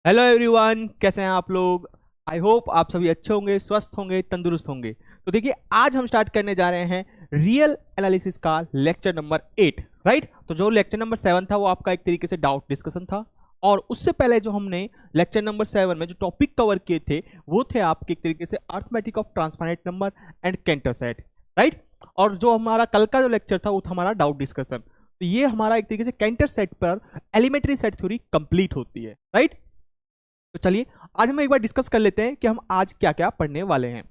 Hello everyone, कैसे हैं आप लोग। आई होप आप सभी अच्छे होंगे, स्वस्थ होंगे, तंदुरुस्त होंगे। तो देखिए, आज हम स्टार्ट करने जा रहे हैं रियल एनालिसिस का लेक्चर नंबर 8। राइट। तो जो लेक्चर नंबर 7 था वो आपका एक तरीके से डाउट डिस्कशन था, और उससे पहले जो हमने लेक्चर नंबर 7 में जो टॉपिक कवर किए थे वो थे आपके एक तरीके से arithmetic of transfinite number and Cantor set. Right. और जो हमारा कल का जो लेक्चर था वो था हमारा डाउट डिस्कशन। तो ये हमारा एक तरीके से कैंटर सेट पर एलिमेंट्री सेट थ्योरी कंप्लीट होती है। राइट। तो चलिए, आज हम एक बार डिस्कस कर लेते हैं कि हम आज क्या क्या पढ़ने वाले हैं।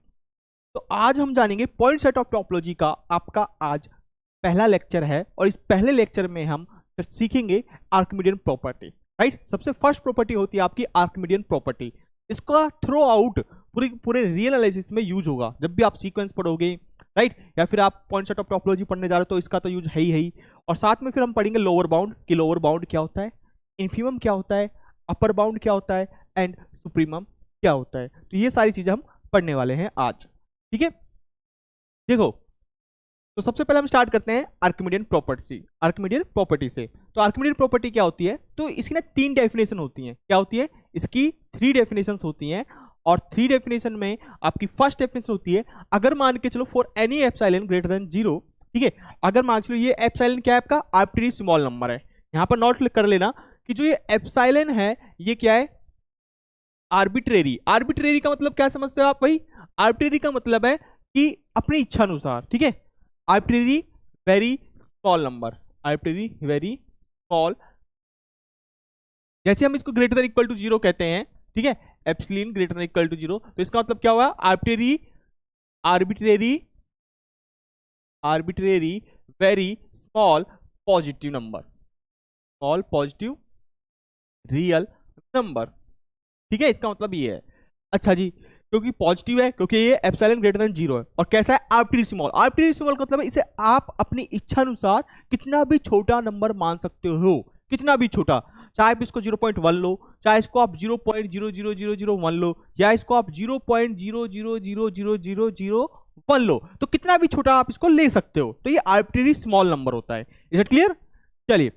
तो आज हम जानेंगे पॉइंट सेट ऑफ टोपोलॉजी का। आपका आज पहला लेक्चर है, और इस पहले लेक्चर में हम सीखेंगे आर्किमिडियन प्रॉपर्टी। राइट। सबसे फर्स्ट प्रॉपर्टी होती है आपकी आर्किमिडियन प्रॉपर्टी। इसका थ्रू आउट पूरे पूरे रियल एनालिसिस में यूज होगा जब भी आप सीक्वेंस पढ़ोगे। राइट। या फिर आप पॉइंट सेट ऑफ टोपोलॉजी पढ़ने जा रहे हो तो इसका तो यूज है ही। और साथ में फिर हम पढ़ेंगे लोअर बाउंड कि लोअर बाउंड क्या होता है, इन्फीमम क्या होता है, अपर बाउंड क्या होता है, एंड सुप्रीमम क्या होता है। तो ये सारी चीजें हम पढ़ने वाले हैं आज। ठीक है। देखो, तो सबसे पहले हम स्टार्ट करते हैं आर्किमिडियन प्रॉपर्टी से। तो आर्किमिडियन प्रॉपर्टी क्या होती है, तो इसकी ना 3 डेफिनेशन होती हैं। क्या होती है इसकी? 3 डेफिनेशन होती हैं। और 3 डेफिनेशन में आपकी फर्स्ट डेफिनेशन होती है, अगर मान के चलो for any epsilon greater then 0। ठीक है। अगर मान के चलो ये एप्सिलॉन क्या है, आपका आर्बिट्रेरी स्मॉल नंबर है। यहां पर नोट कर लेना कि जो ये एप्सिलॉन है ये क्या है, आर्बिट्रेरी। आर्बिट्रेरी का मतलब क्या समझते हो आप भाई? आर्बिट्रेरी का मतलब है कि अपनी इच्छा अनुसार। ठीक है। Arbitrary very small number, arbitrary very small. जैसे हम इसको ग्रेटर देन इक्वल टू 0 कहते हैं, ठीक है, epsilon greater than equal to 0, तो इसका मतलब क्या होगा? Arbitrary arbitrary arbitrary very small positive number, small positive real number. ठीक है, इसका मतलब ये है। अच्छा जी, क्योंकि पॉजिटिव है, क्योंकि ये एप्सिलॉन ग्रेटर देन 0 है, और कैसा है? Arbitrary small. आर्बिट्रेरी स्मॉल का मतलब इसे आप अपनी इच्छा अनुसार कितना भी छोटा नंबर मान सकते हो, कितना भी छोटा। चाहे आप इसको 0.1 लो, चाहे इसको आप 0.00001 लो, या इसको आप 0.0000001 लो, तो कितना भी छोटा आप इसको ले सकते हो। तो ये आर्बिट्रेरी स्मॉल नंबर होता है। Is it clear? चलिए,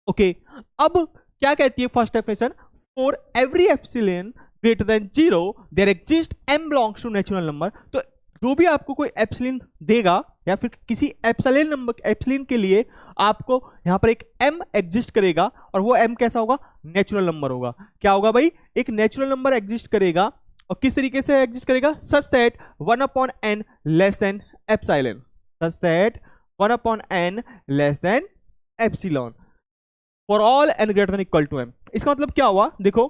ओके। अब क्या कहती है first definition? For every epsilon greater than 0 there exists m belongs to natural number। तो जो भी आपको कोई एप्सिलॉन देगा, या फिर किसी एप्सिलॉन नंबर एप्सिलॉन के लिए आपको यहां पर एक m एग्जिस्ट करेगा, और वो m कैसा होगा? नेचुरल नंबर होगा। क्या होगा भाई? एक नेचुरल नंबर एग्जिस्ट करेगा। और किस तरीके से एग्जिस्ट करेगा? Such that 1/n less than epsilon, such that 1/n less than epsilon for all n greater than equal to m। इसका मतलब क्या हुआ? देखो,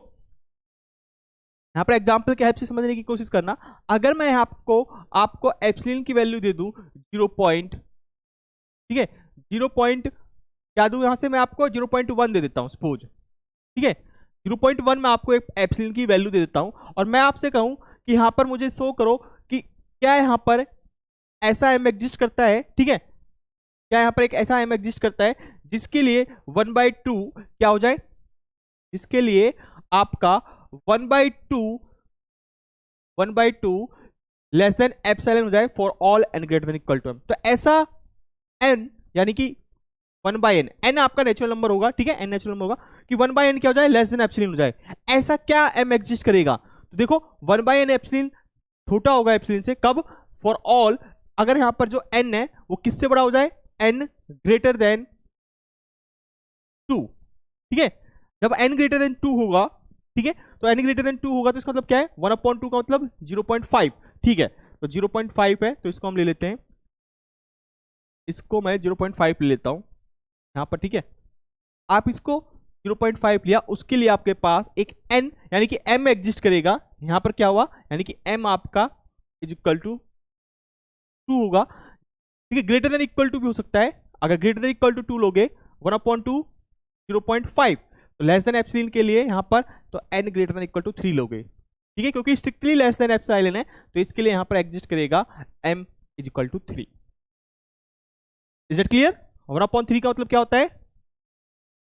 यहां पर एग्जांपल के हेल्प से समझने की कोशिश करना। अगर मैं आपको एप्सिलॉन की वैल्यू दे दूं 0 पॉइंट, ठीक है, 0 पॉइंट क्या दूं? यहां से मैं आपको 0.1 दे देता हूं सपोज। ठीक है, 0.1 में आपको एक एप्सिलॉन की वैल्यू दे देता हूं, और मैं आपसे कहूं कि यहां पर मुझे शो करो कि क्या यहां पर ऐसा m एग्जिस्ट करता है। ठीक है, क्या यहां पर एक ऐसा m एग्जिस्ट करता है जिसके लिए 1/2 क्या हो जाए, जिसके लिए आपका 1/2 लेस देन एप्सिलॉन हो जाए for all n greater than equal to m। तो ऐसा n, यानी कि 1/n, n आपका नेचुरल नंबर होगा। ठीक है, n नेचुरल नंबर होगा कि 1/n क्या हो जाए? लेस देन एप्सिलॉन हो जाए। ऐसा क्या m एग्जिस्ट करेगा? तो देखो, 1/n एप्सिलॉन छोटा होगा एप्सिलॉन से। कब? फॉर ऑल, अगर यहां पर जो n है वो किससे बड़ा हो जाए? n greater then 2। ठीक है, जब n ग्रेटर देन 2 होगा, ठीक है, तो n ग्रेटर देन 2 होगा तो इसका मतलब क्या है? 1/2 का मतलब 0.5। ठीक है, तो 0.5 है, तो इसको हम ले लेते हैं, इसको मैं 0.5 ले लेता हूं यहां पर। ठीक है, आप इसको 0.5 लिया, उसके लिए आपके पास एक n यानी कि m एग्जिस्ट करेगा। यहां पर क्या हुआ? यानी कि m आपका इज इक्वल टू 2 होगा। ठीक है, ग्रेटर देन इक्वल टू भी हो सकता है। अगर ग्रेटर देन इक्वल टू 2 लोगे, 1/2 0.5, तो लेस देन एप्सिलॉन के लिए यहां पर तो n greater than equal to 3 लोगे। ठीक है, क्योंकि स्ट्रिक्टली लेस देन एप्सिलॉन है, तो इसके लिए यहां पर एग्जिस्ट करेगा m is equal to 3। Is it clear? 1/3 का मतलब क्या होता है?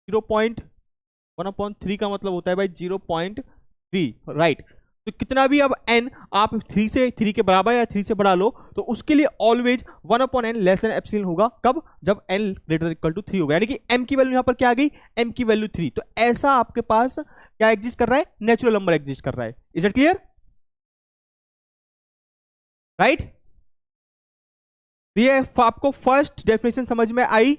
1/3 का मतलब होता है भाई 0.3। राइट। तो कितना भी अब n आप 3 के बराबर या 3 से बढ़ा लो, तो उसके लिए always 1/n less than epsilon होगा। कब? जब n ग्रेटर इक्वल टू 3 होगा, यानी कि m की वैल्यू यहां पर क्या आ गई? m की वैल्यू 3। तो ऐसा आपके पास क्या एग्जिस्ट कर रहा है, नेचुरल नंबर एग्जिस्ट कर रहा है। Is it clear, right? ये आपको फर्स्ट डेफिनेशन समझ में आई?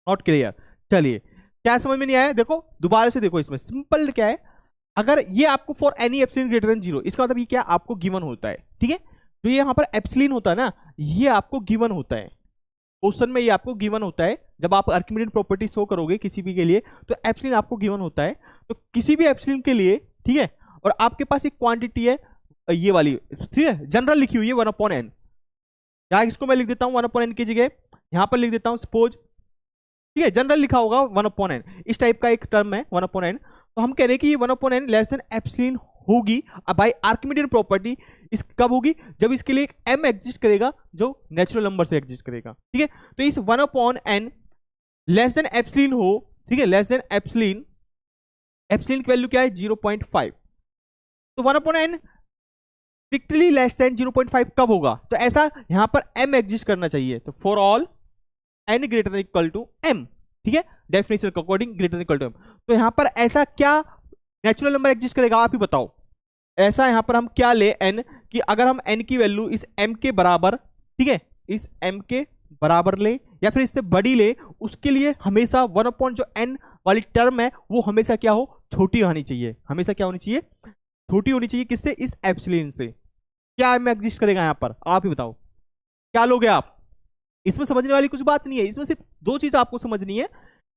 Not clear? चलिए, क्या समझ में नहीं आया? देखो दोबारा से देखो, इसमें सिंपल क्या है, अगर ये आपको for any epsilon greater then 0, इसका मतलब ये क्या आपको गिवन होता है, ठीक है? तो ये यहां पर एप्सिलॉन होता है ना, ये आपको गिवन होता है क्वेश्चन में, ये आपको गिवन होता है जब आप आर्किमिडीयन प्रॉपर्टी शो करोगे किसी भी के लिए, तो एप्सिलॉन आपको गिवन होता है। तो किसी भी एप्सिलॉन के लिए, ठीक है, और आपके पास एक क्वांटिटी है ये वाली, ठीक है, जनरल लिखी हुई है 1/n, यहां इसको मैं लिख देता हूं 1/n की जगह, यहां पर लिख देता हूं सपोज, ठीक है, जनरल लिखा होगा 1/n, इस टाइप का एक टर्म है 1/n। तो हम कह रहे हैं कि ये 1/n लेस देन एप्सिलॉन होगी बाय आर्किमिडियन प्रॉपर्टी। इस कब होगी, जब इसके लिए एक m एग्जिस्ट करेगा जो नेचुरल नंबर से एग्जिस्ट करेगा, ठीक है? तो इस 1/n लेस देन एप्सिलॉन हो, ठीक है, लेस देन एप्सिलॉन, एप्सिलॉन की वैल्यू क्या है 0.5, तो 1/n स्ट्रिक्टली लेस देन 0.5 कब होगा, तो ऐसा यहां पर m एग्जिस्ट करना चाहिए। तो for all n greater than equal to m, ठीक है, डेफिनेशन के according greater than equal to m, तो यहां पर ऐसा क्या नेचुरल नंबर एग्जिस्ट करेगा, आप ही बताओ। ऐसा यहां पर हम क्या ले n, कि अगर हम n की वैल्यू इस m के बराबर, ठीक है, इस m के बराबर ले या फिर इससे बड़ी ले, उसके लिए हमेशा 1 जो n वाली टर्म है वो हमेशा क्या हो, छोटी होनी चाहिए, हमेशा क्या होनी चाहिए, छोटी होनी चाहिए। किससे, इस एप्सिलॉन से। क्या m एग्जिस्ट करेगा यहां पर, आप ही बताओ, क्या लोगे आप? इसमें समझने वाली कुछ बात नहीं है, इसमें सिर्फ दो चीज आपको समझनी है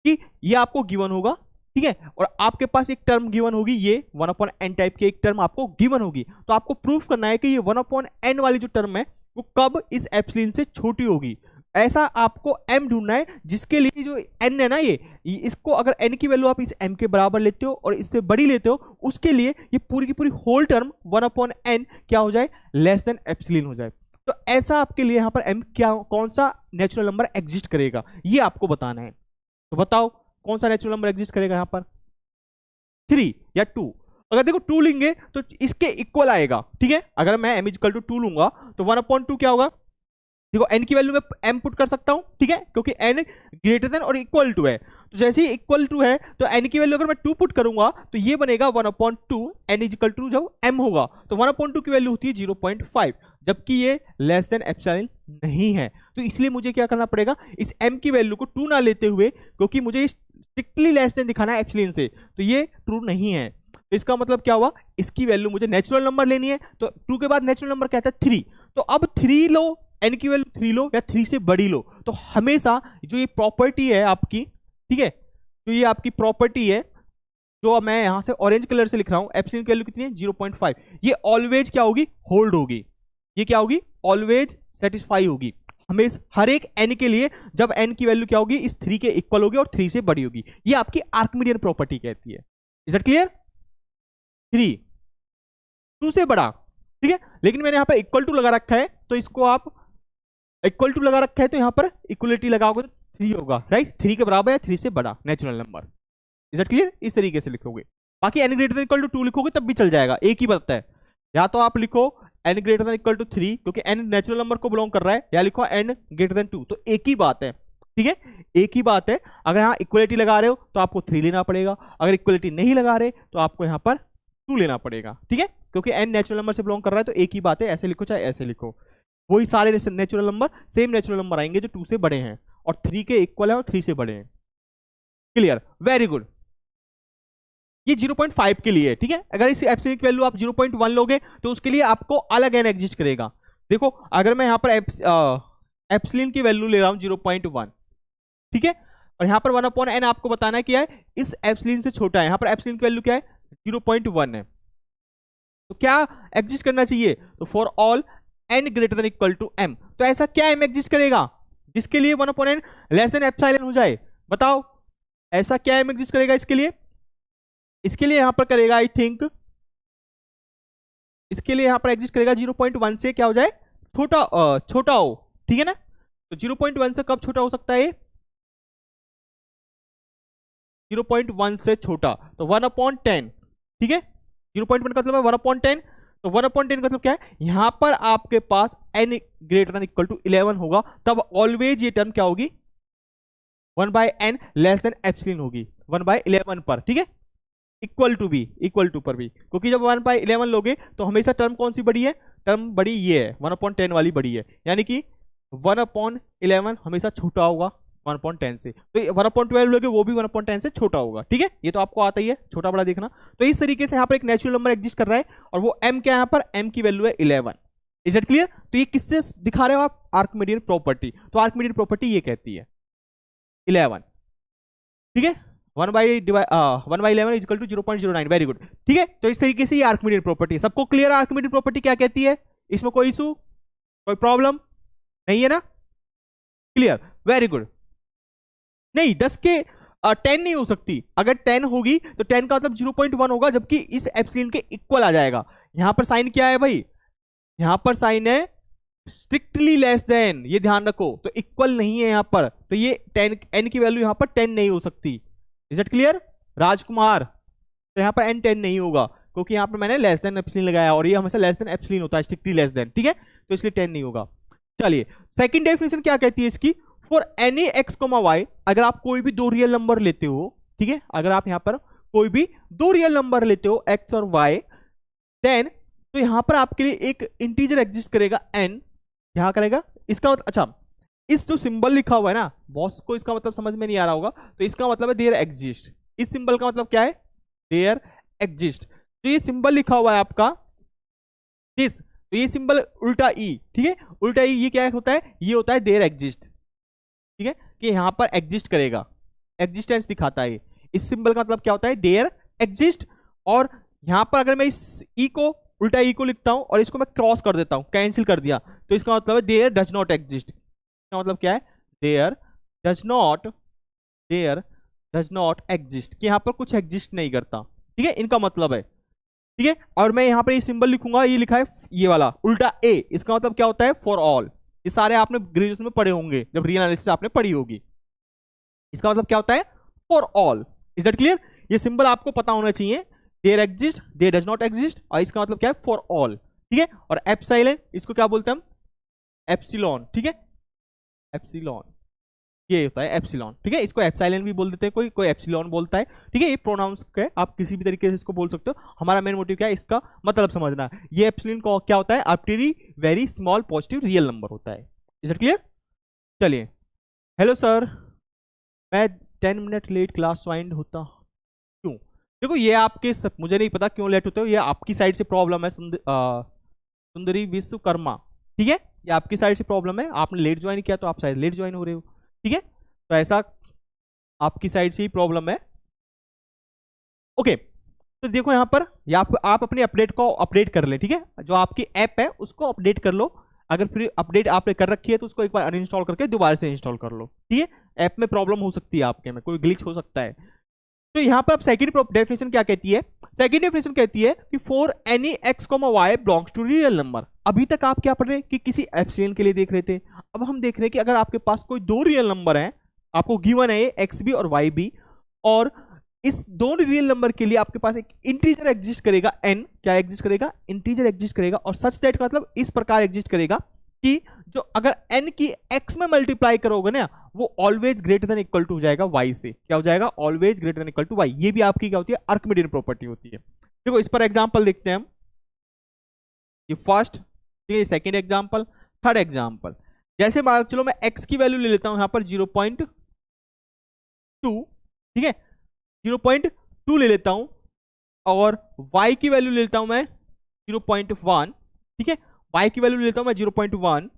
कि ये आपको गिवन होगा, ठीक है, और आपके पास एक टर्म गिवन होगी, ये 1/n टाइप की एक टर्म आपको गिवन होगी। तो आपको प्रूफ करना है कि ये 1/n वाली जो टर्म है वो कब इस एप्सिलॉन से छोटी होगी। ऐसा आपको m ढूंढना है जिसके लिए जो n है ना, ये इसको अगर n की वैल्यू आप इस m के बराबर लेते हो और इससे बड़ी लेते हो, उसके लिए ये पूरी की पूरी होल टर्म 1/n क्या हो जाए, लेस देन एप्सिलॉन हो जाए। तो ऐसा आपके लिए यहां पर m क्या, कौन सा नेचुरल नंबर एग्जिस्ट करेगा, ये आपको बताना है। तो बताओ कौन सा नेचुरल नंबर एग्जिस्ट करेगा यहां पर, 3 या 2? अगर देखो 2 लेंगे तो इसके इक्वल आएगा, ठीक है, अगर मैं m इक्वल टू 2 लूंगा तो 1/2 क्या होगा, देखो n की वैल्यू में m पुट कर सकता हूं, ठीक है, क्योंकि n ग्रेटर देन और इक्वल टू है, तो जैसे ही इक्वल टू है तो n की वैल्यू अगर मैं 2 पुट करूंगा तो ये बनेगा 1/2 n इज इक्वल टू जब m होगा, तो 1/2 की वैल्यू होती है 0.5, जबकि ये लेस देन एप्सिलॉन नहीं है। तो इसलिए मुझे क्या करना पड़ेगा, इस m की वैल्यू को 2 ना लेते हुए, क्योंकि मुझे स्ट्रिक्टली लेस देन दिखाना है एप्सिलॉन से, तो ये ट्रू नहीं है। तो इसका मतलब क्या हुआ, इसकी वैल्यू मुझे नेचुरल नंबर लेनी है, तो 2 के बाद नेचुरल नंबर क्या था 3, तो अब 3 लो, n की वैल्यू 3 लो या 3 से बड़ी लो, तो हमेशा जो ये प्रॉपर्टी है आपकी, ठीक है, तो ये आपकी प्रॉपर्टी है जो मैं यहां से ऑरेंज कलर से लिख रहा हूं, एप्सिलॉन की वैल्यू कितनी है 0.5, ये ऑलवेज क्या होगी, होल्ड होगी, ये क्या होगी, ऑलवेज सेटिस्फाई होगी, हमेशा हर एक n के लिए, जब n की वैल्यू क्या होगी, इस 3 के इक्वल होगी और 3 से बड़ी होगी। ये आपकी आर्किमिडियन प्रॉपर्टी कहती है। Is it clear? 3 2 से बड़ा, ठीक है, लेकिन मैंने यहां पर इक्वल टू लगा रखा है, तो इसको आप इक्वल टू लगा रखा है तो यहां पर इक्वलिटी लगाओगे तो 3 होगा, राइट, 3 के बराबर या 3 से बड़ा natural number. Is it clear? इस तरीके से लिखोगे, बाकी n greater than equal to 2 लिखोगे तब भी चल जाएगा, एक ही बात है, या तो आप लिखो n greater than equal to 3 क्योंकि n नेचुरल नंबर को बिलोंग कर रहा है, या लिखो n ग्रेटर देन 2, तो एक ही बात है, ठीक है, एक ही बात है। अगर यहाँ इक्वलिटी लगा रहे हो तो आपको 3 लेना पड़ेगा, अगर इक्वलिटी नहीं लगा रहे तो आपको यहाँ पर 2 लेना पड़ेगा, ठीक है, क्योंकि n नेचुरल नंबर से बिलोंग कर रहा है, तो एक ही बात है, ऐसे लिखो चाहे ऐसे लिखो, वही सारे natural number, same natural number आएंगे जो 2 से बड़े हैं और 3 के इक्वल है और 3 से बड़े हैं। क्लियर? Very good. ये 0.5 के लिए, ठीक है, अगर इस एप्सिलॉन की वैल्यू आप 0.1 लोगे तो उसके लिए आपको अलग n एग्जिस्ट करेगा। देखो अगर मैं यहाँ पर एप्सिलॉन की वैल्यू ले रहा हूँ 0.1, ठीक है, और यहाँ पर 1/n आपको बताना है क्या है, इस एप्सिलॉन से छोटा है, यहाँ पर एप्सिलॉन की वैल्यू क्या है 0.1 है, तो क्या एग्जिस्ट करना चाहिए, तो for all n greater than equal to m, तो ऐसा क्या m एग्जिस्ट करेगा जिसके लिए 1/n लेस देन एप्सिलॉन हो जाए, बताओ ऐसा क्या m एग्जिस्ट करेगा इसके लिए, इसके लिए यहां पर करेगा आई थिंक, इसके लिए यहां पर एग्जिस्ट करेगा 0.1 से क्या हो जाए, छोटा हो, ठीक है ना, तो 0.1 से कब छोटा हो सकता है, 0.1 से छोटा, तो 1/10, ठीक है, 0.1 का मतलब है 1/10, तो 1/10 का मतलब क्या है, यहां पर आपके पास n greater than equal to 11 होगा, तब ऑलवेज ये टर्म क्या होगी, 1/n लेस देन एप्सिलॉन होगी 1/11 पर, ठीक है, इक्वल टू पर भी, क्योंकि जब 1/11 लोगे तो हमेशा टर्म कौन सी बड़ी है, टर्म बड़ी ये है 1/10 वाली बड़ी है, यानी कि 1/11 हमेशा छोटा होगा 1/10 से, तो 1/12 लोगे वो भी 1/10 से छोटा होगा, ठीक है, ये तो आपको आता ही है छोटा बड़ा देखना। तो इस तरीके से यहाँ पर एक नेचुरल नंबर एग्जिस्ट कर रहा है और वो m क्या है, यहाँ पर m की वैल्यू है 11। Is it clear? तो ये किससे दिखा रहे हो आप, आर्किमिडियन प्रॉपर्टी, तो आर्किमिडियन प्रॉपर्टी ये कहती है 11, ठीक है, 1/11 इक्वल टू 0.09, वेरी गुड, ठीक है। तो इस तरीके से ये आर्किमिडियन प्रॉपर्टी है, सबको क्लियर आर्किमिडियन प्रॉपर्टी क्या कहती है, इसमें कोई इशू कोई प्रॉब्लम नहीं है ना, क्लियर, वेरी गुड। नहीं 10 के 10 नहीं हो सकती, अगर 10 होगी तो 10 का मतलब 0.1 होगा, जबकि इस एप्सिलॉन के इक्वल आ जाएगा। यहां पर साइन क्या है भाई, यहां पर साइन है स्ट्रिक्टली लेस देन, ये ध्यान रखो, तो इक्वल नहीं है यहां पर, तो ये 10 n की वैल्यू यहां पर 10 नहीं हो सकती। इज इट क्लियर राजकुमार? तो यहां पर n 10 नहीं होगा, क्योंकि यहां पर मैंने लेस देन एप्सिलॉन लगाया और ये हमेशा लेस देन एप्सिलॉन होता है, स्ट्रिक्टली लेस देन, ठीक है, तो इसलिए 10 नहीं होगा। चलिए सेकंड डेफिनेशन क्या कहती है इसकी, फॉर एनी x, y, अगर आप कोई भी दो रियल नंबर लेते हो, ठीक है, अगर आप यहां पर कोई भी दो रियल नंबर लेते हो x और y, देन तो यहां पर आपके लिए एक इंटीजर एग्जिस्ट करेगा n, यहां करेगा, इसका मतलब, अच्छा इस जो सिंबल लिखा हुआ है ना, बॉस को इसका मतलब समझ में नहीं आ रहा होगा, तो इसका मतलब है देयर एग्जिस्ट, इस सिंबल का मतलब क्या है, देयर एग्जिस्ट, तो ये सिंबल लिखा हुआ है आपका दिस, तो ये सिंबल उल्टा ई, ठीक है, उल्टा ई ये क्या होता है, ये होता है देयर एग्जिस्ट, ठीक है, कि यहां पर एग्जिस्ट करेगा, एग्जिस्टेंस दिखाता है, इस सिंबल का मतलब क्या होता है, देयर एग्जिस्ट, और यहां पर अगर मैं इस ई को उल्टा ई को लिखता हूं और इसको मैं क्रॉस कर देता हूं, कैंसिल कर दिया, तो इसका मतलब है देयर डज नॉट एग्जिस्ट, इसका मतलब क्या है, देयर डज नॉट एग्जिस्ट, कि यहां पर कुछ एग्जिस्ट नहीं करता, ठीक है, इनका मतलब है, ठीक है। और मैं यहां पर ये सिंबल लिखूंगा, ये लिखा है ये वाला उल्टा ए, इसका मतलब क्या होता है, फॉर ऑल, ये सारे आपने ग्रेजुएशन में पढ़े होंगे, जब रियल एनालिसिस आपने पढ़ी होगी, इसका मतलब क्या होता है, for all. Is that clear? ये सिंबल आपको पता होना चाहिए, there exist, there does not exist, और इसका मतलब क्या है, फॉर ऑल, ठीक है। और एप्सिलॉन, इसको क्या बोलते हैं हम, एप्सिलॉन, ठीक है, एप्सिलॉन, ये होता है एप्सिलॉन, ठीक है, इसको एप्सिलॉन भी बोल देते हैं, कोई कोई एप्सिलॉन बोलता है, ठीक है, ये प्रोनाउंस है, आप किसी भी तरीके से इसको बोल सकते हो, हमारा मेन मोटिव क्या है, इसका मतलब समझना, ये एप्सिलॉन को क्या होता है, arbitrary very small positive real number होता है। Is it clear? चलिए, हेलो सर, मैं 10 मिनट लेट क्लास ज्वाइन होता, क्यों? देखो ये आपके मुझे नहीं पता क्यों लेट होते हो, ये आपकी साइड से प्रॉब्लम है, सुंदरी विश्वकर्मा, ठीक है, ये आपकी साइड से प्रॉब्लम है, आपने लेट ज्वाइन किया तो आप शायद लेट ज्वाइन हो रहे हो, ठीक है, तो ऐसा आपकी साइड से ही प्रॉब्लम है, ओके। तो देखो यहां पर आप अपने अपडेट को अपडेट कर ले, ठीक है, जो आपकी ऐप है उसको अपडेट कर लो, अगर फिर अपडेट आपने कर रखी है तो उसको एक बार अनइंस्टॉल करके दोबारा से इंस्टॉल कर लो, ठीक है, ऐप में प्रॉब्लम हो सकती है, आपके में कोई ग्लिच हो सकता है। तो यहां पर आप सेकंड डेफिनेशन क्या कहती है, सेकंड डेफिनेशन कहती है कि for any x, y belongs to real number. अभी तक आप क्या पढ़ रहे हैं कि किसी एप्सिलॉन के लिए देख रहे थे, अब हम देख रहे हैं कि अगर आपके पास कोई दो रियल नंबर है, आपको गिवन है x भी और y भी, और इस दोनों रियल नंबर के लिए आपके पास एक इंटीजर एग्जिस्ट करेगा n, क्या एग्जिस्ट करेगा, इंटीजर एग्जिस्ट करेगा, और सच दैट का मतलब इस प्रकार एग्जिस्ट करेगा कि जो अगर n की x में मल्टीप्लाई करोगे ना, वो always greater than equal to हो जाएगा y से, क्या हो जाएगा, always greater than equal to y, ये भी आपकी क्या होती है, आर्किमिडियन प्रॉपर्टी होती है। देखो इस पर एग्जांपल देखते हैं हम, ये फर्स्ट, ठीक है, सेकंड एग्जांपल, थर्ड एग्जांपल, जैसे मान चलो मैं x की वैल्यू ले लेता हूं यहां पर 0.2, ठीक है, 0.2 ले लेता हूं, और y की वैल्यू ले लेता हूं मैं 0.1, ठीक है, y की वैल्यू ले लेता हूं मैं 0.1।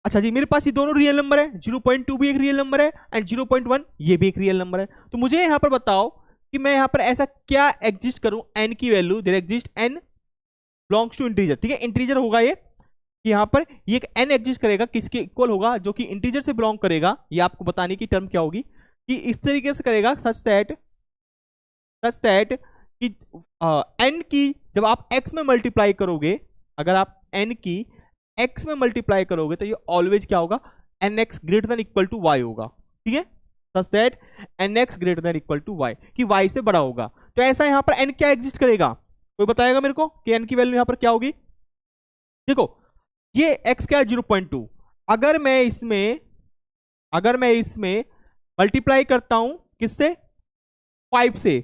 अच्छा जी, मेरे पास ये दोनों रियल नंबर है, 0.2 भी एक रियल नंबर है एंड 0.1 ये भी एक रियल नंबर है, तो मुझे यहां पर बताओ कि मैं यहां पर ऐसा क्या एग्जिस्ट करूं, n की value, there exist n belongs to integer, ठीक है, इंटीजर होगा ये, कि यहां पर ये एक n एग्जिस्ट करेगा, किसके इक्वल होगा, जो कि इंटीजर से बिलोंग करेगा, ये आपको बताने की टर्म क्या होगी, कि इस तरीके से करेगा सच दैट कि n की जब आप x में मल्टीप्लाई करोगे, अगर आप n की x में मल्टीप्लाई करोगे तो ये ऑलवेज क्या होगा, nx greater than equal to y होगा, ठीक है, such that nx greater than equal to y, कि y से बड़ा होगा। तो ऐसा यहां पर n क्या एग्जिस्ट करेगा, कोई बताएगा मेरे को कि n की वैल्यू यहां पर क्या होगी? देखो ये x क्या है, 0.2, अगर मैं इसमें मल्टीप्लाई करता हूं किससे, 5 से,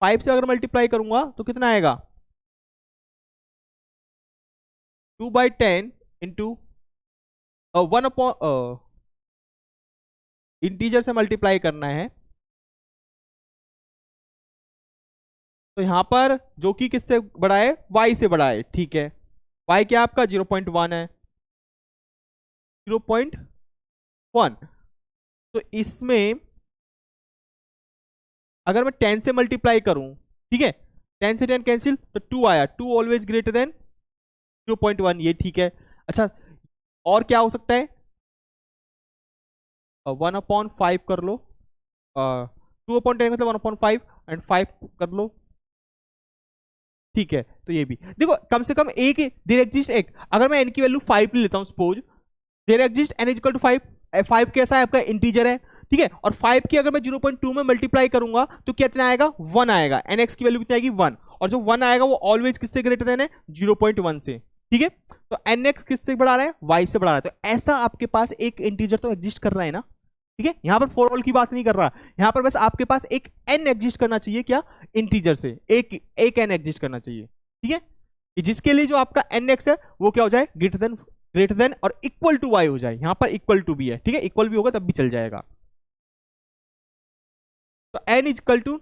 5 से अगर मल्टीप्लाई करूंगा तो कितना आएगा, 2/10 इंटू 1 अपॉन, इंटीजर से मल्टीप्लाई करना है, तो यहां पर जो कि किससे बड़ा है, y से बड़ा है, ठीक है। y क्या आपका 0.1 है, 0.1। तो इसमें अगर मैं 10 से मल्टीप्लाई करूं, ठीक है, 10 से 10 कैंसिल, तो 2 आया, 2 ऑलवेज ग्रेटर देन 0.1, ये ठीक है। अच्छा, और क्या हो सकता है, 1/5 कर लो, 2/10 मतलब 1/5 एंड 5 कर लो, ठीक है। तो ये भी देखो, कम से कम एक देयर एग्जिस्ट एक, अगर मैं n की वैल्यू 5 ले लेता हूं suppose, there exist n equal to 5, 5 कैसा है आपका, इंटीजर है, ठीक है। और 5 की अगर मैं 0.2 में मल्टीप्लाई करूंगा तो कितना आएगा, 1 आएगा, nx की वैल्यू कितनी आएगी, 1, और जो 1 आएगा वो ऑलवेज किससे ग्रेटर देन है, 0.1 से, ठीक है। तो nx किससे बढ़ा रहा है, y से बढ़ा रहा है। तो ऐसा आपके पास एक इंटीजर तो एग्जिस्ट कर रहा है ना, ठीक है। यहां पर फॉर ऑल की बात नहीं कर रहा, यहां पर बस आपके पास एक n एग्जिस्ट करना चाहिए, क्या, इंटीजर से एक n एग्जिस्ट करना चाहिए, ठीक है, कि जिसके लिए जो आपका nx है वो क्या हो जाए, ग्रेटर देन और इक्वल टू y हो जाए। यहां पर इक्वल टू भी है, ठीक है, इक्वल भी होगा तब भी चल जाएगा। तो n इक्वल टू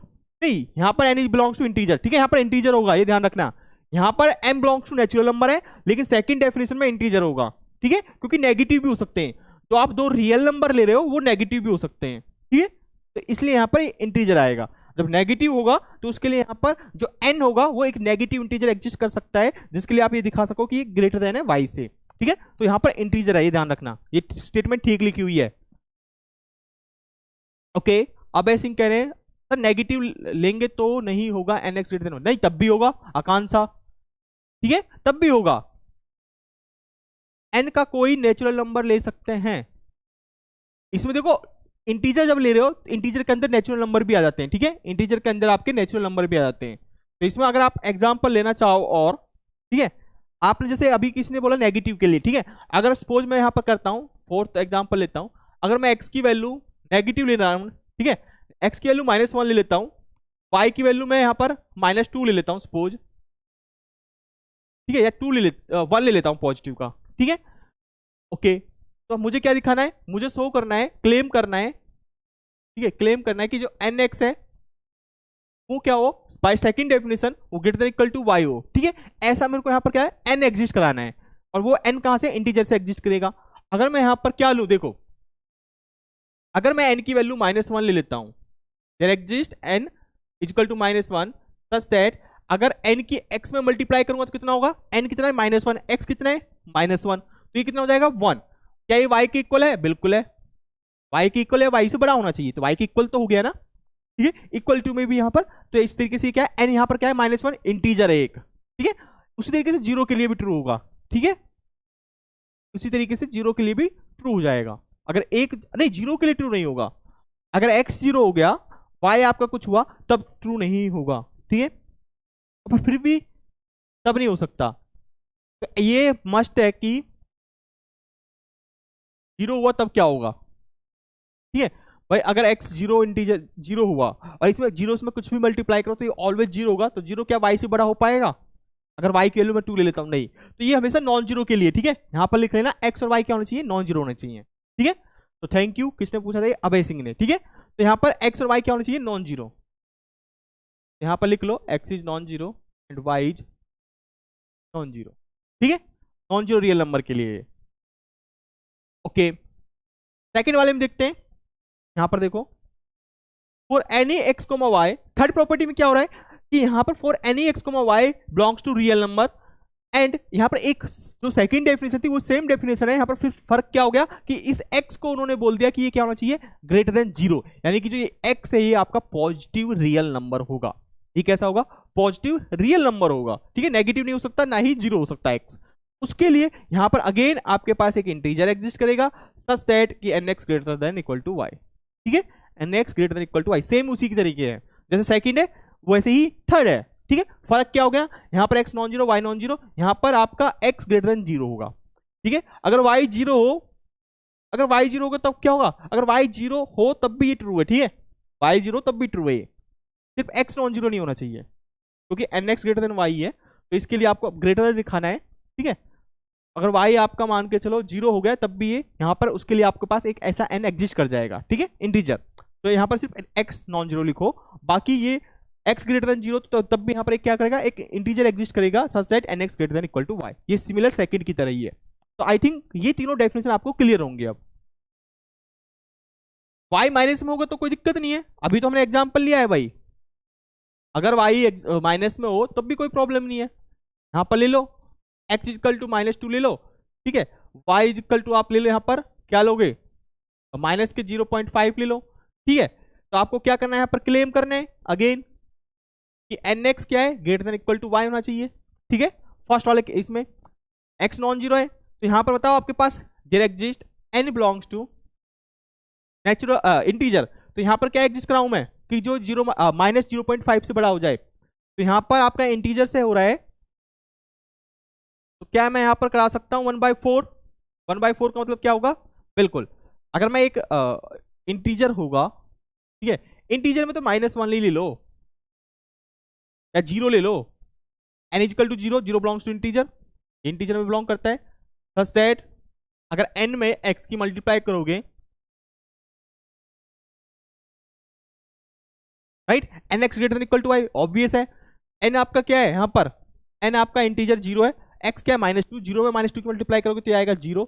नहीं, यहां पर n बिलोंग्स टू इंटीजर, ठीक है, यहां पर इंटीजर होगा, ये ध्यान रखना। यहां पर m belongs to natural number है, लेकिन सेकंड डेफिनेशन में इंटीजर होगा, ठीक है, क्योंकि नेगेटिव भी हो सकते हैं। तो आप दो रियल नंबर ले रहे हो, वो नेगेटिव भी हो सकते हैं, ठीक है। तो इसलिए यहां पर इंटीजर आएगा। जब नेगेटिव होगा तो उसके लिए यहां पर जो n होगा वो एक नेगेटिव इंटीजर एग्जिस्ट कर सकता है, जिसके लिए आप ये दिखा सको कि ये ग्रेटर देन है y से, ठीक है। तो यहां पर इंटीजर है, ये ध्यान रखना, ये स्टेटमेंट ठीक लिखी हुई है, ओके। अब ऐसे कह रहे हैं सर नेगेटिव लेंगे तो नहीं होगा nx ग्रेटर देन 1, नहीं तब भी होगा आकांक्षा, ठीक है, तब भी होगा। n का कोई नेचुरल नंबर ले सकते हैं, इसमें देखो इंटीजर जब ले रहे हो इंटीजर के अंदर नेचुरल नंबर भी आ जाते हैं, ठीक है, इंटीजर के अंदर आपके नेचुरल नंबर भी आ जाते हैं। तो इसमें अगर आप एग्जांपल लेना चाहो, और ठीक है, आपने जैसे अभी किसी ने बोला नेगेटिव के लिए, ठीक है, अगर सपोज मैं यहां पर करता हूं, फोर्थ एग्जांपल लेता हूं, अगर मैं x की वैल्यू नेगेटिव ले रहा हूं, ठीक है, x की वैल्यू -1 ले लेता हूं, y की वैल्यू मैं यहां पर -2 ले लेता हूं सपोज, ठीक है, या 1 ले लेता हूं पॉजिटिव का, ठीक है, ओके। तो मुझे क्या दिखाना है, मुझे शो करना है, क्लेम करना है, ठीक है, क्लेम करना है कि जो nx है वो क्या हो, बाय सेकंड डेफिनेशन वो greater than equal to y हो, ठीक है। ऐसा मेरे को यहां पर क्या है, n एग्जिस्ट कराना है, और वो n कहां से, इंटीजर से एग्जिस्ट करेगा। अगर मैं यहां पर क्या लूं, देखो अगर मैं n की वैल्यू -1 ले लेता हूं, there exist n equal to -1 such that अगर n की x में मल्टीप्लाई करूंगा तो कितना होगा, n कितना है -1, x कितना है -1, तो ये कितना हो जाएगा 1। क्या ये y के इक्वल है, बिल्कुल है, y के इक्वल है, y से बड़ा होना चाहिए, तो y के इक्वल तो हो गया ना, ठीक है। इक्वल टू में भी यहां पर, तो इस तरीके से क्या है, n यहां पर क्या है -1, इंटीजर है एक, ठीक है। उसी तरीके से जीरो के लिए भी ट्रू होगा, ठीक है, उसी तरीके से जीरो के लिए भी ट्रू हो जाएगा। अगर एक नहीं, जीरो के लिए ट्रू नहीं होगा, अगर x 0 हो गया, y आपका कुछ हुआ तब ट्रू नहीं होगा, ठीक है, पर फिर भी तब नहीं हो सकता। तो ये मस्ट है कि 0 हुआ तब क्या होगा, ठीक है भाई। अगर x 0 इंटीजर 0 हुआ और इसमें 0 में कुछ भी मल्टीप्लाई करो तो ये ऑलवेज 0 होगा, तो 0 क्या y से बड़ा हो पाएगा, अगर y की वैल्यू मैं 2 ले लेता हूं, नहीं। तो ये हमेशा नॉन जीरो के लिए, ठीक है, यहां पर लिख लेना x और y क्या होना चाहिए, नॉन जीरो होना चाहिए, ठीक है। तो थैंक यू, किसने पूछा था, अभय सिंह ने, ठीक है। तो यहां पर x और y क्या होना चाहिए, नॉन जीरो, यहां पर लिख लो x is non zero and y is non zero, ठीक है, नॉन जीरो रियल नंबर के लिए, ओके। सेकेंड वाले में देखते हैं, यहां पर देखो for any x comma y, third property में क्या हो रहा है कि यहां पर for any x comma y belongs to real number, and यहां पर एक जो सेकंड डेफिनेशन थी वो सेम डेफिनेशन है, यहां पर फिर फर्क क्या हो गया कि इस x को उन्होंने बोल दिया कि ये क्या होना चाहिए, ग्रेटर देन 0, यानी कि जो ये x है ये आपका पॉजिटिव रियल नंबर होगा। ये कैसा होगा, पॉजिटिव रियल नंबर होगा, ठीक है, नेगेटिव नहीं हो सकता, ना ही 0 हो सकता x। उसके लिए यहां पर अगेन आपके पास एक इंटीजर एग्जिस्ट करेगा सच दैट कि nx greater than equal to y, ठीक है, nx greater than equal to y, same उसी की तरीके है, जैसे सेकंड है वैसे ही थर्ड है, ठीक है। फर्क क्या हो गया, यहां पर x non zero, y non zero, यहां पर आपका x ग्रेटर देन 0 होगा, ठीक है। अगर y 0 हो अगर y जीरो होगा तब क्या होगा, अगर y जीरो हो तब भी ये ट्रू है, ठीक है, y जीरो तब भी ट्रू है, सिर्फ x नॉन जीरो नहीं होना चाहिए, क्योंकि nx ग्रेटर देन y है, तो इसके लिए आपको ग्रेटर देन दिखाना है, ठीक है। अगर y आपका मान के चलो जीरो हो गया तब भी ये यहाँ पर उसके लिए आपके पास एक ऐसा n एग्जिस्ट कर जाएगा, ठीक है, इंटीजर। तो यहाँ पर सिर्फ x नॉन जीरो लिखो, बाकी ये x ग्रेटर देन जीरो, तो तब भी यहाँ पर एक क्या करेगा, एक इंटीजर एग्जिस्ट करेगा such that nx greater than equal to y। ये सिमिलर सेकंड की तरह ही है। तो आई थिंक ये तीनों डेफिनेशन आपको क्लियर होंगे। अब y माइनस में होगा तो कोई दिक्कत नहीं है, अभी तो हमने एग्जाम्पल लिया है भाई, अगर y माइनस में हो तब भी कोई प्रॉब्लम नहीं है, यहां पर ले लो x इजकल टू -2 ले लो, ठीक है, y इजकल टू आप ले लो यहां पर क्या लोगे, माइनस के 0.5 ले लो, ठीक है। तो आपको क्या करना है, यहां पर क्लेम करना है अगेन कि nx क्या है, greater than equal to y होना चाहिए, ठीक है। फर्स्ट वाले इसमें x नॉन जीरो है, तो यहां पर बताओ आपके पास there exist n belongs to natural integer, तो यहां पर क्या एग्जिस्ट कराऊं मैं कि जो -0.5 से बड़ा हो जाए, तो यहां पर आपका इंटीजर से हो रहा है, तो क्या मैं यहां पर करा सकता हूं 1/4, 1/4 का मतलब क्या होगा, बिल्कुल अगर मैं एक इंटीजर होगा, ठीक है, इंटीजर में तो -1 ले लो या जीरो ले लो, n equal to zero, zero belongs to integer, integer में बिलोंग करता है, सच दैट अगर n में x की मल्टीप्लाई करोगे, right, n x greater than equal to y, obvious है, n आपका क्या है यहाँ पर, n आपका इंटीजर जीरो है, x क्या है -2, जीरो में -2 की मल्टीप्लाई करोगे तो आएगा जीरो,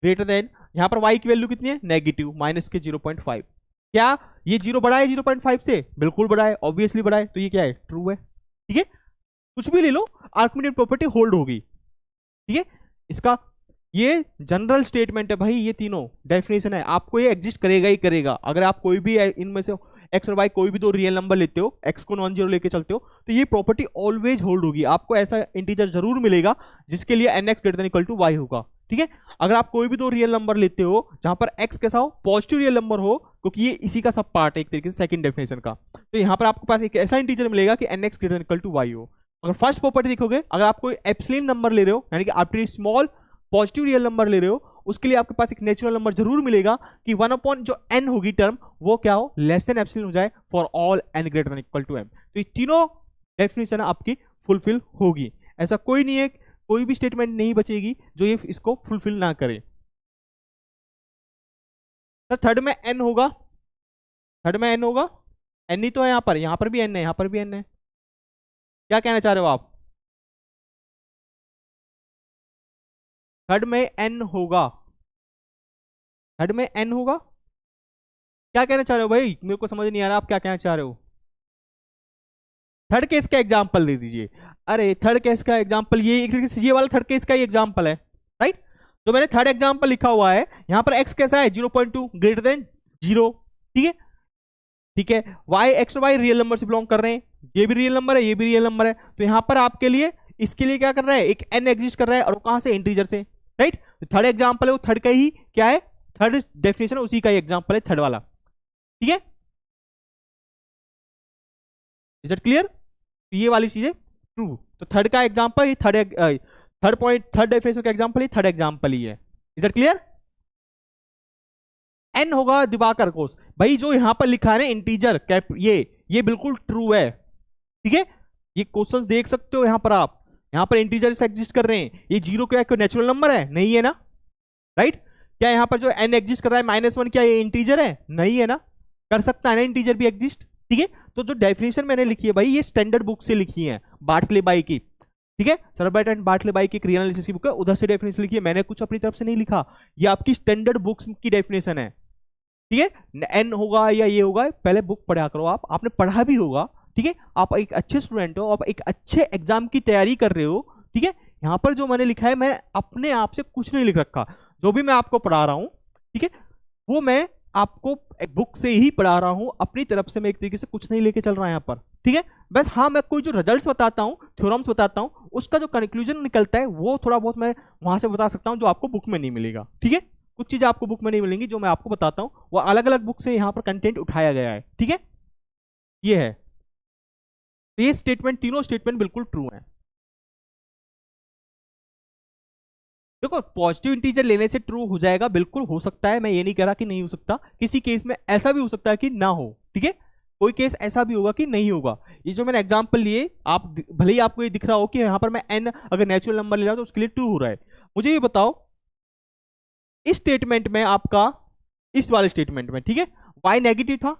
ग्रेटर देन यहाँ पर y की वैल्यू कितनी है, नेगेटिव माइनस के 0.5, क्या ये जीरो बड़ा है 0.5 से, बिल्कुल बड़ा है, ऑब्वियसली बड़ा है, तो ये क्या है, ट्रू है, ठीक है। कुछ भी ले लो, आर्किमिडीज प्रॉपर्टी होल्ड होगी, ठीक है। इसका ये जनरल स्टेटमेंट है भाई, ये तीनों डेफिनेशन है, आपको ये एग्जिस्ट करेगा ही करेगा, अगर आप कोई भी इनमें से एक्स और वाई कोई भी दो रियल नंबर लेते हो, एक्स को नॉन जीरो लेके चलते हो, तो ये प्रॉपर्टी ऑलवेज होल्ड होगी, आपको ऐसा इंटीजर जरूर मिलेगा जिसके लिए n x greater than equal to y होगा, ठीक है। अगर आप कोई भी दो रियल नंबर लेते हो जहां पर एक्स कैसा हो, पॉजिटिव रियल नंबर हो, क्योंकि ये इसी का सब पार्ट है एक तरीके से सेकंड डेफिनेशन का, तो यहां पर आपके पास एक ऐसा इंटीजर मिलेगा कि n x greater than equal to y हो। अगर फर्स्ट प्रॉपर्टी देखोगे, अगर आप कोई एप्सिलॉन नंबर ले रहे हो, यानी कि arbitrary small positive real number ले रहे हो, उसके लिए आपके पास एक नेचुरल नंबर जरूर मिलेगा कि 1 जो n होगी टर्म, वो क्या हो, लेस देन एप्सिलॉन हो जाए for all n greater than equal to m। तो ये तीनों डेफिनेशन आपकी फुलफिल होगी, ऐसा कोई नहीं है, कोई भी स्टेटमेंट नहीं बचेगी जो ये इसको फुलफिल ना करे। तो थर्ड में n होगा, थर्ड में n होगा, n ही तो है यहाँ पर भी n है, यहाँ पर भी n है, क्या कहना चाह रहे हो आप, थर्ड में n होगा, थर्ड में n होगा, क्या कहना चाह रहे हो भाई, मेरे को समझ नहीं आ रहा आप क्या कहना चाह रहे हो, थर्ड केस का एग्जांपल दे दीजिए। अरे थर्ड केस का एग्जांपल ये एक तरीके से ये वाला थर्ड केस का ही एग्जांपल है, राइट। तो मैंने थर्ड एग्जांपल लिखा हुआ है, यहां पर x कैसा है 0.2 ग्रेटर देन 0, ठीक है, ठीक है, y x और y रियल नंबर से बिलोंग कर रहे हैं, ये भी रियल नंबर है, ये भी रियल नंबर है, तो यहां पर आपके लिए इसके लिए क्या कर रहा है, एक n एग्जिस्ट कर रहा है, और वो कहां से, इंटीजर से, राइट। तो थर्ड एग्जांपल है वो थर्ड का ही क्या है, थर्ड डेफिनेशन उसी का ही एग्जांपल है, थर्ड वाला, ठीक है, इज इट क्लियर, ये वाली चीजें ट्रू। तो थर्ड का एग्जांपल ये थर्ड पॉइंट, थर्ड डेफिनेशन का एग्जांपल ही थर्ड एग्जांपल ही है, इज इट क्लियर। एन होगा दिवाकर कोस, भाई जो यहां पर लिखा है ना इंटीजर कैप, ये बिल्कुल ट्रू है, ठीक है, ये क्वेश्चन देख सकते हो, यहां पर आप, यहां पर इंटीजर्स एग्जिस्ट कर रहे हैं, ये जीरो क्या कोई नेचुरल नंबर है, नहीं है ना, राइट। क्या यहां पर जो एन एग्जिस्ट कर रहा है -1, क्या ये इंटीजर है, नहीं है ना, कर सकता है ना इंटीजर भी एग्जिस्ट, ठीक है। तो जो डेफिनेशन मैंने लिखी है भाई, ये स्टैंडर्ड बुक से लिखी है, बार्टले बाई की, ठीक है, सर्बर्ट एंड बार्टले बाई की एक एनालिसिस की बुक है, उधर से डेफिनेशन लिखी है, मैंने कुछ अपनी तरफ से नहीं लिखा, ये आपकी स्टैंडर्ड बुक्स की डेफिनेशन है, ठीक है। एन होगा या ये होगा, पहले बुक पढ़ा करो, आप आपने पढ़ा भी होगा, ठीक है, आप एक अच्छे स्टूडेंट हो, आप एक अच्छे एग्जाम की तैयारी कर रहे हो, ठीक है। यहां पर जो मैंने लिखा है, मैं अपने आप से कुछ नहीं लिख रखा, जो भी मैं आपको पढ़ा रहा हूं, ठीक है, वो मैं आपको एक बुक से ही पढ़ा रहा हूं, अपनी तरफ से मैं एक तरीके से कुछ नहीं लेके चल रहा यहां पर, ठीक है। बस हाँ, मैं कोई जो रिजल्ट्स बताता हूं, थ्योरम्स बताता हूं, उसका जो कंक्लूजन निकलता है वो थोड़ा बहुत मैं वहां से बता सकता हूं, जो आपको बुक में नहीं मिलेगा, ठीक है। कुछ चीजें आपको बुक में नहीं मिलेंगी, जो मैं आपको बताता हूं वो अलग अलग बुक से यहां पर कंटेंट उठाया गया है, ठीक है, ये है। ये स्टेटमेंट, तीनों स्टेटमेंट बिल्कुल ट्रू है। देखो पॉजिटिव इंटीजर लेने से ट्रू हो जाएगा, बिल्कुल हो सकता है, मैं ये नहीं कह रहा कि नहीं हो सकता, किसी केस में ऐसा भी हो सकता है कि ना हो, ठीक है, कोई केस ऐसा भी होगा कि नहीं होगा। ये जो मैंने एग्जांपल लिए, आप भले ही आपको ये दिख रहा हो कि यहाँ पर मैं n अगर नेचुरल नंबर ले रहा हूं तो उसके लिए ट्रू हो रहा है। मुझे ये बताओ इस स्टेटमेंट में आपका, इस वाले स्टेटमेंट में, ठीक है, y नेगेटिव था,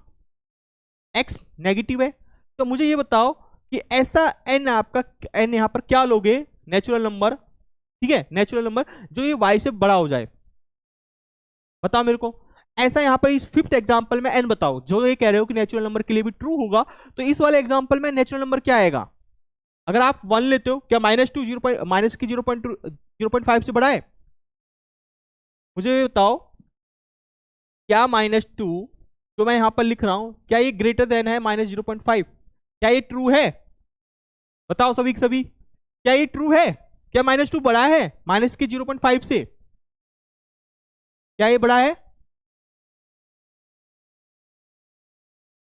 x नेगेटिव है, तो मुझे ये बताओ कि ऐसा n आपका, n यहां पर क्या लोगे, नेचुरल नंबर, ठीक है, नेचुरल नंबर जो ये y से बड़ा हो जाए, बताओ मेरे को। ऐसा यहां पर इस फिफ्थ एग्जांपल में n बताओ, जो ये कह रहे हो कि नेचुरल नंबर के लिए भी ट्रू होगा, तो इस वाले एग्जांपल में नेचुरल नंबर क्या आएगा? अगर आप 1 लेते हो, क्या -2 माइनस की 0.5 से बड़ा है? मुझे ये बताओ, क्या -2 जो मैं यहां पर लिख रहा हूं, क्या ये ग्रेटर देन है -0.5? क्या ये ट्रू है? बताओ सभी सभी, क्या ये ट्रू है? क्या -2 बड़ा है माइनस की 0.5 से? क्या ये बड़ा है?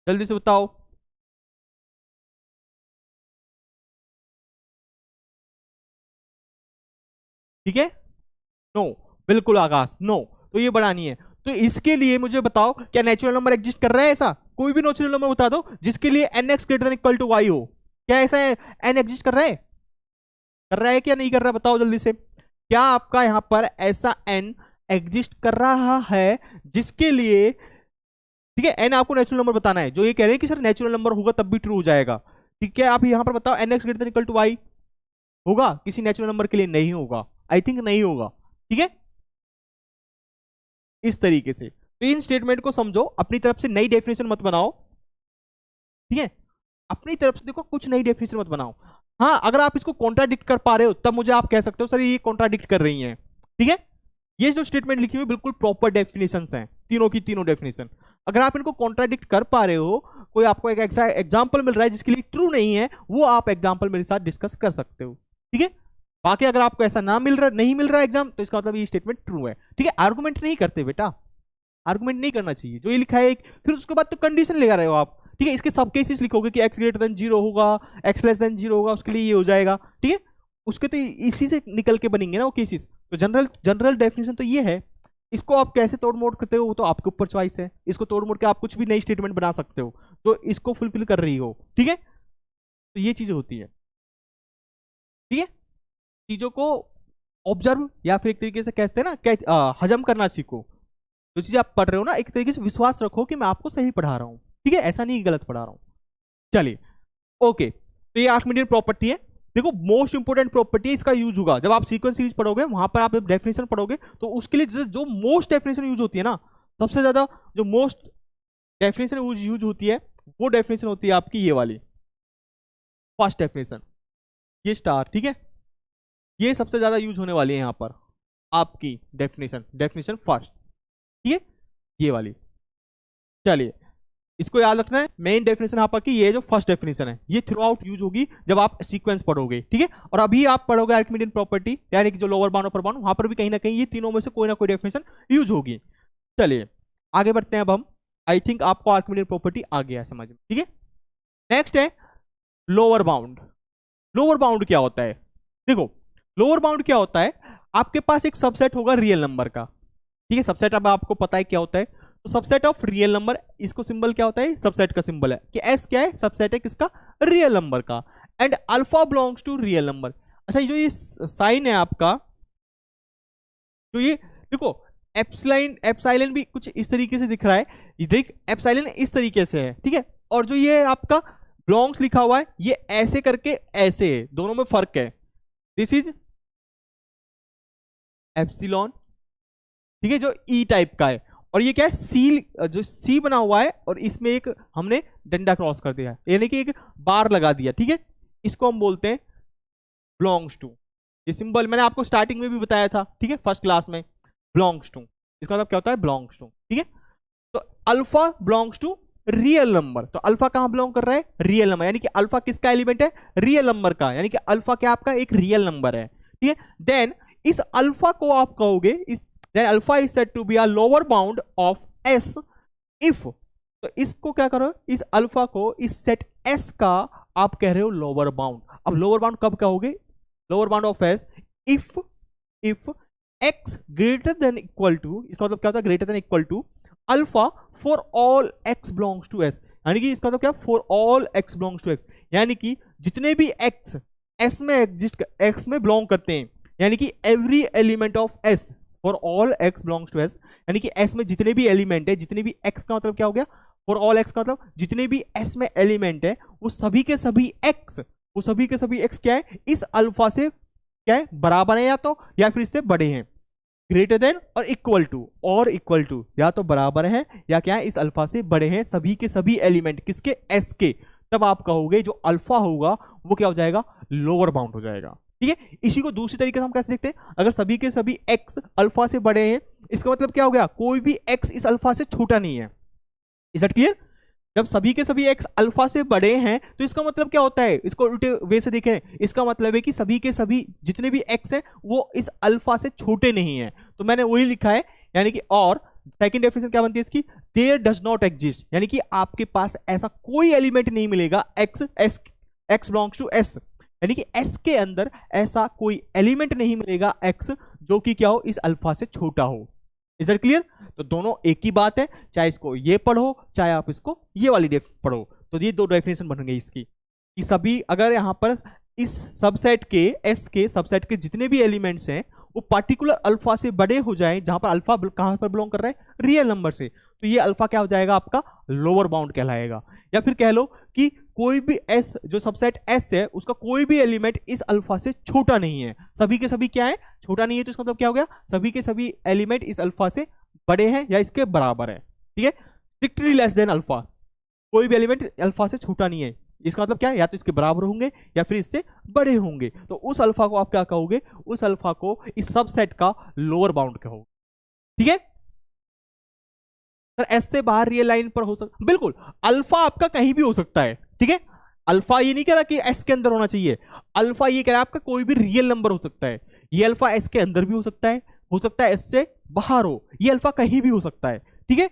जल्दी से बताओ। ठीक है, नो, बिल्कुल आकाश, नो, तो ये बड़ा नहीं है। तो इसके लिए मुझे बताओ, क्या नेचुरल नंबर एग्जिस्ट कर रहा है? ऐसा कोई भी नेचुरल नंबर बता दो जिसके लिए nx greater than equal to y हो। क्या ऐसा है, n एग्जिस्ट कर रहा है? कर रहा है क्या नहीं कर रहा? बताओ जल्दी से। क्या आपका यहां पर ऐसा n एग्जिस्ट कर रहा है जिसके लिए, ठीक है, n आपको नेचुरल नंबर बताना है, जो ये कह रहे हैं कि सर नेचुरल नंबर होगा तब भी ट्रू हो जाएगा। ठीक है, आप यहां पर बताओ nx greater than equal to y होगा किसी नेचुरल नंबर के लिए? नहीं होगा, आई थिंक नहीं होगा। ठीक है, इस तरीके से। तो इन स्टेटमेंट को समझो, अपनी तरफ से नई डेफिनेशन मत बनाओ, ठीक है, अपनी तरफ से देखो, कुछ नई डेफिनेशन मत बनाओ। हाँ, अगर आप इसको कॉन्ट्राडिक्ट कर पा रहे हो तब मुझे आप कह सकते हो सर ये कॉन्ट्राडिक्ट कर रही हैं, ठीक है। ये जो स्टेटमेंट लिखी हुई बिल्कुल प्रॉपर डेफिनेशंस हैं, तीनों की तीनों डेफिनेशन। अगर आप इनको कॉन्ट्राडिक्ट कर पा रहे हो, कोई आपको एक एग्जाम्पल मिल रहा है जिसके लिए ट्रू नहीं है, वो आप एग्जाम्पल मेरे साथ डिस्कस कर सकते हो, ठीक है। बाकी अगर आपको ऐसा ना मिल रहा, नहीं मिल रहा एग्जाम, तो इसका मतलब ये स्टेटमेंट ट्रू है, ठीक है। आर्गुमेंट नहीं करते बेटा, आर्गुमेंट नहीं करना चाहिए, जो ये लिखा है फिर उसके बाद तो कंडीशन लगा रहे हो आप, ठीक है। इसके सब केसेस लिखोगे कि x ग्रेटर देन 0 होगा, x लेस देन 0 होगा, उसके लिए ये हो जाएगा, ठीक है। उसके तो इसी से निकल के बनेंगे ना वो केसेस। तो जनरल जनरल डेफिनेशन तो ये है। इसको आप कैसे तोड़ मोड़ करते हो वो तो आपके ऊपर चॉइस है। इसको तोड़ मोड़ के आप कुछ भी नई स्टेटमेंट बना सकते हो तो इसको फुलफिल कर रही हो, ठीक है। तो ये चीजें होती है, ठीक है। चीजों को ऑब्जर्व या फिर एक तरीके से कहते हैं ना, हजम करना सीखो। जो चीज आप पढ़ रहे हो ना, एक तरीके से विश्वास रखो कि मैं आपको सही पढ़ा रहा हूं, ठीक है, ऐसा नहीं गलत पढ़ा रहा हूं। चलिए, ओके, तो ये आर्किमिडीयन प्रॉपर्टी है। देखो मोस्ट इंपोर्टेंट प्रॉपर्टी है, इसका यूज होगा जब आप सीक्वेंस सीरीज पढ़ोगे, वहां पर आप डेफिनेशन पढ़ोगे तो उसके लिए जो मोस्ट डेफिनेशन यूज होती है ना, सबसे ज्यादा जो मोस्ट डेफिनेशन यूज होती है, वो डेफिनेशन होती है आपकी ये वाली फर्स्ट डेफिनेशन, ये स्टार, ठीक है। ये सबसे ज्यादा यूज होने वाली है यहां पर आपकी डेफिनेशन फर्स्ट, ठीक है, ये वाली। चलिए, इसको याद रखना है, मेन डेफिनेशन यहाँ पर की ये जो फर्स्ट डेफिनेशन है, ये थ्रू आउट यूज होगी जब आप सीक्वेंस पढ़ोगे, ठीक है। और अभी आप पढ़ोगे आर्किमिडीयन प्रॉपर्टी, यानी कि जो लोअर बाउंड अपर बाउंड, वहां पर भी कहीं ना कहीं ये तीनों में से कोई ना कोई डेफिनेशन यूज होगी। चलिए आगे बढ़ते हैं अब हम। आई थिंक आपको आर्किमिडीयन प्रॉपर्टी आ गया है समझ में, ठीक है। नेक्स्ट है लोअर बाउंड। लोअर बाउंड क्या होता है? देखो, लोअर बाउंड क्या होता है, आपके पास एक सबसेट होगा रियल नंबर का, ठीक है। सबसेट अब आपको पता है क्या होता है, तो सबसेट ऑफ रियल नंबर, इसको सिंबल क्या होता है, सबसेट का सिंबल है कि एस क्या है, सबसेट है किसका, रियल नंबर का। And alpha belongs to real number. अच्छा, जो ये साइन है आपका, तो ये देखो एप्सिलॉन भी कुछ इस तरीके से दिख रहा है, देख एप्सिलॉन इस तरीके से है, ठीक है। और जो ये आपका बिलोंग्स लिखा हुआ है, ये ऐसे करके ऐसे है, दोनों में फर्क है। दिस इज एप्सिलॉन, ठीक है, जो ई टाइप का है। और ये क्या है, सी, जो सी बना हुआ है और इसमें एक हमने डंडा क्रॉस कर दिया है, यानी कि एक बार लगा दिया, ठीक है। इसको हम बोलते हैं बिलोंग्स टू। ये सिंबल मैंने आपको स्टार्टिंग में भी बताया था, ठीक है, फर्स्ट क्लास में, बिलोंग्स टू, इसका मतलब क्या होता है, बिलोंग्स टू, ठीक है। तो alpha belongs to real number, तो अल्फा कहां बिलोंग कर रहा है, रियल नंबर, यानी कि अल्फा किसका एलिमेंट है, रियल नंबर का, यानी कि अल्फा क्या आपका एक रियल नंबर है, ठीक है। देन इस अल्फा को आप कहोगे, इस then alpha is said to be a lower bound of s if, तो इसको क्या करो, इस अल्फा को इस सेट s का आप कह रहे हो लोअर बाउंड। अब लोअर बाउंड कब कहोगे, lower bound of s if x greater than equal to, इसका मतलब क्या होता है greater than equal to alpha for all x belongs to s, यानी कि इसका मतलब क्या, for all x belongs to x, यानी कि जितने भी x s में एग्जिस्ट, x में बिलोंग करते हैं, यानी कि every element of s for all x belongs to s, यानी कि s में जितने भी एलिमेंट है, जितने भी x का मतलब क्या हो गया, फॉर ऑल x का मतलब जितने भी s में एलिमेंट है वो सभी के सभी x, वो सभी के सभी x क्या है, इस अल्फा से क्या है, बराबर है या फिर इससे बड़े हैं, ग्रेटर देन और इक्वल टू, और इक्वल टू या तो बराबर है या क्या है, इस अल्फा से बड़े हैं सभी के सभी एलिमेंट किसके, s के, तब आप कहोगे जो अल्फा होगा वो क्या हो जाएगा, लोअर बाउंड हो जाएगा। ठीक है, इसी को दूसरी तरीके से हम कैसे देखते हैं, अगर सभी के सभी x अल्फा से बड़े हैं, इसका मतलब क्या हो गया, कोई भी x इस अल्फा से छोटा नहीं है। Is that clear? जब सभी के सभी x अल्फा से बड़े हैं तो इसका मतलब क्या होता है, इसको उल्टे वे से देखें, इसका मतलब है कि सभी के सभी जितने भी x हैं वो इस अल्फा से छोटे नहीं है, तो मैंने वही लिखा है, यानी कि और सेकंड डेफिनेशन क्या बनती है इसकी, देयर डज नॉट एग्जिस्ट, यानी कि आपके पास ऐसा कोई एलिमेंट नहीं मिलेगा x बिलोंग्स टू s, यानी कि s के अंदर ऐसा कोई एलिमेंट नहीं मिलेगा x जो कि क्या हो, इस अल्फा से छोटा हो। Is that clear? तो दोनों एक ही बात है, चाहे इसको ये पढ़ो चाहे आप इसको ये वाली डेफ पढ़ो, तो ये दो डेफिनेशन बन गई इसकी कि सभी, अगर यहां पर इस सबसेट के s के सबसेट के जितने भी एलिमेंट्स हैं वो पार्टिकुलर अल्फा से बड़े हो जाएं, जहां पर अल्फा कहां पर बिलोंग कर रहा है, रियल नंबर से, तो ये अल्फा क्या हो जाएगा, आपका लोअर बाउंड कहलाएगा। या फिर कह लो कि कोई भी s, जो सबसेट s है उसका कोई भी एलिमेंट इस अल्फा से छोटा नहीं है, सभी के सभी क्या है, छोटा नहीं है, तो इसका मतलब क्या हो गया, सभी के सभी एलिमेंट इस अल्फा से बड़े हैं या इसके बराबर है। ठीक है, स्ट्रिक्टली लेस देन अल्फा, कोई भी एलिमेंट अल्फा से छोटा नहीं है, इसका मतलब क्या है, या तो इसके बराबर होंगे या फिर इससे बड़े होंगे, तो उस अल्फा को आप क्या कहोगे, उस अल्फा को इस सबसेट का लोअर बाउंड कहोगे। ठीक है सर, एस से बाहर रियल लाइन पर हो सकता, बिल्कुल, अल्फा आपका कहीं भी हो सकता है। ठीक है, अल्फा ये नहीं कह रहा कि एस के अंदर होना चाहिए, अल्फा ये कह रहा है आपका कोई भी रियल नंबर हो सकता है, ये अल्फा एस के अंदर भी हो सकता है एस से बाहर हो, ये अल्फा कहीं भी हो सकता है। ठीक है,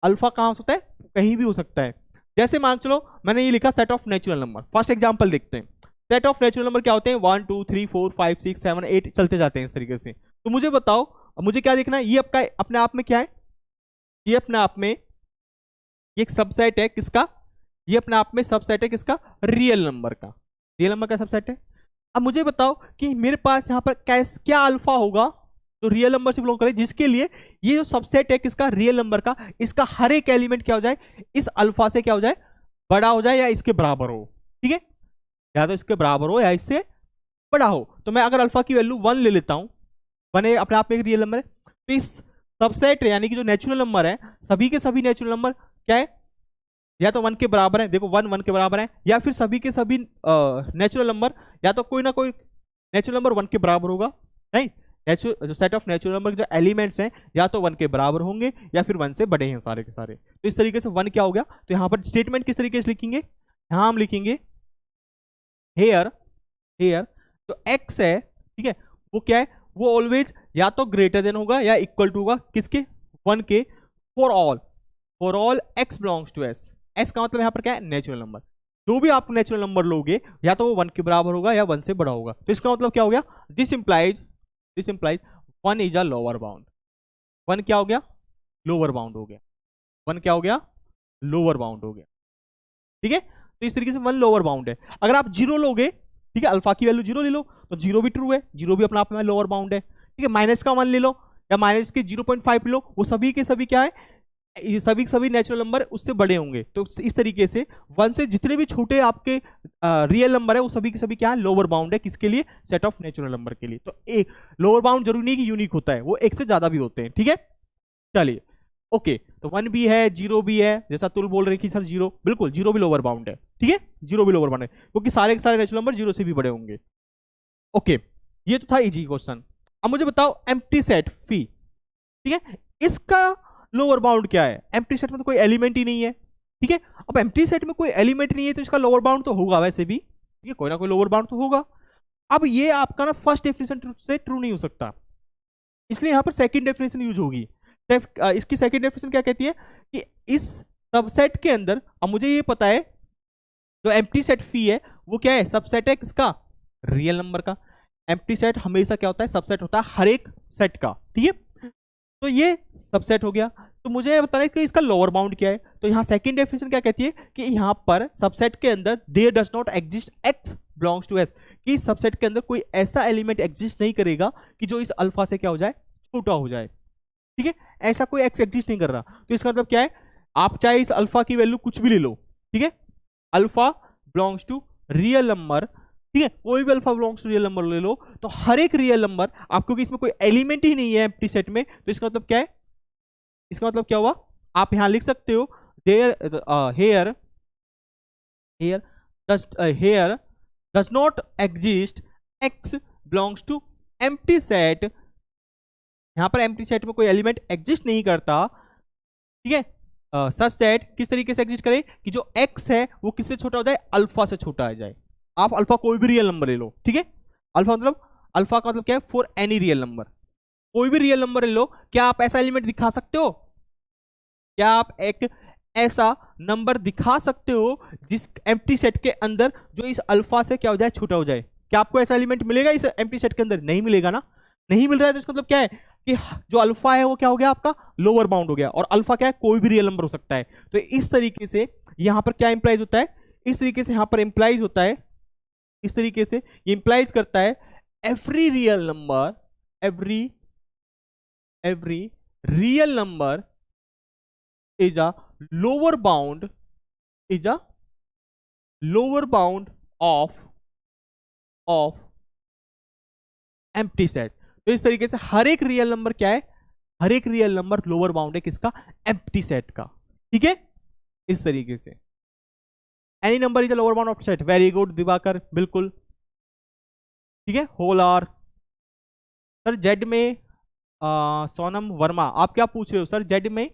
अल्फा कहां हो सकता है, कहीं भी हो सकता है। जैसे मान चलो मैंने ये लिखा set of natural number, first example देखते हैं। सेट ऑफ नेचुरल नंबर क्या होते हैं, 1 2 3 4 5 6 7 8 चलते जाते हैं इस तरीके से। तो मुझे बताओ, मुझे क्या देखना है, ये आपका अपने आप में क्या है, ये अपने आप में ये एक सबसेट है किसका, ये अपने आप में सबसेट है किसका, रियल नंबर का, रियल नंबर का सबसेट है। अब मुझे बताओ कि मेरे पास यहाँ पर क्या अल्फा होगा जो रियल नंबर से बिलोंग करे, जिसके लिए ये जो सबसेट है किसका, रियल नंबर का, इसका हर एक एलिमेंट क्या हो जाए, इस अल्फा से क्या हो जाए, बड़ा हो जाए या इसके बराबर हो। ठीक है, या तो इसके बराबर हो या इससे बड़ा हो। तो मैं अगर अल्फा की वैल्यू 1 ले लेता हूं, 1 अपने आप में एक रियल नंबर है, तो इस सबसेट यानी कि जो नेचुरल नंबर है, सभी के सभी नेचुरल नंबर क्या है, या तो 1 के बराबर है, देखो 1 1 के बराबर है, या फिर सभी के सभी नेचुरल नंबर या तो कोई ना कोई नेचुरल नंबर 1 के बराबर होगा, राइट। जो सेट ऑफ नेचुरल नंबर के जो एलिमेंट्स हैं या तो 1 के बराबर होंगे या फिर 1 से बड़े हैं सारे के सारे। तो इस तरीके से 1 क्या हो गया, तो यहां पर स्टेटमेंट किस तरीके से लिखेंगे, यहां हम लिखेंगे हेयर जो x है, ठीक है, वो क्या है, वो ऑलवेज या तो ग्रेटर देन होगा या इक्वल टू होगा किसके, 1 के, for all x belongs to s। s का मतलब यहां पर क्या है, नेचुरल नंबर। जो भी आप नेचुरल नंबर लोगे या तो वो 1 के बराबर होगा या 1 से बड़ा होगा। तो इसका मतलब क्या हो गया, this implies 1 is a lower bound. 1 क्या हो गया, लोअर बाउंड हो गया, 1 क्या हो गया, लोअर बाउंड हो गया। ठीक है, तो इस तरीके से 1 लोअर बाउंड है। अगर आप 0 लोगे, ठीक है, अल्फा की वैल्यू 0 ले लो, तो 0 भी ट्रू है, 0 भी अपना आप में लोअर बाउंड है। ठीक है, माइनस का 1 ले लो या माइनस के 0.5 ले लो, वो सभी के सभी क्या है, सभी नेचुरल नंबर उससे बड़े होंगे। तो इस तरीके से 1 से जितने भी छोटे आपके रियल नंबर है वो सभी के सभी क्या है, लोअर बाउंड है, किसके लिए, सेट ऑफ नेचुरल नंबर के लिए। तो एक लोअर बाउंड जरूरी नहीं कि यूनिक होता है, वो एक से ज्यादा भी होते हैं। ठीक है, चलिए ओके, तो 1 भी है, 0 भी है, जैसा तुल बोल रहे कि सर 0, बिल्कुल 0 भी लोअर बाउंड है। ठीक है, 0 भी लोअर बाउंड है क्योंकि सारे के सारे नेचुरल नंबर 0 से भी बड़े होंगे। ओके, ये तो था इजी क्वेश्चन। अब मुझे बताओ एम्प्टी सेट फी, ठीक है, इसका लोअर बाउंड क्या है, एम्प्टी सेट में तो कोई एलिमेंट ही नहीं है। ठीक है, अब एम्प्टी सेट में कोई एलिमेंट नहीं है तो इसका लोअर बाउंड तो होगा वैसे भी, ठीक है, कोई ना कोई लोअर बाउंड तो होगा। अब ये आपका ना फर्स्ट डेफिनेशन से ट्रू नहीं हो सकता, इसलिए यहां पर सेकंड डेफिनेशन यूज होगी। इसकी सेकंड डेफिनेशन क्या कहती है कि इस सबसेट के अंदर, अब मुझे ये पता है जो एम्प्टी सेट फी है वो क्या है, सबसेट है किसका, रियल नंबर का। एम्प्टी सेट हमेशा क्या होता है, सबसेट होता है हर एक सेट का, ठीक है। तो ये सबसेट हो गया। तो मुझे ये बताना है कि इसका लोअर बाउंड क्या है। तो यहाँ सेकंड डेफिनेशन क्या कहती है कि यहाँ पर सबसेट के अंदर there does not exist x belongs to S, कि सबसेट के अंदर कोई ऐसा एलिमेंट एग्जिस्ट नहीं करेगा कि जो इस अल्फा से क्या हो जाए, छोटा हो जाए, ठीक है। ऐसा कोई एक्स एग्जिस्ट नहीं कर रहा। तो इसका मतलब क्या है, आप चाहे इस अल्फा की वैल्यू कुछ भी ले लो, ठीक है, alpha belongs to real number, ठीक है, कोई भी alpha belongs to real number ले लो, तो हर एक रियल नंबर आपको, कि इसमें कोई एलिमेंट ही नहीं है एम्प्टी सेट में, तो इसका मतलब क्या है, इसका मतलब क्या हुआ, आप यहां लिख सकते हो there here here here does not exist x belongs to empty set. यहां पर एम्प्टी सेट में कोई एलिमेंट एग्जिस्ट नहीं करता, ठीक है, सच दैट किस तरीके से एग्जिस्ट करे कि जो x है वो किससे छोटा हो जाए, अल्फा से छोटा आ जाए। आप अल्फा कोई भी रियल नंबर ले लो, ठीक है, अल्फा मतलब, अल्फा का मतलब क्या है, फॉर एनी रियल नंबर, कोई भी रियल नंबर ले लो। क्या आप ऐसा एलिमेंट दिखा सकते हो, क्या आप एक ऐसा नंबर दिखा सकते हो जिस एम्प्टी सेट के अंदर जो इस अल्फा से क्या हो जाए, छोटा हो जाए? क्या आपको ऐसा एलिमेंट मिलेगा इस एम्प्टी सेट के अंदर? नहीं मिलेगा ना, नहीं मिल रहा है। तो इसका मतलब क्या है कि जो अल्फा है वो क्या हो गया, आपका लोअर बाउंड हो गया, और अल्फा क्या है, कोई भी रियल नंबर हो सकता है। तो इस तरीके से यहां पर क्या इंप्लाइज होता है, इस तरीके से यहां पर इंप्लाइज होता है, इस तरीके से ये इंप्लाइज करता है every real number, every real number is a lower bound, is a lower bound of empty set. तो इस तरीके से हर एक रियल नंबर क्या है, हर एक रियल नंबर लोअर बाउंड है किसका, एम्प्टी सेट का, ठीक है। इस तरीके से any number is a lower bound of set. Very good Diwakar, बिल्कुल ठीक है। होल आर सर, जेड में सोनम वर्मा आप क्या पूछ रहे हो सर, जेड में,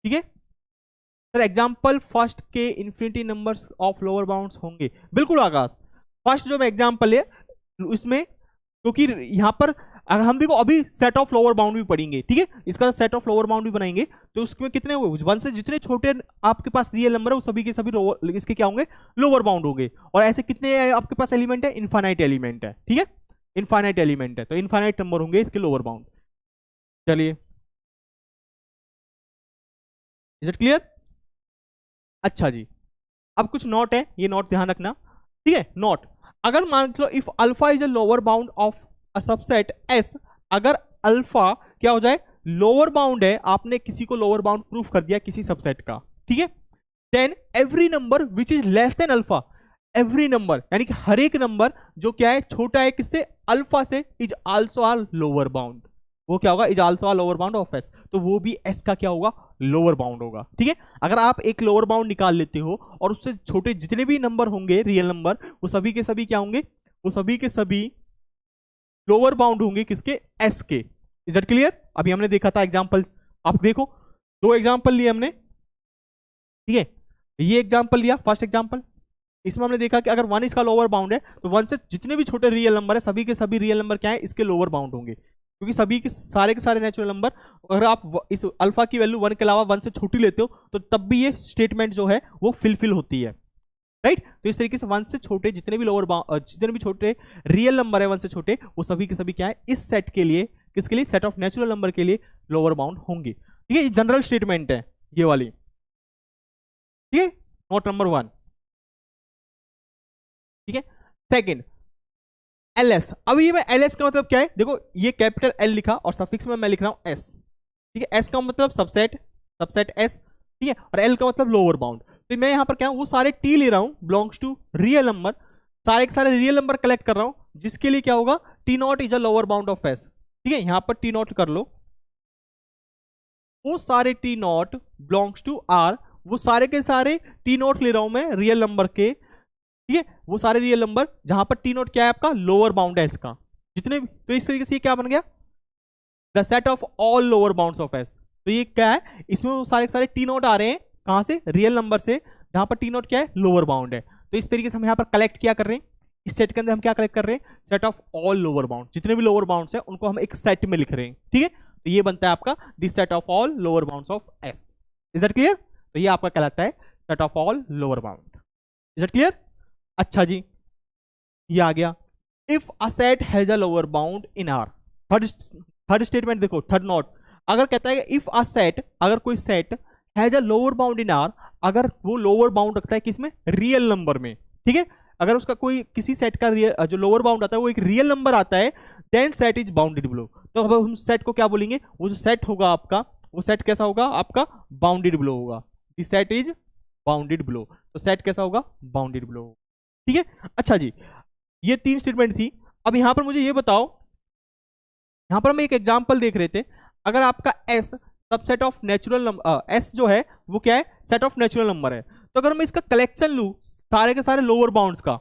ठीक है सर। एग्जाम्पल फर्स्ट के infinity numbers of lower bounds होंगे, बिल्कुल आकाश। फर्स्ट जो एग्जाम्पल है इसमें, क्योंकि यहां पर अगर हम देखो अभी सेट ऑफ लोअर बाउंड भी पढ़ेंगे, ठीक है, इसका सेट ऑफ लोअर बाउंड भी बनाएंगे, तो उसमें कितने हुए, वन से जितने छोटे आपके पास रियल नंबर है वो सभी के सभी इसके क्या होंगे, लोअर बाउंड होंगे। और ऐसे कितने आपके पास एलिमेंट है, इनफाइनाइट एलिमेंट है, ठीक है, इनफाइनाइट एलिमेंट है, तो इनफाइनाइट नंबर होंगे इसके लोअर बाउंड। चलिए, इज इट क्लियर? अच्छा जी, अब कुछ नोट है, ये नोट ध्यान रखना, ठीक है। नोट, अगर मान लो if alpha is a lower bound of a subset S, अगर अल्फा क्या हो जाए, लोअर बाउंड है, आपने किसी को लोअर बाउंड प्रूफ कर दिया किसी सबसेट का, ठीक है, then every number which is less than alpha, every number यानी कि हर एक नंबर जो क्या है, छोटा है किससे, अल्फा से, is also a lower bound. वो क्या होगा, is also a lower bound of S, तो वो भी एस का क्या होगा, लोअर बाउंड होगा, ठीक है। अगर आप एक लोअर बाउंड निकाल लेते हो और उससे छोटे जितने भी नंबर होंगे रियल नंबर, वो सभी के सभी क्या होंगे, वो सभी के सभी लोअर बाउंड होंगे किसके, एस के। Is that clear? अभी हमने देखा था एग्जांपल, आप देखो दो एग्जांपल लिए हमने, ठीक है, ये एग्जांपल लिया फर्स्ट एग्जांपल, इसमें हमने देखा कि अगर वन इसका लोअर बाउंड है तो वन से जितने भी छोटे रियल नंबर है सभी के सभी रियल नंबर क्या है, इसके लोअर बाउंड होंगे, क्योंकि सभी के सारे नेचुरल नंबर, अगर आप इस अल्फा की वैल्यू वन के अलावा वन से छोटी लेते हो तो तब भी ये स्टेटमेंट जो है वो फिलफिल होती है, राइट। तो इस तरीके से वन से छोटे जितने भी लोअर जितने भी छोटे रियल नंबर है वन से छोटे, वो सभी के सभी क्या है, इस सेट के लिए, किसके लिए, सेट ऑफ नेचुरल नंबर के लिए लोअर बाउंड होंगे, ठीक है। ये जनरल स्टेटमेंट है ये वाली, ठीक है, नोट नंबर 1, ठीक है। सेकंड, एलएस, अब ये मैं एलएस का मतलब क्या है, देखो ये कैपिटल एल लिखा और सफिक्स में मैं लिख रहा हूं एस, ठीक है। एस का मतलब सबसेट, सबसेट एस, ठीक है, और एल का मतलब लोअर बाउंड। तो मैं यहां पर क्या, वो सारे टी ले रहा हूं बिलोंग्स टू रियल नंबर, सारे के सारे रियल नंबर कलेक्ट कर रहा हूं, जिसके लिए क्या होगा, T not is a lower bound of S, ठीक है। यहां पर टी नॉट कर लो, वो सारे t not belongs to R, वो सारे के सारे टी नॉट ले रहा हूं मैं रियल नंबर के, ठीक है, वो सारे रियल नंबर जहां पर टी नॉट क्या है, आपका लोअर बाउंड है इसका, जितने भी। तो इस तरीके से ये क्या बन गया, the set of all lower bounds of S. तो ये क्या है, इसमें वो सारे के सारे टी नॉट आ रहे हैं कहां से, रियल नंबर से, जहां पर टी नॉट क्या है, लोअर बाउंड है। तो इस तरीके से हम यहां पर कलेक्ट क्या कर रहे हैं, इस सेट के अंदर हम क्या कलेक्ट कर रहे हैं, set of all lower bound, जितने भी लोअर बाउंड्स है उनको हम एक सेट में लिख रहे हैं, ठीक है। तो ये बनता है आपका this set of all lower bounds of S. Is that clear? तो ये आपका कहलाता है set of all lower bound. Is that clear? अच्छा जी, ये आ गया। If a set has a lower bound in are, third statement देखो, थर्ड नोट, अगर कहता है इफ अ सेट, अगर कोई set has a lower bound in R, अगर वो लोअर बाउंड रखता है किसमें, रियल नंबर में, ठीक है, अगर उसका कोई किसी सेट का जो लोअर बाउंड आता है वो एक रियल नंबर आता है, then set is bounded below. तो अब हम सेट को क्या बोलेंगे, वो जो सेट होगा आपका, वो सेट कैसा होगा आपका, बाउंडेड बिलो होगा। The set is bounded below, तो सेट कैसा होगा, बाउंडेड बिलो, ठीक है। अच्छा जी, ये 3 स्टेटमेंट थी। अब यहां पर मुझे ये बताओ, यहां पर हम एक एग्जांपल देख रहे थे, अगर आपका S subset of natural number, S जो है वो क्या है, सेट ऑफ नेचुरल नंबर है, तो अगर मैं इसका कलेक्शन लूं सारे के सारे लोअर बाउंड्स का,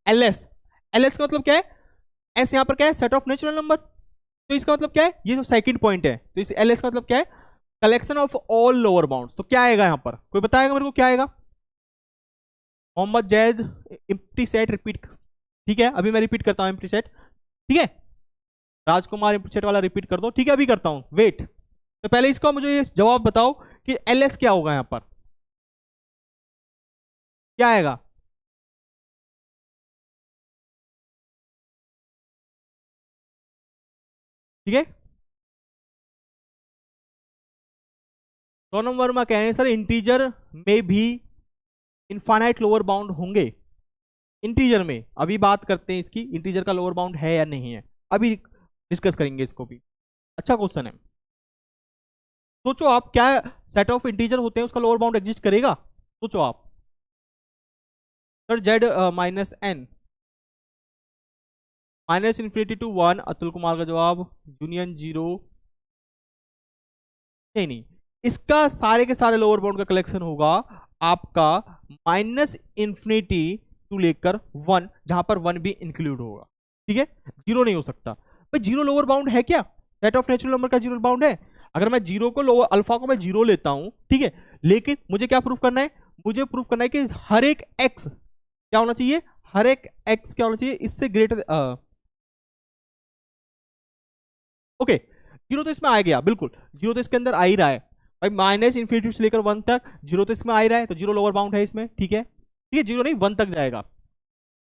LS, LS का मतलब क्या है, S यहां पर क्या है, सेट ऑफ नेचुरल नंबर, तो इसका मतलब क्या है, ये जो सेकंड पॉइंट है, तो इस LS का मतलब क्या है, collection of all lower bounds. तो क्या आएगा यहां पर, कोई बताएगा मेरे को क्या आएगा, Mohammad Zaid empty set repeat, ठीक है, अभी मैं रिपीट करता हूं एम्प्टी सेट, ठीक है, राजकुमार एम्प्टी सेट वाला रिपीट कर दो, ठीक है, अभी करता हूं, वेट। तो पहले इसका मुझे ये जवाब बताओ कि LS क्या होगा यहां पर, क्या आएगा, ठीक है। सोनम वर्मा कह रहे हैं सर इंटीजर में भी इनफाइनाइट लोअर बाउंड होंगे, इंटीजर में, अभी बात करते हैं इसकी, इंटीजर का लोअर बाउंड है या नहीं है, अभी डिस्कस करेंगे इसको भी। अच्छा क्वेश्चन है, सोचो आप, क्या सेट ऑफ इंटीजर होते हैं उसका लोअर बाउंड एग्जिस्ट करेगा, सोचो आप। Sir z minus n, minus infinity to 1, Atul Kumar का जवाब, यूनियन 0, नहीं नहीं, इसका सारे के सारे लोअर बाउंड का कलेक्शन होगा आपका माइनस इन्फिनिटी टू लेकर 1, जहां पर 1 भी इंक्लूड होगा, ठीक है, 0 नहीं हो सकता भाई, 0 लोअर बाउंड है क्या, सेट ऑफ नेचुरल नंबर का 0 बाउंड है, अगर मैं 0 को लोअर अल्फा को मैं 0 लेता हूं, ठीक है, लेकिन मुझे क्या प्रूफ करना है, मुझे प्रूफ करना है कि हर एक x क्या होना चाहिए, हर एक x क्या होना चाहिए, इससे ग्रेटर, ओके, 0 तो इसमें आ गया, बिल्कुल 0 तो इसके अंदर आ ही रहा है भाई, माइनस इन्फिनिटी से लेकर 1 तक 0 तो इसमें आ ही रहा है, तो 0 लोअर बाउंड है इसमें, ठीक है, ठीक है, 0 नहीं 1 तक जाएगा,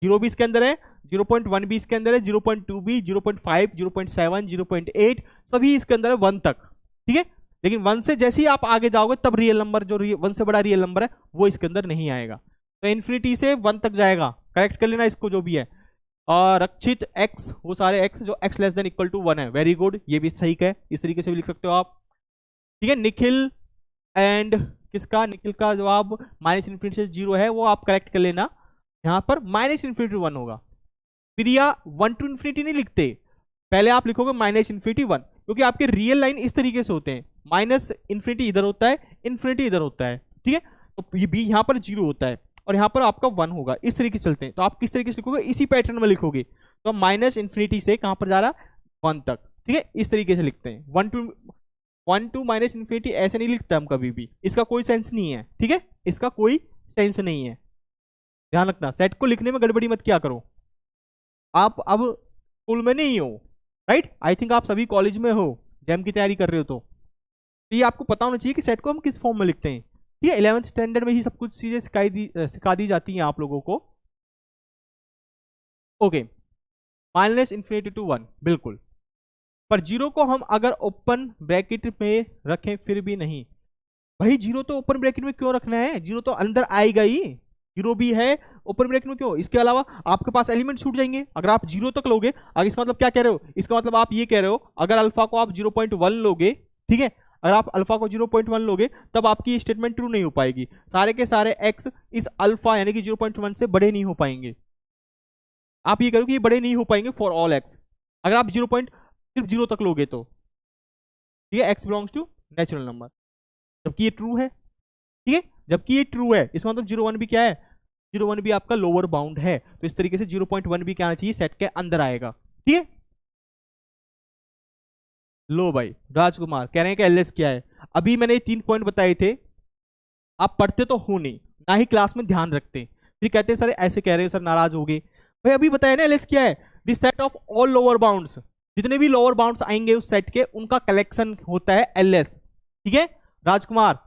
0 भी इसके अंदर है, 0.1 भी इसके अंदर है, 0.2 भी, 0.5, 0.7, 0.8 सभी इसके अंदर है 1 तक, ठीक है, लेकिन 1 से जैसे ही आप आगे जाओगे तब रियल नंबर जो 1 से बड़ा रियल नंबर है वो इसके अंदर नहीं आएगा, तो इन्फिनिटी से 1 तक जाएगा, करेक्ट कर लेना इसको जो भी है, और रक्षित x, वो सारे x जो x less than equal to 1 है, वेरी गुड, ये भी सही है, इस तरीके से भी लिख सकते हो आप, ठीक है। निखिल एंड किसका, निखिल का जवाब माइनस इन्फिनिटी से 0 है, वो आप करेक्ट कर लेना, यहां पर माइनस इन्फिनिटी 1 होगा। प्रिया 1 टू इन्फिनिटी नहीं लिखते, पहले आप लिखोगे माइनस इन्फिनिटी 1, क्योंकि आपके रियल लाइन इस तरीके से होते हैं, माइनस इन्फिनिटी इधर होता है, इन्फिनिटी इधर होता है, ठीक है, तो ये भी यहां पर 0 होता है और यहाँ पर आपका 1 होगा, इस तरीके से चलते हैं, तो आप किस तरीके से लिखोगे, इसी पैटर्न में लिखोगे, तो माइनस इन्फिनिटी से कहां पर जा रहा, 1 तक, ठीक है, इस तरीके से लिखते हैं, 1 टू माइनस इन्फिनिटी ऐसे नहीं लिखते हम कभी भी, इसका कोई सेंस नहीं है, ठीक है, इसका कोई सेंस नहीं है, ध्यान रखना, सेट को लिखने में गड़बड़ी मत क्या करो, आप अब स्कूल में नहीं हो, राइट, आई थिंक आप सभी कॉलेज में हो, जैम की तैयारी कर रहे हो, तो ये आपको पता होना चाहिए कि सेट को हम किस फॉर्म में लिखते हैं, ठीक है, 11th स्टैंडर्ड में ही सब कुछ चीजें सिखा दी जाती हैं आप लोगों को, ओके, माइनस इन्फिनिटी टू 1, बिल्कुल, पर 0 को हम अगर ओपन ब्रैकेट में रखें फिर भी नहीं, भाई 0 तो ओपन ब्रैकेट में क्यों रखना है, 0 तो अंदर आएगा ही, 0 भी है ओपन ब्रैकेट में क्यों, इसके अलावा आपके पास एलिमेंट छूट जाएंगे अगर आप 0 तक लोगे, अगर इसका मतलब क्या कह रहे हो, इसका मतलब आप ये कह रहे हो अगर अल्फा को आप 0.1 लोगे, ठीक है, अगर आप अल्फा को 0.1 लोगे तब आपकी स्टेटमेंट ट्रू नहीं हो पाएगी, सारे के सारे x इस अल्फा यानी कि 0.1 से बड़े नहीं हो पाएंगे, आप ये करो कि ये बड़े नहीं हो पाएंगे फॉर ऑल x, अगर आप सिर्फ 0 तक लोगे तो, ठीक है, x belongs to natural number, जबकि ये ट्रू है, ठीक है, जबकि ये ट्रू है, इसका मतलब 0.1 भी क्या है, 0.1 भी आपका लोअर बाउंड है, तो इस तरीके से 0.1 भी क्या आना चाहिए, सेट के अंदर आएगा, ठीक है। लो भाई राजकुमार कह रहे हैं कि एलएस क्या है, अभी मैंने 3 पॉइंट बताए थे, आप पढ़ते तो हो नहीं, ना ही क्लास में ध्यान रखते, फिर कहते हैं सर ऐसे कह रहे हैं सर नाराज हो गए, भाई अभी बताया ना एलएस क्या है, the set of all lower bounds, जितने भी लोअर बाउंड्स आएंगे उस सेट के उनका कलेक्शन होता है एलएस, ठीक है राजकुमार,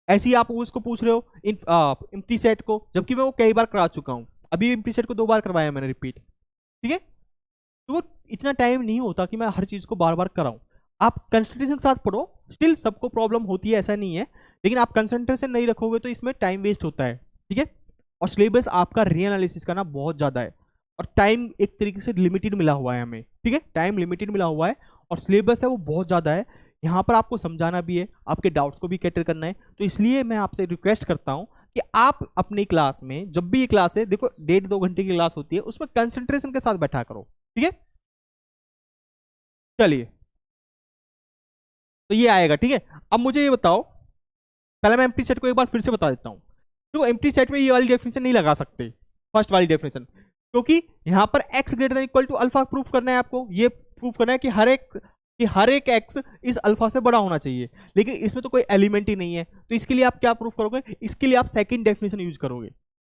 ऐसे ही आप उसको पूछ रहे हो इम्प्टी सेट को, जबकि मैं वो कई बार करा चुका हूं, अभी इम्प्टी सेट को 2 बार करवाया मैंने रिपीट, ठीक है। तो इतना टाइम नहीं होता कि मैं हर चीज को बार बार कराऊं। आप कंसंट्रेशन के साथ पढ़ो, स्टिल सबको प्रॉब्लम होती है ऐसा नहीं है, लेकिन आप कंसंट्रेशन नहीं रखोगे तो इसमें टाइम वेस्ट होता है। ठीक है। और सिलेबस आपका रीएनालिसिस का ना बहुत ज्यादा है, और टाइम एक तरीके से लिमिटेड मिला हुआ है हमें। ठीक है, टाइम लिमिटेड मिला हुआ है और सिलेबस है वो बहुत ज्यादा है। यहाँ पर आपको समझाना भी है, आपके डाउट्स को भी कैटर करना है। तो इसलिए मैं आपसे रिक्वेस्ट करता हूँ कि आप अपनी क्लास में, जब भी ये क्लास है, देखो 1.5-2 घंटे की क्लास होती है, उसमें कंसंट्रेशन के साथ बैठा करो। ठीक है, चलिए तो ये आएगा। ठीक है, अब मुझे ये बताओ, पहले मैं एम्प्टी सेट को एक बार फिर से बता देता हूं। तो एम्प्टी सेट में ये वाली डेफिनेशन नहीं लगा सकते, फर्स्ट वाली डेफिनेशन, क्योंकि यहां पर x greater than equal to alpha proof करना है आपको। ये प्रूफ करना है कि हर एक x इस अल्फा से बड़ा होना चाहिए, लेकिन इसमें तो कोई एलिमेंट ही नहीं है। तो इसके लिए आप क्या प्रूफ करोगे? इसके लिए आप सेकंड डेफिनेशन यूज करोगे।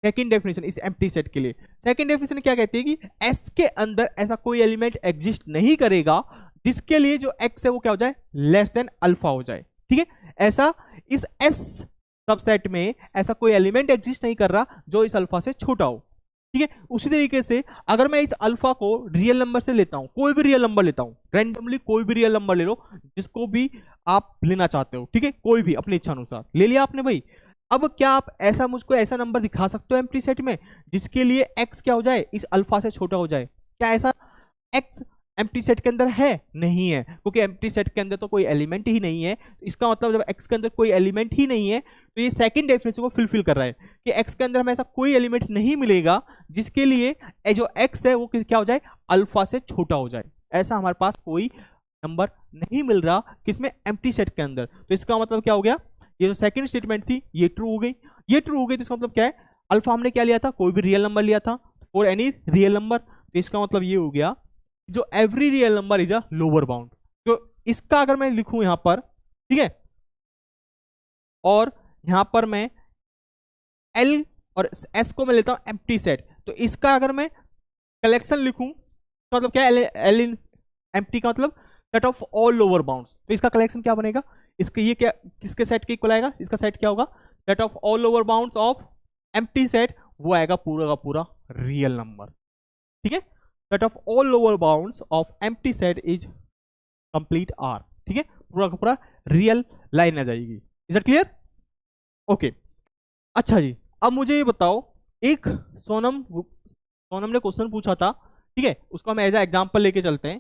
सेकंड डेफिनेशन इस एम्प्टी सेट के लिए, सेकंड डेफिनेशन क्या कहती है कि s के अंदर ऐसा कोई एलिमेंट एग्जिस्ट नहीं करेगा जिसके लिए जो x है वो क्या हो जाए, लेस देन अल्फा हो जाए। ठीक है, ऐसा इस s सबसेट में ऐसा कोई एलिमेंट एग्जिस्ट नहीं कर रहा जो इस अल्फा से छोटा हो। ठीक है, उसी तरीके से अगर मैं इस अल्फा को रियल नंबर से लेता हूं, कोई भी रियल नंबर लेता हूं, रैंडमली कोई भी रियल नंबर ले लो जिसको भी आप लेना चाहते हो। ठीक है, कोई भी अपनी इच्छा अनुसार ले लिया आपने भाई। अब क्या आप ऐसा मुझको ऐसा नंबर दिखा सकते हो एम्प्टी सेट में जिसके लिए x क्या हो जाए, इस अल्फा से छोटा हो जाए? क्या ऐसा x एम्प्टी सेट के अंदर है? नहीं है, क्योंकि एम्प्टी सेट के अंदर तो कोई एलिमेंट ही नहीं है। इसका मतलब जब x के अंदर कोई एलिमेंट ही नहीं है तो ये सेकंड डेफिनेशन को फुलफिल कर रहा है कि x के अंदर हमें ऐसा कोई एलिमेंट नहीं मिलेगा जिसके लिए जो x है वो क्या हो जाए, अल्फा से छोटा हो जाए। ऐसा हमारे पास कोई नंबर नहीं मिल रहा किसमें, एम्प्टी सेट के अंदर। तो इसका मतलब क्या हो गया, ये जो सेकंड स्टेटमेंट थी ये ट्रू हो गई। ये ट्रू हो गई तो इसका मतलब क्या है, अल्फा हमने क्या लिया था, कोई भी रियल नंबर लिया था फॉर एनी रियल नंबर। तो इसका मतलब ये हो गया जो every real number is a lower bound. तो इसका अगर मैं लिखूं यहां पर, ठीक है, और यहां पर मैं एल और एस को मैं लेता हूं एम्प्टी सेट, तो इसका अगर मैं कलेक्शन लिखूं तो मतलब क्या, एल इन एम्प्टी का मतलब set of all lower bounds. तो इसका कलेक्शन क्या बनेगा, इसके ये क्या किसके सेट के इक्वल आएगा, इसका सेट क्या होगा, set of all lower bounds of empty set, वो आएगा पूरा का पूरा रियल नंबर। ठीक है, set of all lower bounds of empty set is complete R. ठीक है, पूरा का पूरा रियल लाइन आ जाएगी। Is it clear? ओके, अच्छा जी, अब मुझे ये बताओ, एक सोनम ने क्वेश्चन पूछा था। ठीक है, उसको हम एज एग्जाम्पल लेके चलते हैं।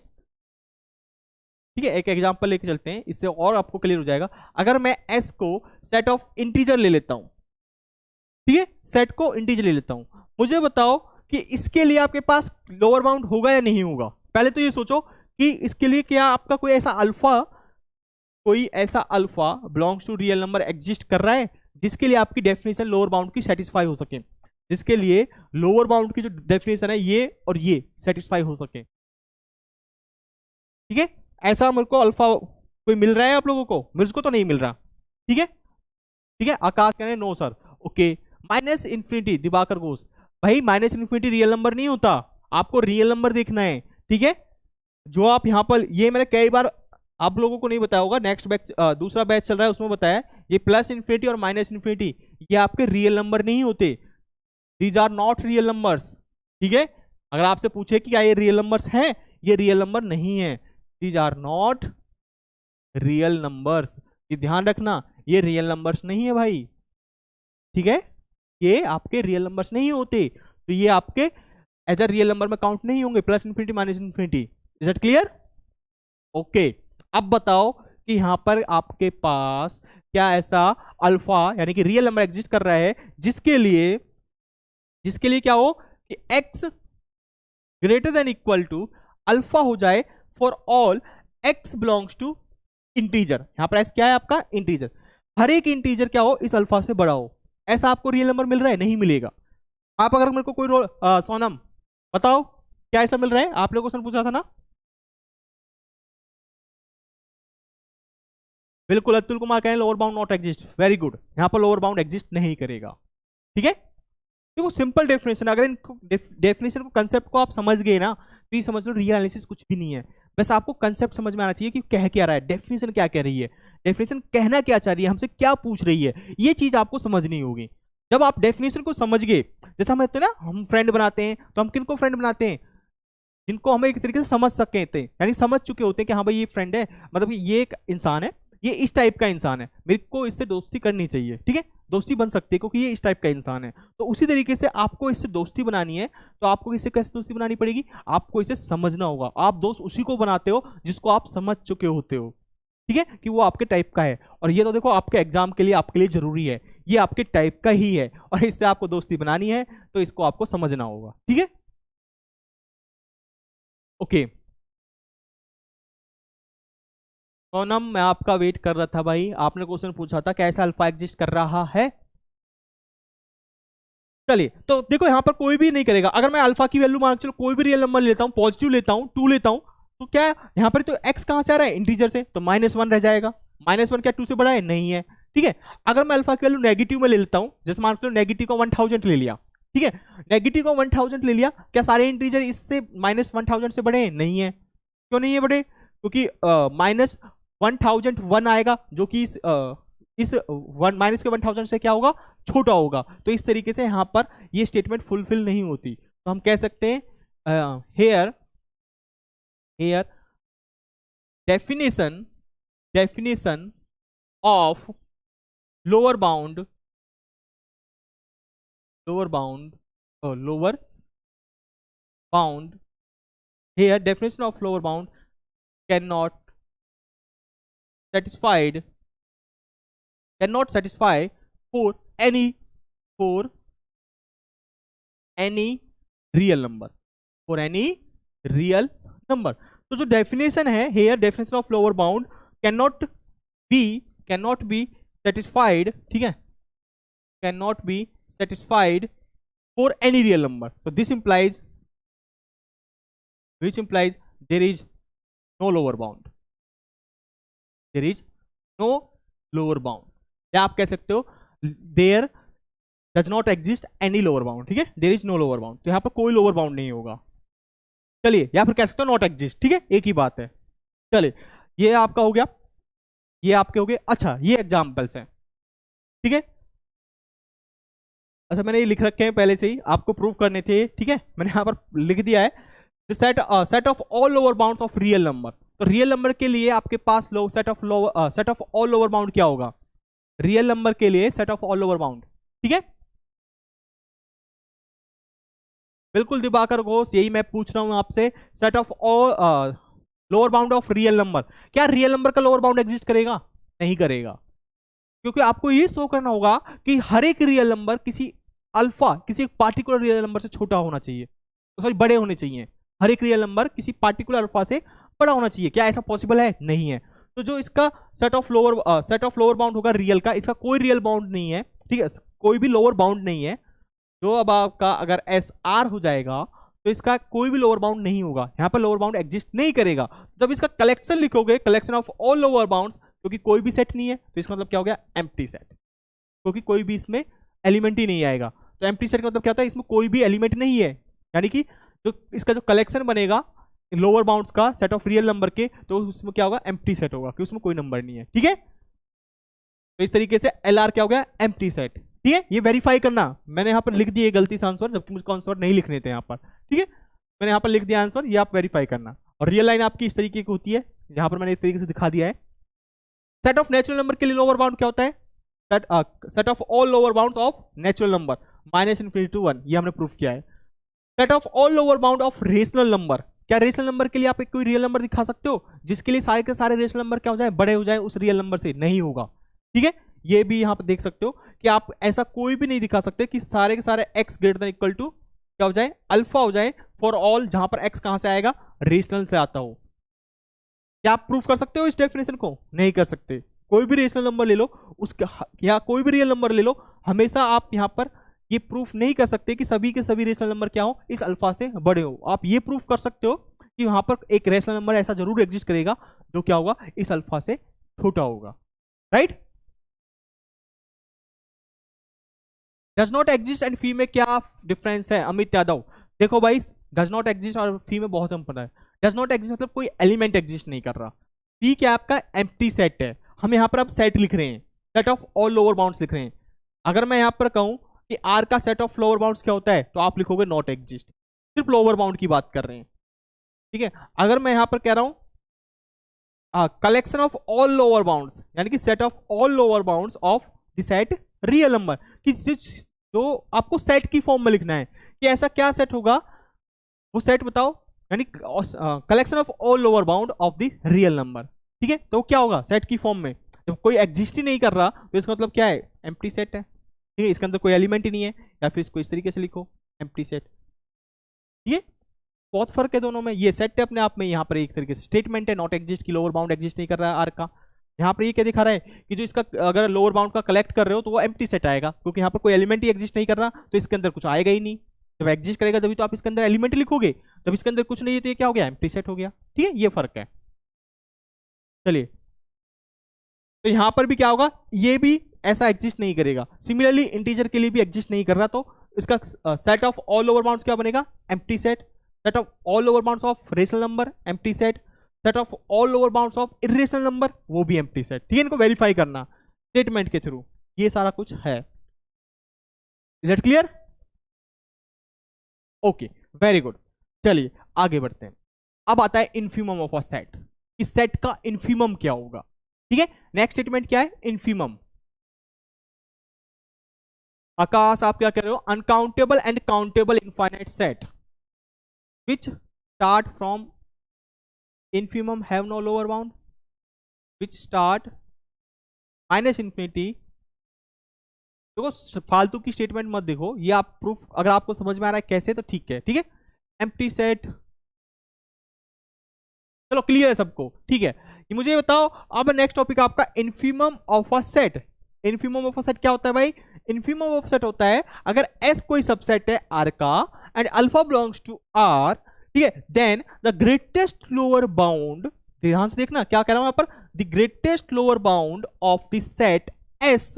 ठीक है, एक एग्जाम्पल लेके चलते हैं, इससे और आपको क्लियर हो जाएगा। अगर मैं s को सेट ऑफ इंटीजर ले लेता हूं, ठीक है, सेट को इंटीजर ले लेता हूं, मुझे बताओ कि इसके लिए आपके पास लोअर बाउंड होगा या नहीं होगा। पहले तो ये सोचो कि इसके लिए क्या आपका कोई ऐसा alpha belongs to real number exist कर रहा है जिसके लिए आपकी डेफिनेशन लोअर बाउंड की सेटिस्फाई हो सके, जिसके लिए लोअर बाउंड की जो डेफिनेशन है ये और ये सेटिस्फाई हो सके। ठीक है, ऐसा मेरे को अल्फा कोई मिल रहा है आप लोगों को? मुझको तो नहीं मिल रहा। ठीक है, ठीक है, आकाश कह रहे no sir. Okay, minus infinity, Diwakar Ghosh, भाई माइनस इन्फिनिटी रियल नंबर नहीं होता, आपको रियल नंबर देखना है। ठीक है, जो आप यहाँ पर, ये मैंने कई बार आप लोगों को नहीं बताया होगा, नेक्स्ट बैच दूसरा बैच चल रहा है उसमें बताया, ये प्लस इन्फिनिटी और माइनस इन्फिनिटी ये आपके रियल नंबर नहीं होते, these are not real numbers. ठीक है, अगर आपसे पूछे कि क्या ये रियल नंबर्स हैं, ये रियल नंबर नहीं है, these are not real numbers. ये ध्यान रखना, ये रियल नंबर्स नहीं है भाई। ठीक है, ये आपके रियल नंबर्स नहीं होते, तो ये आपके एज अ रियल नंबर में काउंट नहीं होंगे, plus infinity minus infinity. Is it clear? Okay, अब बताओ कि यहां पर आपके पास क्या ऐसा अल्फा यानी कि रियल नंबर एग्जिस्ट कर रहा है जिसके लिए क्या हो कि x greater than equal to alpha हो जाए for all x belongs to integer. यहां पर s क्या है आपका, इंटीजर, हर एक इंटीजर क्या हो इस अल्फा से बड़ा हो। ऐसा आपको रियल नंबर मिल रहा है? नहीं मिलेगा। आप अगर मेरे को कोई सोनम बताओ क्या ऐसा मिल रहा है? आपने क्वेश्चन पूछा था ना, बिल्कुल, अतुल कुमार कहें lower bound not exist, very good, यहां पर लोअर बाउंड एग्जिस्ट नहीं करेगा। ठीक है, देखो सिंपल डेफिनेशन, अगर इनको डेफिनेशन को, कंसेप्ट को आप समझ गए ना, तो ये समझ लो रियल एनालिसिस कुछ भी नहीं है। बस आपको कंसेप्ट समझ में आना चाहिए कि कह क्या रहा है, डेफिनेशन क्या कह रही है, डेफिनेशन कहना क्या चाह रही है, हमसे क्या पूछ रही है, ये चीज आपको समझनी होगी। जब आप डेफिनेशन को समझ गए, जैसे हम कहते हैं ना, हम फ्रेंड बनाते हैं, तो हम किनको फ्रेंड बनाते हैं, जिनको हम एक तरीके से समझ सके थे, यानी समझ चुके होते हैं कि हाँ भाई ये फ्रेंड है, मतलब कि ये एक इंसान है, ये इस टाइप का इंसान है, मेरे को इससे दोस्ती करनी चाहिए, ठीक है, दोस्ती बन सकती है क्योंकि ये इस टाइप का इंसान है। तो उसी तरीके से आपको इससे दोस्ती बनानी है, तो आपको इससे कैसे दोस्ती बनानी पड़ेगी, आपको इसे समझना होगा। आप दोस्त उसी को बनाते हो जिसको आप समझ चुके होते हो, ठीक है, कि वो आपके टाइप का है। और ये तो देखो आपके एग्जाम के लिए आपके लिए जरूरी है, ये आपके टाइप का ही है और इससे आपको दोस्ती बनानी है, तो इसको आपको समझना होगा, ठीक है, ओके। सोनम, मैं आपका वेट कर रहा था भाई, आपने क्वेश्चन पूछा था कैसा अल्फा एग्जिस्ट कर रहा है। चलिए, तो देखो यहां पर कोई भी नहीं करेगा। अगर मैं अल्फा की वैल्यू मान चलो कोई भी रियल नंबर लेता हूं, पॉजिटिव लेता हूं, 2 लेता हूं, तो क्या है यहां पर, तो एक्स कहां से आ रहा है, इंटीजर से, तो -1 रह जाएगा। -1 क्या 2 से बड़ा है, नहीं है, ठीक है। अगर मैं अल्फा की वैल्यू नेगेटिव में ले लेता हूं, जैसे मान लो नेगेटिव को 1000 ले लिया, ठीक है, नेगेटिव को 1000 ले लिया, क्या सारे इंटीजर इससे -1000 से बड़े हैं, नहीं है। क्यों नहीं है बड़े, क्योंकि -1001 आएगा जो कि इस माइनस के 1000 से क्या होगा, छोटा होगा। तो इस तरीके से यहां पर ये स्टेटमेंट फुलफिल नहीं होती। तो हम कह सकते हैं here here definition of lower bound lower bound here definition of lower bound can not satisfied cannot satisfy for any for any real number for any real number। तो जो डेफिनेशन है here definition of lower bound cannot be satisfied, ठीक है, cannot be satisfied for any real number। तो this implies which implies there is no lower bound, there is no lower bound, या आप कह सकते हो there does not exist any lower bound, ठीक है, there is no lower bound। तो यहां पर कोई लोअर बाउंड नहीं होगा। चलिए, या फिर कह सकते हो नॉट एग्जिस्ट, ठीक है, एक ही बात है। चलिए, ये आपका हो गया, ये आपके हो गए। अच्छा, ये एग्जाम्पल्स हैं, ठीक है। अच्छा, मैंने ये लिख रखे हैं पहले से ही, आपको प्रूव करने थे, ठीक है, मैंने यहां पर लिख दिया है set of all lower bounds of real number. तो रियल नंबर के लिए आपके पास set of all lower bound क्या होगा, रियल नंबर के लिए set of all lower bound, ठीक है, बिल्कुल दिवाकर घोष, यही मैं पूछ रहा हूं आपसे, set of all lower bound of real number. क्या रियल नंबर का लोअर बाउंड एग्जिस्ट करेगा, नहीं करेगा, क्योंकि आपको ये शो करना होगा कि हर एक रियल नंबर किसी अल्फा, किसी पार्टिकुलर रियल नंबर से छोटा होना चाहिए, सॉरी बड़े होने चाहिए। हर एक रियल नंबर किसी पार्टिकुलर अल्फा से बड़ा होना चाहिए। क्या ऐसा पॉसिबल है, नहीं है। तो जो इसका सेट ऑफ लोअर बाउंड होगा रियल का, इसका कोई रियल बाउंड नहीं है, ठीक है, कोई भी लोअर बाउंड नहीं है। जो अब आपका अगर एस आर हो जाएगा तो इसका कोई भी लोअर बाउंड नहीं होगा, यहां पर लोअर बाउंड एग्जिस्ट नहीं करेगा। जब इसका कलेक्शन लिखोगे, collection of all lower bounds, क्योंकि कोई भी सेट नहीं है, तो इसका मतलब क्या हो गया, एम्प्टी सेट, क्योंकि कोई भी इसमें एलिमेंट ही नहीं आएगा। तो एम्प्टी सेट का मतलब क्या होता है, इसमें कोई भी एलिमेंट नहीं है, यानी कि जो इसका जो कलेक्शन बनेगा लोअर बाउंड्स का सेट ऑफ रियल नंबर के, तो उसमें क्या होगा, एम्प्टी सेट होगा, क्योंकि उसमें कोई नंबर नहीं है, ठीक है। तो इस तरीके से एल आर क्या हो गया, एम्प्टी सेट, ठीक है। ये वेरीफाई करना, मैंने यहां पर लिख दिए गलती से आंसर, जबकि मुझको आंसर नहीं लिखने थे यहां पर, ठीक है, मैंने यहां पर लिख दिया आंसर, ये आप वेरीफाई करना। और रियल लाइन आपकी इस तरीके की होती है, यहां पर मैंने इस तरीके से दिखा दिया है। सेट ऑफ नेचुरल नंबर के लिए लोअर बाउंड क्या होता है, set of all lower bounds of natural number -∞ to 1, ये हमने प्रूफ किया है। Set of all lower bound of rational number, क्या रेशनल नंबर के लिए आप एक कोई रियल नंबर दिखा सकते हो जिसके लिए सारे के सारे रेशनल नंबर क्या हो जाए, बड़े हो जाए उस रियल नंबर से, नहीं होगा, ठीक है। ये भी यहां पर देख सकते हो कि आप ऐसा कोई भी नहीं दिखा सकते कि सारे के सारे x greater than equal to क्या हो जाए, अल्फा हो जाए फॉर ऑल, जहां पर x कहां से आएगा, रेशनल से आता हो। क्या आप प्रूफ कर सकते हो इस डेफिनेशन को, नहीं कर सकते। कोई भी रेशनल नंबर ले लो उसका, या कोई भी रियल नंबर ले लो, हमेशा आप यहां पर ये प्रूफ नहीं कर सकते कि सभी के सभी रेशनल नंबर क्या हो, इस अल्फा से बड़े हो। आप ये प्रूफ कर सकते हो कि वहां पर एक रेशनल नंबर ऐसा जरूर एग्जिस्ट करेगा जो क्या होगा, इस अल्फा से छोटा होगा, right. Does not exist and fee में क्या डिफरेंस है, अमित यादव। देखो भाई, डज नॉट एग्जिस्ट और फी में बहुत अंतर है। डज नॉट एग्जिस्ट मतलब कोई एलिमेंट एग्जिस्ट नहीं कर रहा, फी क्या आपका एम्प्टी सेट है। हम यहां पर अब सेट लिख रहे हैं, set of all lower bounds लिख रहे हैं। अगर मैं यहां पर कहूं कि आर का सेट ऑफ लोअर बाउंड्स क्या होता है, तो आप लिखोगे नॉट एग्जिस्ट, सिर्फ लोअर बाउंड की बात कर रहे हैं। ठीक है। अगर मैं यहां पर कह रहा हूं collection of all lower bounds, यानी कि set of all lower bounds of the set real number, कि जो आपको सेट की फॉर्म में लिखना है कि ऐसा क्या सेट होगा, वो सेट बताओ, यानी collection of all lower bound of the real number. ठीक है, तो क्या होगा सेट की फॉर्म में, जब कोई एग्जिस्ट ही नहीं कर रहा तो इसका मतलब क्या है, एम्प्टी सेट है। ठीक है, इसके अंदर कोई एलिमेंट ही नहीं है, या फिर इसको इस तरीके से लिखो एम्प्टी सेट। ये बहुत फर्क है दोनों में। ये सेट है अपने आप में, यहाँ पर एक तरीके से स्टेटमेंट है, नॉट एग्जिस्ट की लोअर बाउंड एग्जिस्ट नहीं कर रहा है आर का। यहाँ पर ये क्या दिखा रहा है कि जो इसका अगर लोअर बाउंड का कलेक्ट कर रहे हो तो वो एम्प्टी सेट आएगा, क्योंकि यहाँ पर कोई एलिमेंट ही एग्जिस्ट नहीं कर रहा, तो इसके अंदर कुछ आएगा ही नहीं। जब एग्जिस्ट करेगा तभी तो आप इसके अंदर एलिमेंट लिखोगे, जब इसके अंदर कुछ नहीं है तो ये क्या हो गया, एम्प्टी सेट हो गया। ठीक है, ये फर्क है। चलिए, तो यहां पर भी क्या होगा, ये भी ऐसा एग्जिस्ट नहीं करेगा। सिमिलरली इंटीजर के लिए भी एग्जिस्ट नहीं कर रहा, तो इसका set of all over bounds क्या बनेगा, empty set. Set of all over bounds of rational number, empty set. Set of all over bounds of irrational number, वो भी एम्प्टी सेट। ठीक है, इनको वेरीफाई करना स्टेटमेंट के थ्रू, ये सारा कुछ है। Is it clear? Okay, very good. चलिए आगे बढ़ते हैं। अब आता है इन्फीमम ऑफ अ सेट, इस सेट का इन्फीमम क्या होगा। ठीक है, नेक्स्ट स्टेटमेंट क्या है, इन्फीमम। आकाश आप क्या कह रहे हो, uncountable and countable infinite set which start from infimum have no lower bound, which start minus infinity. देखो फालतू की स्टेटमेंट मत देखो, ये आप प्रूफ अगर आपको समझ में आ रहा है कैसे तो ठीक है। ठीक है, एम्प्टी सेट, चलो क्लियर है सबको। ठीक है, ये मुझे बताओ अब नेक्स्ट टॉपिक आपका infimum of a set. Infimum of a set क्या होता है भाई, इन्फीमम ऑफ सेट होता है अगर एस कोई सबसेट है आर का and alpha belongs to R, ठीक है, then the greatest lower bound, ध्यान से देखना क्या कह रहा हूं यहां पर, the greatest lower bound of the set S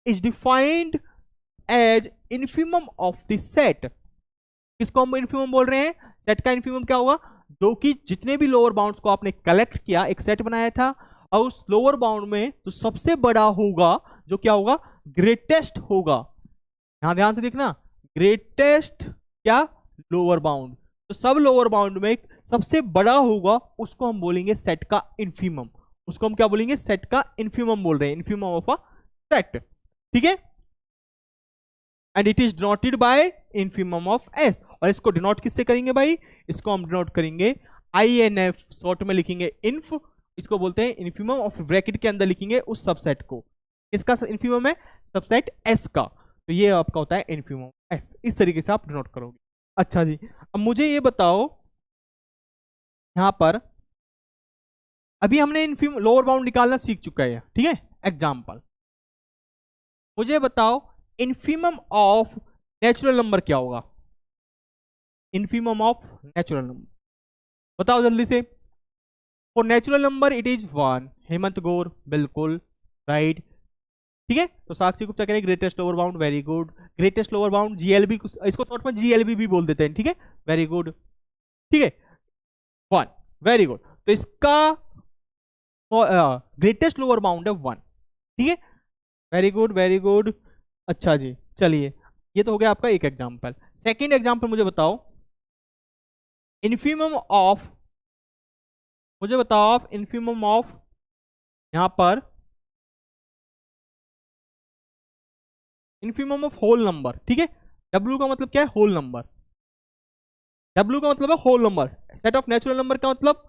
is defined as infimum of the set. किसको हम इन्फीमम बोल रहे हैं, सेट का इन्फीमम क्या होगा, जो कि जितने भी लोअर बाउंड्स को आपने कलेक्ट किया, एक सेट बनाया था, और उस लोअर बाउंड में तो सबसे बड़ा होगा जो क्या होगा, ग्रेटेस्ट होगा। यहां ध्यान से देखना, ग्रेटेस्ट क्या, लोअर बाउंड, तो सब लोअर बाउंड में सबसे बड़ा होगा उसको हम बोलेंगे सेट का इन्फीमम। उसको हम क्या बोलेंगे, सेट का इन्फीमम बोल रहे हैं, इन्फीमम ऑफ अ सेट। ठीक है, and it is denoted bye infimum of S. और इसको डिनोट किससे करेंगे भाई, इसको हम डिनोट करेंगे INF, शॉर्ट में लिखेंगे इन्फ, इसको बोलते हैं इन्फीमम ऑफ, ब्रैकेट के अंदर लिखेंगे उस सबसेट को। इसका इन्फीमम है सबसेट एस का, तो ये आपका होता है इन्फीमम एस। इस तरीके से आप डिनोट करोगे। अच्छा जी, अब मुझे ये बताओ, यहां पर अभी हमने इन्फीमम लोअर बाउंड निकालना सीख चुका है, ठीक है। एग्जाम्पल मुझे बताओ, इन्फीमम ऑफ नेचुरल नंबर क्या होगा, इन्फीमम ऑफ नेचुरल नंबर बताओ जल्दी से। For natural number it is 1, Hemant Gaur बिल्कुल राइट। ठीक है, तो साक्षी गुप्ता कह रहे greatest lower bound, very good. Greatest lower bound GLB, इसको शॉर्ट में GLB भी बोल देते हैं। ठीक है, वेरी गुड। ठीक है, 1, वेरी गुड। तो इसका ग्रेटेस्ट लोअर बाउंड है 1। ठीक है, वेरी गुड वेरी गुड। अच्छा जी, चलिए ये तो हो गया आपका एक एग्जाम्पल। सेकेंड एग्जाम्पल मुझे बताओ, इन्फीमम ऑफ, मुझे बताओ आप इन्फीमम ऑफ, यहां पर इन्फीमम ऑफ होल नंबर। ठीक है, W का मतलब क्या है, होल नंबर। W का मतलब है whole number. Set of natural number का मतलब,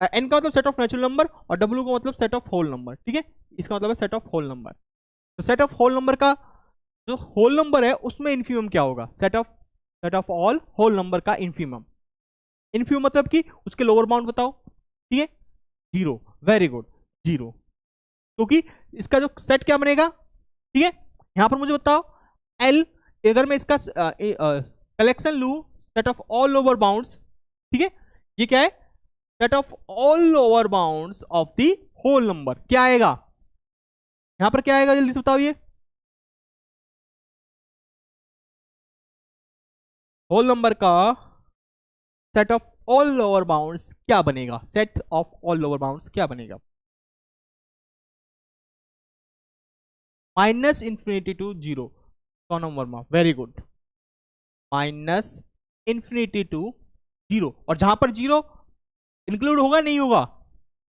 N का मतलब सेट ऑफ नेचुरल नंबर, और W का मतलब सेट ऑफ होल नंबर। ठीक है, इसका मतलब है सेट ऑफ होल नंबर। तो सेट ऑफ होल नंबर का जो होल नंबर है उसमें इन्फीमम क्या होगा, set of all whole number का इन्फीमम। इन्फीमम मतलब कि उसके लोअर बाउंड बताओ। ठीक है, 0, वेरी गुड, 0, क्योंकि इसका जो सेट क्या बनेगा। ठीक है, यहां पर मुझे बताओ L, अगर मैं इसका कलेक्शन लू, set of all lower bounds. ठीक है, ये क्या है, set of all lower bounds of the whole number, क्या आएगा यहां पर, क्या आएगा जल्दी से बताओ। ये होल नंबर का set of all lower bounds क्या बनेगा, set of all lower bounds क्या बनेगा, minus infinity to 0। Sonam Verma very good, minus infinity to 0, और जहां पर 0 इंक्लूड होगा नहीं होगा?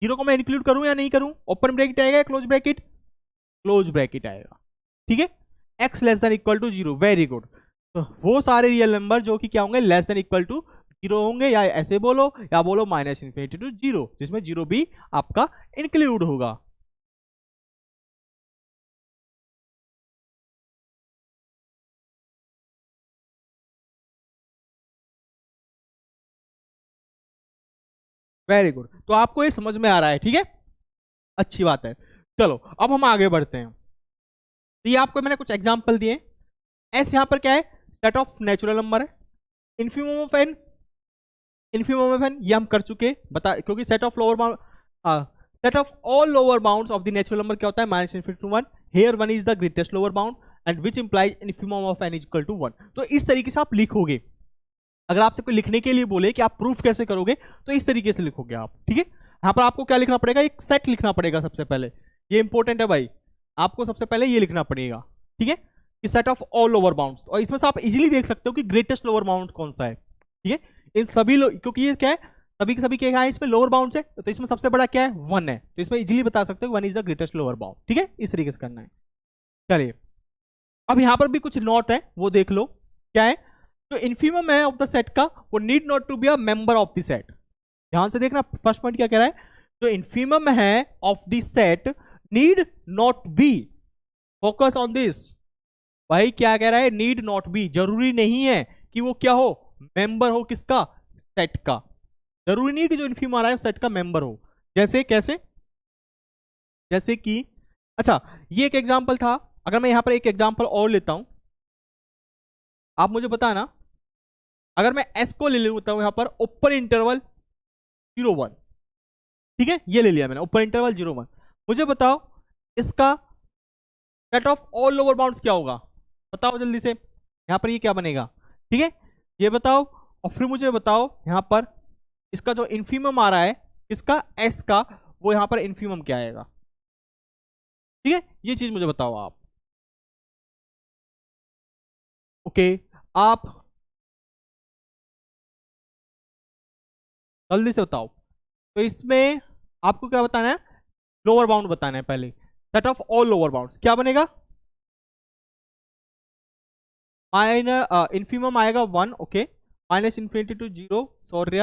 जीरो को मैं इंक्लूड करूं या नहीं करूं? ओपन ब्रैकेट आएगा या क्लोज ब्रैकेट? क्लोज ब्रैकेट आएगा, ठीक है। X less than equal to zero, very good. तो वो सारे रियल नंबर जो कि क्या होंगे, less than equal to zero होंगे, या ऐसे बोलो या बोलो माइनस इन्फिनिटी टू जीरो, जिसमें जीरो भी आपका इंक्लूड होगा। वेरी गुड, तो आपको ये समझ में आ रहा है, ठीक है, अच्छी बात है। चलो अब हम आगे बढ़ते हैं। तो ये आपको मैंने कुछ एग्जांपल दिए। एस यहां पर क्या है, सेट ऑफ नेचुरल नंबर है। Infimum of N, infimum of N ये हम कर चुके बता, क्योंकि set of lower bound, set of all lower bounds of the natural number क्या होता है, minus infinity to one. Here one is the greatest lower bound and which implies infimum of N is equal to one. तो इस तरीके से आप लिखोगे। अगर आपसे कोई लिखने के लिए बोले कि आप प्रूफ कैसे करोगे, तो इस तरीके से लिखोगे आप, ठीक है। यहां पर आपको क्या लिखना पड़ेगा, एक सेट लिखना पड़ेगा सबसे पहले, ये इंपॉर्टेंट है भाई, आपको सबसे पहले ये लिखना पड़ेगा, ठीक है, कि set of all lower bounds. और इसमें से आप इजीली देख सकते हो कि ग्रेटेस्ट लोअर बाउंड कौन सा है, ठीक है। इन सभी क्योंकि ये क्या है, सभी के सभी क्या है, इसमें लोअर बाउंड है, तो इसमें सबसे बड़ा क्या है, वन है, तो इसमें इजीली बता सकते हो one is the greatest lower bound, ठीक है, इस तरीके से करना है। चलिए अब यहां पर भी कुछ नोट है, वो देख लो क्या है। तो इन्फीमम है ऑफ द सेट का, वो need not to be a member of the set. ध्यान से देखना, फर्स्ट पॉइंट क्या कह रहा है, तो इन्फीमम है of the set need not be, focus on this. भाई क्या कह रहा है, नीड नॉट बी, जरूरी नहीं है कि वो क्या हो, मेंबर हो, किसका, सेट का। जरूरी नहीं है कि जो इन्फीमम आ रहा है सेट का मेंबर हो। जैसे कैसे, जैसे कि अच्छा ये एक एग्जांपल था, अगर मैं यहां पर एक एग्जांपल और लेता हूं, आप मुझे बताना, अगर मैं एस को ले लेता हूं यहां पर ओपन इंटरवल 0 1, ठीक है, ये ले लिया मैंने ओपन इंटरवल 0 1। मुझे बताओ इसका set of all lower bounds क्या होगा, बताओ जल्दी से। यहां पर ये क्या बनेगा, ठीक है, ये बताओ। और फिर मुझे बताओ यहां पर इसका जो इन्फीमम आ रहा है, इसका एस का, वो यहां पर इन्फीमम क्या आएगा, ठीक है, ये चीज मुझे बताओ आप। ओके आप जल्दी से बताओ। तो इसमें आपको क्या बताना है, लोअर बाउंड बताना है पहले। Set of all lower bounds क्या बनेगा, इन्फीमम आएगा one, okay, minus infinity to zero, sorry,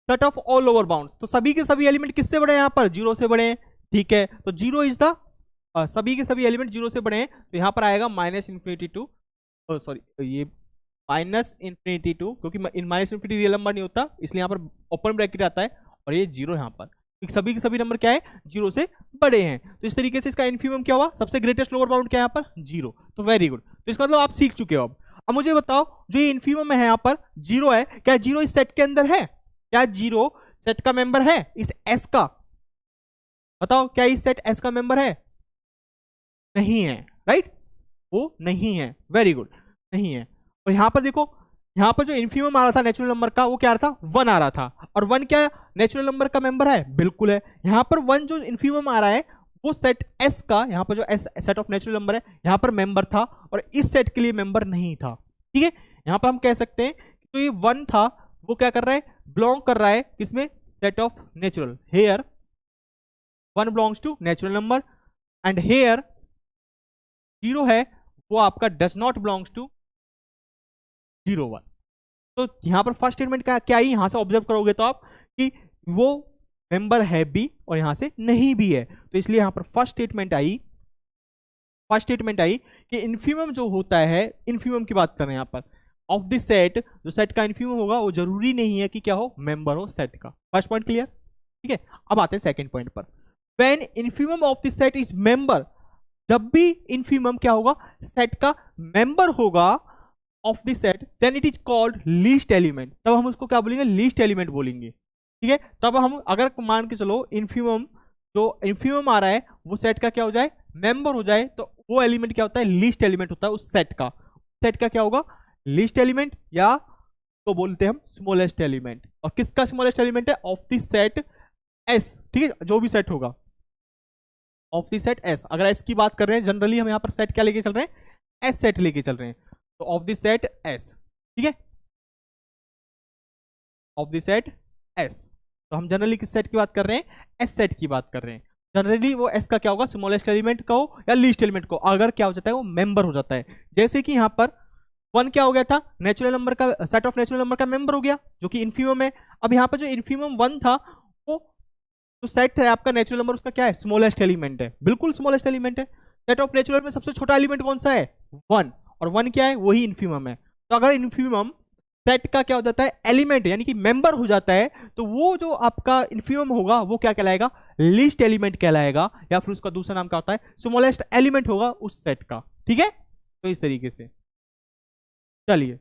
set of all lower bound, तो सभी के सभी एलिमेंट किससे बड़े हैं, यहां पर जीरो से बड़े हैं, ठीक है, तो जीरो इज द, सभी के सभी एलिमेंट जीरो से बड़े हैं, तो यहां पर आएगा माइनस इन्फिनिटी टू, सॉरी ये माइनस इन्फिनिटी टू, क्योंकि माइनस इन्फिनिटी रियल नंबर नहीं होता, इसलिए यहाँ पर ओपन ब्रैकेट आता है, और ये जीरो यहाँ पर, सभी के सभी नंबर क्या है, जीरो से बड़े हैं। तो इस तरीके से इसका इन्फीमम क्या हुआ, सबसे ग्रेटेस्ट लोअर बाउंड क्या है यहाँ पर, जीरो। तो वेरी गुड, तो इसका मतलब आप सीख चुके हो। अब मुझे बताओ जो ये इन्फीमम है यहाँ पर जीरो है, क्या जीरो इस सेट के अंदर है, क्या जीरो सेट का मेंबर है इस एस का, बताओ क्या इस सेट एस का मेंबर है, नहीं है, राइट, वो नहीं है, वेरी गुड, नहीं है। और यहां पर देखो, यहां पर जो इन्फीमम आ रहा था नेचुरल नंबर का, वो क्या आ रहा था, वन आ रहा था, और वन क्या नेचुरल नंबर का मेंबर है, बिल्कुल है। यहां पर वन जो इन्फीमम आ रहा है वो सेट एस का, यहां पर जो S set of natural number है, यहां पर मेंबर था, और इस सेट के लिए मेंबर नहीं था, ठीक है। यहां पर हम कह सकते हैं कि जो ये वन था वो क्या कर रहा है, बिलोंग कर रहा है किसमें, set of natural, here one belongs to natural number, and here zero है वो आपका डज नॉट बिलोंग्स टू 0 1। तो यहां पर फर्स्ट स्टेटमेंट का क्या ही, यहां से ऑब्जर्व करोगे तो आप कि वो मेंबर है भी और यहां से नहीं भी है, तो इसलिए यहां पर फर्स्ट स्टेटमेंट आई कि इन्फीमम जो होता है, इन्फीमम की बात कर रहे हैं यहां पर, ऑफ द सेट, जो सेट का इन्फीमम होगा वो जरूरी नहीं है कि क्या हो, मेंबर हो सेट का। फर्स्ट पॉइंट क्लियर, ठीक है। अब आते हैं सेकंड पॉइंट पर, when infimum of the set is member, जब भी इन्फीमम क्या होगा, सेट का मेंबर होगा of the set, then it is called least element, तब हम उसको क्या बोलेंगे, लीस्ट एलिमेंट बोलेंगे, ठीक है। तब हम अगर मान के चलो इन्फीमम, जो इन्फीमम आ रहा है वो सेट का क्या हो जाए, मेंबर हो जाए, तो वो एलिमेंट क्या होता है, लीस्ट एलिमेंट होता है उस सेट का। सेट का क्या होगा, लीस्ट एलिमेंट, या तो बोलते हैं हम स्मॉलेस्ट एलिमेंट। और किसका स्मॉलेस्ट एलिमेंट है, ऑफ द सेट एस, ठीक है, जो भी सेट होगा ऑफ द सेट एस। अगर एस की बात कर रहे हैं, जनरली हम यहां पर सेट क्या लेके चल रहे हैं, एस सेट लेके चल रहे हैं, तो ऑफ द सेट एस, ठीक है, ऑफ द सेट एस। तो हम जनरली किस सेट की बात कर रहे हैं, एस सेट की बात कर रहे हैं। जनरली वो एस का क्या होगा, स्मॉलेस्ट एलिमेंट का हो या लीस्ट एलिमेंट को, अगर क्या हो जाता है वो मेंबर हो जाता है। जैसे कि यहाँ पर वन क्या हो गया था, नेचुरल नंबर का सेट ऑफ नेचुरल नंबर का मेंबर हो गया जो कि इन्फीमम है। अब यहाँ पर जो इन्फीमम वन था वो जो सेट है आपका नेचुरल नंबर, उसका क्या है, स्मॉलेस्ट एलिमेंट है, बिल्कुल स्मॉलेस्ट एलिमेंट है। सेट ऑफ नेचुरल में सबसे छोटा एलिमेंट कौन सा है, वन, और वन क्या है, वही इन्फीमम है। तो अगर इन्फीमम सेट का क्या हो जाता है, एलिमेंट यानी कि मेंबर हो जाता है, तो वो जो आपका इन्फीमम होगा वो क्या कहलाएगा, लीस्ट एलिमेंट कहलाएगा, या फिर उसका दूसरा नाम क्या होता है, स्मॉलेस्ट एलिमेंट होगा उस सेट का। ठीक है, तो इस तरीके से चलिए।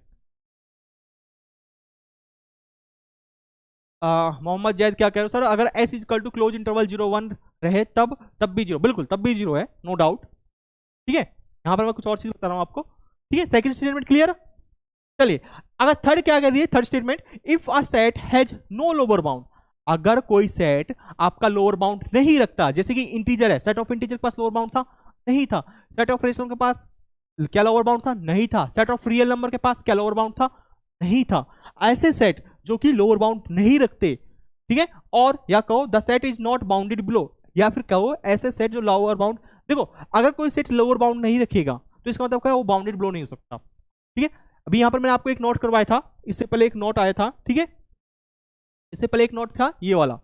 मोहम्मद जैद क्या कह रहे हो सर, अगर S equal to close interval 0 1 रहे तब भी जीरो, बिल्कुल तब भी जीरो है, नो डाउट। ठीक है, यहां पर मैं कुछ और चीज बता रहा हूं आपको। ठीक है, सेकंड स्टेटमेंट क्लियर। चलिए, अगर थर्ड क्या कह दिए, third statement, if a set has no lower bound, अगर कोई सेट आपका लोअर बाउंड नहीं रखता, जैसे कि इंटीजर है, सेट ऑफ इंटीजर के पास लोअर बाउंड था, नहीं था। सेट ऑफ रेशनल के पास क्या लोअर बाउंड था, नहीं था। सेट ऑफ रियल नंबर के पास क्या लोअर बाउंड था, नहीं था। ऐसे सेट जो कि लोअर बाउंड नहीं रखते, ठीक है, और या कहो the set is not bounded below, या फिर कहो ऐसे सेट जो लोअर बाउंड, देखो अगर कोई सेट लोअर बाउंड नहीं रखेगा तो इसका मतलब क्या है, वो बाउंडेड बिलो नहीं हो सकता। ठीक है, अभी यहां पर मैंने आपको एक नोट करवाया था, इससे पहले एक नोट आया था, ठीक है, इससे पहले एक नोट था ये वाला।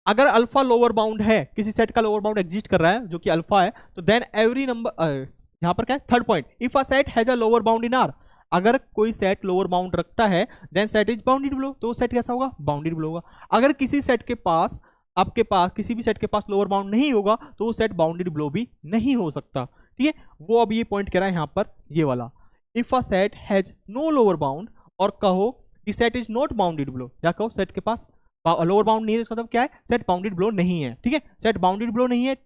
अगर अल्फा लोअर बाउंड है, किसी सेट का लोअर बाउंड एग्जिस्ट कर रहा है जो कि अल्फा है, तो देन एवरी नंबर, यहां पर क्या है, third point, if a set has a lower bound in R, अगर कोई सेट लोअर बाउंड रखता है then set is bounded below, तो सेट कैसा होगा, बाउंडेड बिलो होगा। अगर किसी सेट के पास, आपके पास किसी भी सेट के पास लोअर बाउंड नहीं होगा तो वो सेट बाउंडेड बिलो भी नहीं हो सकता। ठीक है, वो अब ये पॉइंट कह रहा है यहां पर, ये वाला, if a set has no lower bound, और कहो कि set is not bounded below, या कहो सेट के पास लोअर बाउंड नहीं है, इसका मतलब क्या है, सेट बाउंडेड बिलो नहीं है। ठीक है, सेट बाउंडेड बिलो नहीं है,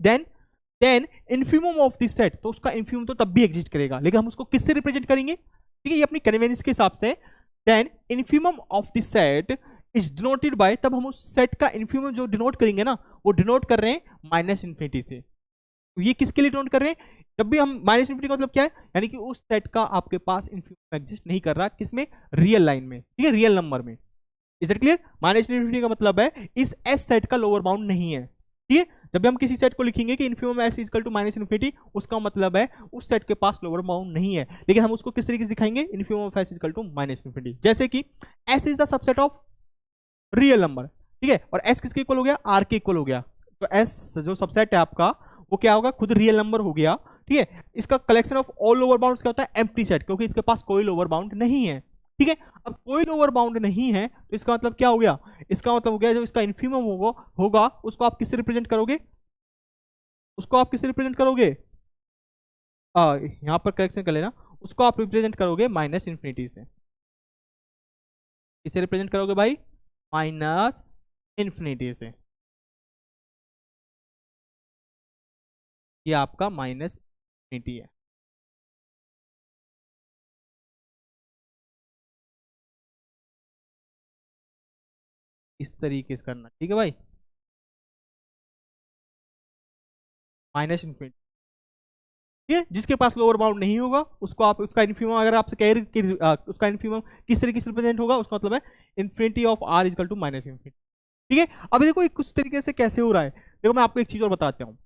then infimum of this set, तो उसका इन्फीमम तो तब भी एग्जिस्ट करेगा, लेकिन हम उसको किससे रिप्रेजेंट करेंगे, ठीक है, ये अपनी कन्वीनियंस के हिसाब से। Then infimum of this set is denoted by, तब हम उस सेट का इन्फीमम जो डिनोट करेंगे ना, वो डिनोट कर रहे हैं माइनस इन्फिनिटी से। ये किसके लिए डिनोट कर रहे हैं, जब भी हम माइनस इन्फिनिटी का मतलब क्या है, यानी कि उस सेट का आपके पास इन्फीमम एग्जिस्ट नहीं कर रहा, किसमें, रियल लाइन में, ठीक है, रियल नंबर में। Is it clear, minus infinity का मतलब है इस एस सेट का लोअर बाउंड नहीं है। ठीक है, जब भी हम किसी सेट को लिखेंगे कि infimum S equal to minus infinity, उसका मतलब है उस सेट के पास लोअर बाउंड नहीं है, लेकिन हम उसको किस तरीके से दिखाएंगे, infimum of S equal to minus infinity. जैसे कि S is the subset of real number, ठीक है, और एस किसके इक्वल हो गया, आर के इक्वल हो गया, तो एस जो सबसेट है आपका वो क्या होगा, खुद रियल नंबर हो गया। ठीक है, इसका collection of all lower bounds क्या होता है, एम्प्टी सेट, क्योंकि इसके पास कोई लोअर बाउंड नहीं है। ठीक है, अब कोई लोअर बाउंड नहीं है तो इसका मतलब क्या हो गया, इसका मतलब हो गया जो इसका इन्फीमम होगा उसको आप किससे रिप्रेजेंट करोगे, उसको आप किससे रिप्रेजेंट करोगे, यहां पर करेक्शन कर लेना, उसको आप रिप्रेजेंट करोगे माइनस इन्फिनिटी से। किससे रिप्रेजेंट करोगे भाई, माइनस इन्फिनिटी से। ये आपका माइनस इन्फिनिटी है। इस तरीके से करना, ठीक है भाई, माइनस इन्फिनिटी। ठीक है, जिसके पास लोअर बाउंड नहीं होगा उसको आप, उसका इन्फीमम अगर आपसे कह रहे कि उसका इन्फीमम किस तरीके से रिप्रेजेंट होगा, उसका मतलब है infinity of R equal to minus infinity. ठीक है, अब देखो ये कुछ तरीके से कैसे हो रहा है, देखो मैं आपको एक चीज और बताता हूँ,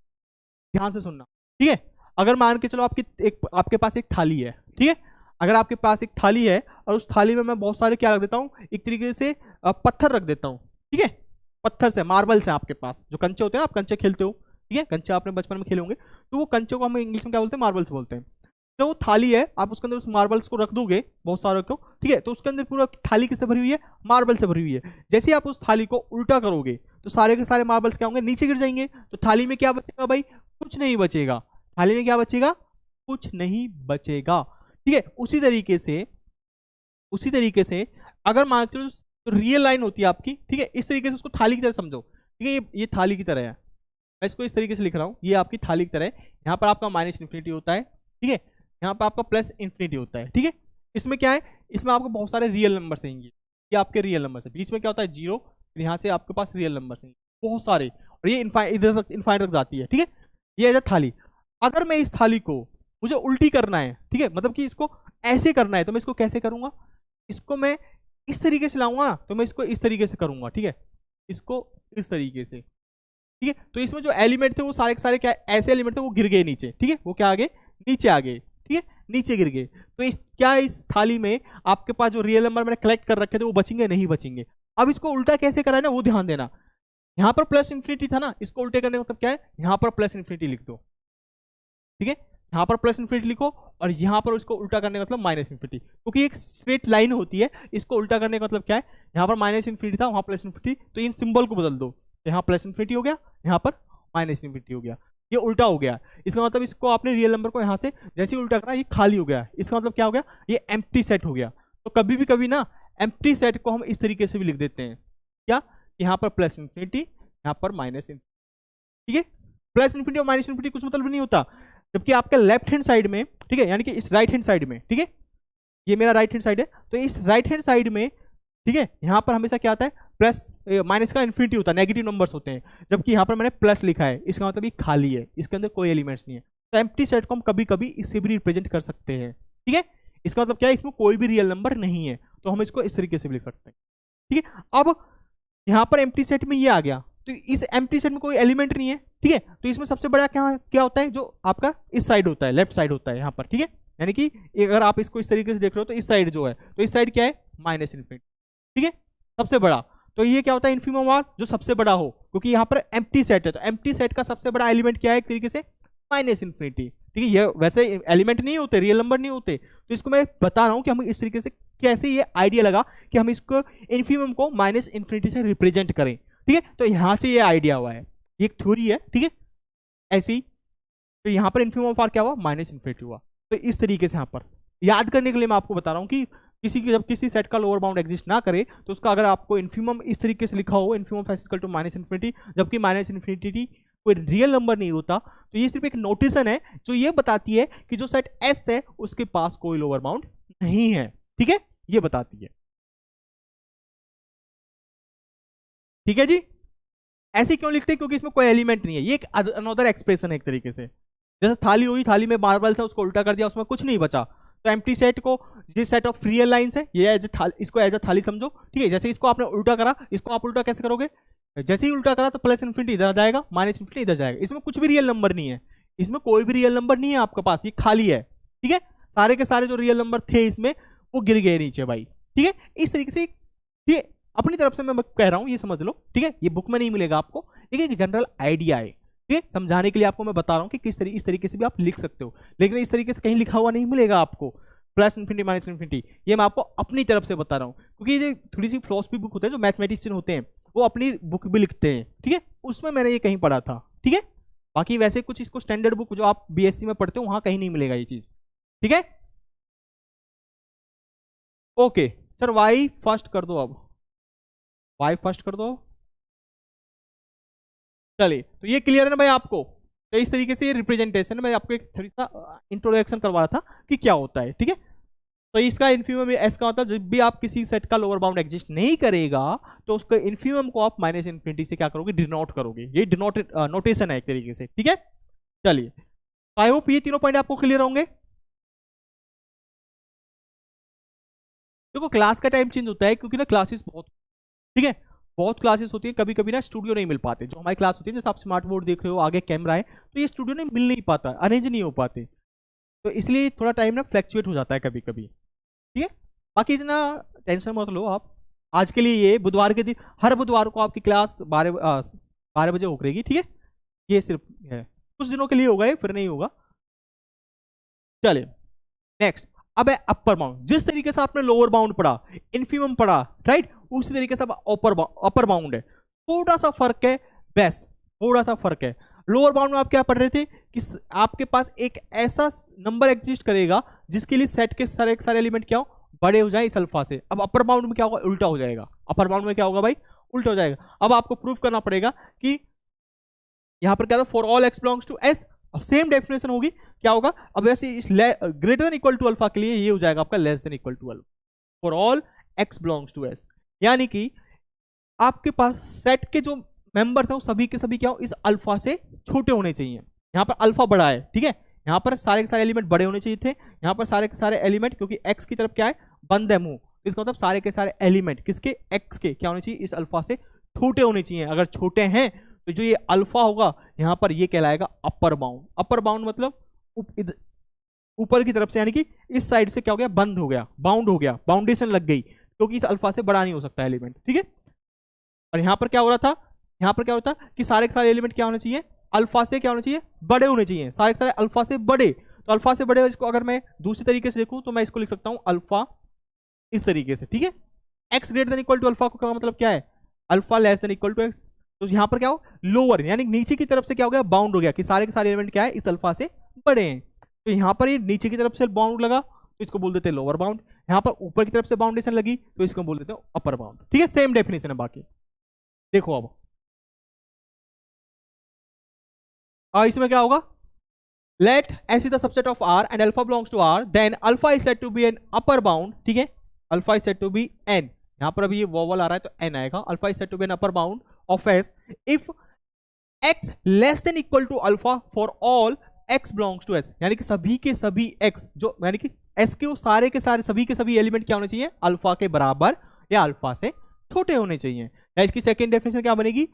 ध्यान से सुनना। ठीक है, अगर मान के चलो आपके पास एक थाली है, ठीक है, अगर आपके पास एक थाली है और उस थाली में मैं बहुत सारे क्या रख देता हूँ, एक तरीके से पत्थर रख देता हूँ, ठीक है, पत्थर से, मार्बल्स हैं आपके पास, जो कंचे होते हैं, आप कंचे खेलते हो, ठीक है, कंचे आपने बचपन में खेले होंगे, तो वो कंचों को हम इंग्लिश में क्या बोलते हैं, मार्बल्स बोलते हैं। तो वो थाली है, आप उसके अंदर उस मार्बल्स को रख दोगे, बहुत सारे को, ठीक है, तो उसके अंदर पूरा थाली किससे भरी हुई है, मार्बल से भरी हुई है। जैसे ही आप उस थाली को उल्टा करोगे तो सारे के सारे मार्बल्स क्या होंगे, नीचे गिर जाएंगे, तो थाली में क्या बचेगा भाई, कुछ नहीं बचेगा, थाली में क्या बचेगा, कुछ नहीं बचेगा। ठीक है, उसी तरीके से अगर मान के चलो रियल लाइन होती है आपकी, ठीक है, इस तरीके से उसको थाली की तरह समझो, ठीक है, ये थाली की तरह है, मैं इसको इस तरीके से लिख रहा हूँ, ये आपकी थाली की तरह है, यहाँ पर आपका माइनस इन्फिनिटी होता है, ठीक है, यहाँ पर आपका प्लस इन्फिनिटी होता है। ठीक है, इसमें क्या है, इसमें आपको बहुत सारे रियल नंबर रहेंगे, ये आपके रियल नंबर है, बीच में क्या होता है, जीरो, फिर यहाँ से आपके पास रियल नंबर रहेंगे बहुत सारे, और ये इधर तक इनफाइनाइट तक जाती है। ठीक है, ये है थाली। अगर मैं इस थाली को, मुझे उल्टी करना है, ठीक है, मतलब कि इसको ऐसे करना है, तो मैं इसको कैसे करूंगा, इसको मैं इस तरीके से लाऊंगा ना तो मैं इसको इस तरीके से करूंगा, ठीक है, इसको इस तरीके से, ठीक है। तो इसमें जो एलिमेंट थे वो सारे के सारे क्या ऐसे एलिमेंट थे वो गिर गए नीचे, ठीक है, वो क्या आ गए, नीचे आ गए, ठीक है, नीचे गिर गए। तो इस थाली में आपके पास जो रियल नंबर मैंने कलेक्ट कर रखे थे वो बचेंगे, नहीं बचेंगे। अब इसको उल्टा कैसे करा है ना वो ध्यान देना। यहां पर प्लस इन्फिनिटी था ना, इसको उल्टे करने का मतलब क्या है, यहां पर प्लस इन्फिनिटी लिख दो, ठीक है, यहां पर प्लस इन्फिनिटी लिखो, और यहां पर उसको उल्टा करने का मतलब माइनस इन्फिनिटी, क्योंकि एक स्ट्रेट लाइन होती है, इसको उल्टा करने का मतलब क्या है, यहां पर माइनस इन्फिनिटी था वहां प्लस इन्फिनिटी, तो इन सिंबल को बदल दो, यहां प्लस इन्फिनिटी हो गया, यहां पर माइनस इन्फिनिटी हो गया, ये उल्टा हो गया। इसका मतलब इसको आपने रियल नंबर को यहां से जैसे ही उल्टा करा ये खाली हो गया, इसका मतलब क्या हो गया, ये एम्प्टी सेट हो गया। तो कभी ना एम्प्टी सेट को हम इस तरीके से भी लिख देते हैं, क्या, यहाँ पर प्लस इन्फिनिटी, यहाँ पर माइनस इन्फिनिटी, ठीक है। प्लस इन्फिनिटी और माइनस इन्फिनिटी कुछ मतलब नहीं होता, जबकि आपके लेफ्ट हैंड साइड में, ठीक है, यानी कि इस राइट हैंड साइड में, ठीक है, ये मेरा राइट हैंड साइड है, तो इस राइट हैंड साइड में, ठीक है, यहां पर हमेशा क्या आता है, प्लस माइनस का इन्फिनिटी होता है, नेगेटिव नंबर्स होते हैं, जबकि यहां पर मैंने प्लस लिखा है, इसका मतलब ये खाली है, इसके अंदर कोई एलिमेंट्स नहीं है। तो एम्प्टी सेट को हम कभी कभी इससे भी रिप्रेजेंट कर सकते हैं, ठीक है। इसका मतलब क्या है, इसमें कोई भी रियल नंबर नहीं है, तो हम इसको इस तरीके से भी लिख सकते हैं, ठीक है। अब यहां पर एम्प्टी सेट में ये आ गया, तो इस एम्प्टी सेट में कोई एलिमेंट नहीं है, ठीक है, तो इसमें सबसे बड़ा क्या क्या होता है, जो आपका इस साइड होता है, लेफ्ट साइड होता है यहां पर, ठीक है, यानी कि अगर आप इसको इस तरीके से देख रहे हो तो इस साइड जो है, तो इस साइड क्या है, माइनस इन्फिनिटी, ठीक है, सबसे बड़ा। तो ये क्या होता है, इन्फिमम और जो सबसे बड़ा हो, क्योंकि यहाँ पर एम्प्टी सेट है, तो एम्प्टी सेट का सबसे बड़ा एलिमेंट क्या है, एक तरीके से माइनस इन्फिनिटी, ठीक है। ये वैसे एलिमेंट नहीं होते, रियल नंबर नहीं होते, तो इसको मैं बता रहा हूं कि हम इस तरीके से कैसे ये आइडिया लगा कि हम इसको इन्फिमम को माइनस इन्फिनिटी से रिप्रेजेंट करें, ठीक है। तो यहां से ये आइडिया हुआ है, ये एक थ्योरी है, ठीक है, ऐसी। तो यहां पर इन्फिमम ऑफ आर क्या हुआ, माइनस इन्फिनिटी हुआ। तो इस तरीके से यहां पर याद करने के लिए मैं आपको बता रहा हूं कि जब किसी सेट का लोअर बाउंड एग्जिस्ट ना करे तो उसका अगर आपको इन्फिमम इस तरीके से लिखा हो, infimum of S equal to minus infinity, जबकि माइनस इन्फिनिटी कोई रियल नंबर नहीं होता, तो ये सिर्फ एक नोटेशन है जो ये बताती है कि जो सेट एस है उसके पास कोई लोअर बाउंड नहीं है, ठीक है, ये बताती है, ठीक है जी। ऐसे क्यों लिखते हैं, क्योंकि इसमें कोई एलिमेंट नहीं है, ये एक अनदर एक्सप्रेशन है एक तरीके से, जैसे थाली हुई, थाली में मार्बल्स है, उसको उल्टा कर दिया, उसमें कुछ नहीं बचा, तो एम्प्टी सेट को, ये सेट ऑफ रियल लाइंस है, ये इसको एज अ थाली समझो, ठीक है। जैसे इसको आपने उल्टा करा, इसको आप उल्टा कैसे करोगे, जैसे ही उल्टा करा तो प्लस इन्फिनिटी इधर आ जाएगा, माइनस इन्फिनिटी इधर जाएगा, इसमें कुछ भी रियल नंबर नहीं है, इसमें कोई भी रियल नंबर नहीं है आपके पास, ये खाली है, ठीक है। सारे के सारे जो रियल नंबर थे इसमें वो गिर गए नीचे भाई, ठीक है। इस तरीके से, ठीक है, अपनी तरफ से मैं कह रहा हूं, ये समझ लो, ठीक है, ये बुक में नहीं मिलेगा आपको, लेकिन एक जनरल आइडिया है, ठीक है, समझाने के लिए आपको मैं बता रहा हूं कि इस तरीके से भी आप लिख सकते हो, लेकिन इस तरीके से कहीं लिखा हुआ नहीं मिलेगा आपको, प्लस इन्फिनिटी माइनस इन्फिनिटी, ये मैं आपको अपनी तरफ से बता रहा हूं, क्योंकि ये थोड़ी सी फिलोसफी बुक होते हैं, जो मैथमेटिशियन होते हैं वो अपनी बुक भी लिखते हैं, ठीक है, उसमें मैंने ये कहीं पढ़ा था, ठीक है। बाकी वैसे कुछ इसको स्टैंडर्ड बुक जो आप बीएससी में पढ़ते हो वहां कहीं नहीं मिलेगा ये चीज, ठीक है। ओके सर, वाई फर्स्ट कर दो, अब वाई फर्स्ट कर दो, चलिए, तो ये क्लियर है ना भाई आपको। तो इस तरीके से ये रिप्रेजेंटेशन मैं आपको एक थोड़ी सा इंट्रोडक्शन करवा रहा था कि क्या होता है, ठीक है। तो इसका इन्फिमम एस का मतलब जब भी आप किसी सेट का लोअर बाउंड एग्जिस्ट नहीं करेगा तो उसका इन्फिमम को आप माइनस इन्फिनिटी से क्या करोगे, डिनोट करोगे, ये डिनोट नोटेशन है एक तरीके से, ठीक है। चलिए, आई होप ये तीनों पॉइंट आपको क्लियर होंगे। देखो क्लास का टाइम चेंज होता है क्योंकि ना क्लासेस बहुत, ठीक है, बहुत क्लासेस होती है, कभी कभी ना स्टूडियो नहीं मिल पाते, जो हमारी क्लास होती है, जैसे आप स्मार्ट बोर्ड देख रहे हो, आगे कैमरा है, तो ये स्टूडियो नहीं मिल नहीं पाता, अरेंज नहीं हो पाते, तो इसलिए थोड़ा टाइम ना फ्लैक्चुएट हो जाता है कभी कभी, ठीक है। बाकी इतना टेंशन मत लो आप, आज के लिए ये बुधवार के दिन, हर बुधवार को आपकी क्लास 12 बजे हो करेगी, ठीक है, ये सिर्फ है कुछ दिनों के लिए होगा, ये फिर नहीं होगा। चलिए नेक्स्ट, अब है अपर बाउंड। जिस तरीके से आपने लोअर बाउंड पढ़ा, इन्फिमम पढ़ा, राइट, उसी तरीके से अपर बाउंड है, थोड़ा सा फर्क है, बस थोड़ा सा फर्क है। लोअर बाउंड में आप क्या पढ़ रहे थे कि आपके पास एक ऐसा नंबर एग्जिस्ट करेगा जिसके लिए सेट के सारे एलिमेंट क्या हो, बड़े हो जाए इस अल्फा से। अब अपर बाउंड में क्या होगा, उल्टा हो जाएगा, अपर बाउंड में क्या होगा भाई, उल्टा हो जाएगा। अब आपको प्रूफ करना पड़ेगा कि यहां पर क्या था, for all x belongs to S, same definition होगी, क्या होगा, अब वैसे इस greater than equal to alpha के लिए ये हो जाएगा आपका less than equal to alpha, for all x belongs to S, यानी कि आपके पास सेट के जो मेंबर्स हैं वो सभी के सभी क्या हो, इस अल्फा से छोटे होने चाहिए। यहाँ पर अल्फा बड़ा है, ठीक है, यहाँ पर सारे के सारे एलिमेंट बड़े होने चाहिए थे, यहाँ पर सारे के सारे एलिमेंट, क्योंकि एक्स की तरफ क्या है, बंद है मुंह, इसका मतलब सारे के सारे एलिमेंट किसके, एक्स के क्या होने चाहिए, इस अल्फा से छोटे होने चाहिए। अगर छोटे हैं तो जो ये अल्फा होगा यहाँ पर ये कहलाएगा अपर बाउंड। अपर बाउंड मतलब ऊपर की तरफ से, यानी कि इस साइड से क्या हो गया, बंद हो गया, बाउंड हो गया, बाउंडेशन लग गई, क्योंकि इस अल्फा से बड़ा नहीं हो सकता एलिमेंट, ठीक है। और यहाँ पर क्या हो रहा था, यहाँ पर क्या होता कि सारे के सारे एलिमेंट क्या होने चाहिए, अल्फा से क्या होने चाहिए, बड़े होने चाहिए, सारे के सारे अल्फा से बड़े। तो अल्फा से बड़े, इसको अगर मैं दूसरी तरीके से देखूं तो मैं इसको लिख सकता हूं अल्फा इस तरीके से, ठीक है। X greater than equal to alpha का मतलब क्या है, alpha less than equal to x. तो यहाँ पर क्या हो, लोअर यानी नीचे की तरफ से क्या हो गया, बाउंड हो गया कि सारे के सारे एलिमेंट क्या है, इस अल्फा से बड़े हैं। तो यहाँ पर ये नीचे की तरफ से बाउंड लगा तो इसको बोल देते हैं लोअर बाउंड, यहाँ पर ऊपर की तरफ से बाउंडेशन लगी तो इसको बोल देते हैं अपर बाउंड, ठीक है। सेम डेफिनेशन है बाकी। देखो अब इसमें क्या होगा, let S is the subset of R and alpha belongs to R, then alpha is said to be an upper bound, ठीक है। Alpha is said to be an, यहां पर अभी ये वोवल आ रहा है तो एन आएगा। Alpha is said to be an upper bound of S if x less than equal to alpha for all x belongs to S, यानी कि सभी के सभी एक्स जो, यानी कि एस के सारे के सारे सभी के सभी एलिमेंट क्या होने चाहिए, अल्फा के बराबर या अल्फा से छोटे होने चाहिए। या इसकी सेकंड डेफिनेशन क्या बनेगी,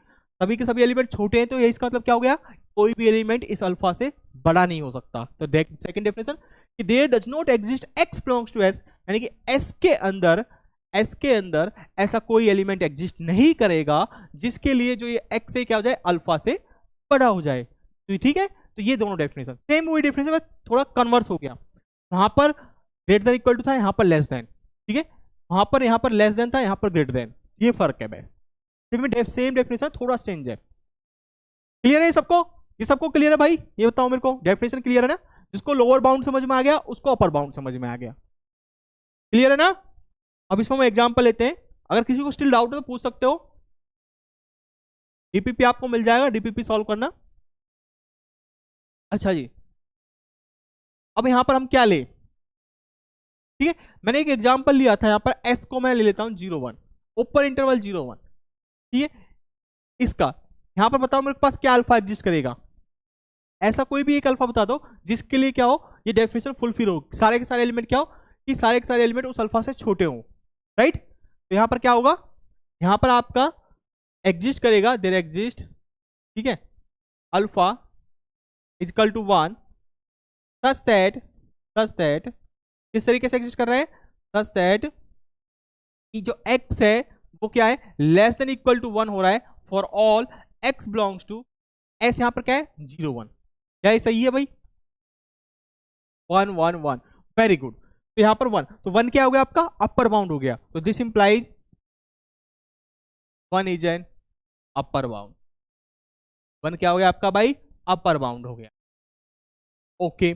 सभी के सभी एलिमेंट छोटे हैं तो ये इसका मतलब क्या हो गया, कोई भी एलिमेंट इस अल्फा से बड़ा नहीं हो सकता। तो सेकंड डेफिनेशन कि there does not exist x belongs to S, यानी कि एस के अंदर ऐसा कोई एलिमेंट एग्जिस्ट नहीं करेगा जिसके लिए जो ये एक्स से क्या हो जाए, अल्फा से बड़ा हो जाए। तो ठीक है, तो ये दोनों डेफिनेशन सेम वही डेफिनेशन बस थोड़ा कन्वर्स हो गया। वहां पर ग्रेटर देन इक्वल टू था, यहाँ पर लेस देन, ठीक है। वहां पर यहाँ पर लेस देन था, यहाँ पर ग्रेटर देन, ये फर्क है बस। सेम डेफिनेशन थोड़ा चेंज है। क्लियर है सबको, ये सबको क्लियर है भाई, ये बताओ मेरे को, डेफिनेशन क्लियर है ना, जिसको लोअर बाउंड समझ में आ गया उसको अपर बाउंड समझ में आ गया, क्लियर है ना। अब इसमें हम एग्जांपल लेते हैं, अगर किसी को स्टिल डाउट है तो पूछ सकते हो, डीपीपी आपको मिल जाएगा, डीपीपी सॉल्व करना। अच्छा जी, अब यहां पर हम क्या ले, ठीक है, मैंने एक एग्जांपल लिया था, यहां पर एस को मैं ले लेता हूं 0 1, ऊपर इंटरवल 0 1, ठीक है। इसका यहां पर बताओ मेरे पास क्या अल्फा एग्जिस्ट करेगा, ऐसा कोई भी एक अल्फा बता दो जिसके लिए क्या हो, ये डेफिनेशन फुलफिल हो, सारे के सारे एलिमेंट क्या हो, कि सारे के सारे एलिमेंट उस अल्फा से छोटे हो, राइट। तो यहां पर क्या होगा, यहां पर आपका एग्जिस्ट करेगा, देयर एग्जिस्ट, ठीक है, alpha is equal to 1 such that किस तरीके से एग्जिस्ट कर रहा है, सच दैट कि जो x है वो क्या है, लेस देन इक्वल टू 1 हो रहा है for all x belongs to s, यहां पर क्या है 0 1, क्या ये सही है भाई, 1 1 1, वेरी गुड। तो यहां पर 1, तो 1 क्या हो गया आपका, अपर बाउंड हो गया। तो this implies 1 is an upper bound, 1 क्या हो गया आपका भाई, अपर बाउंड हो गया, ओके।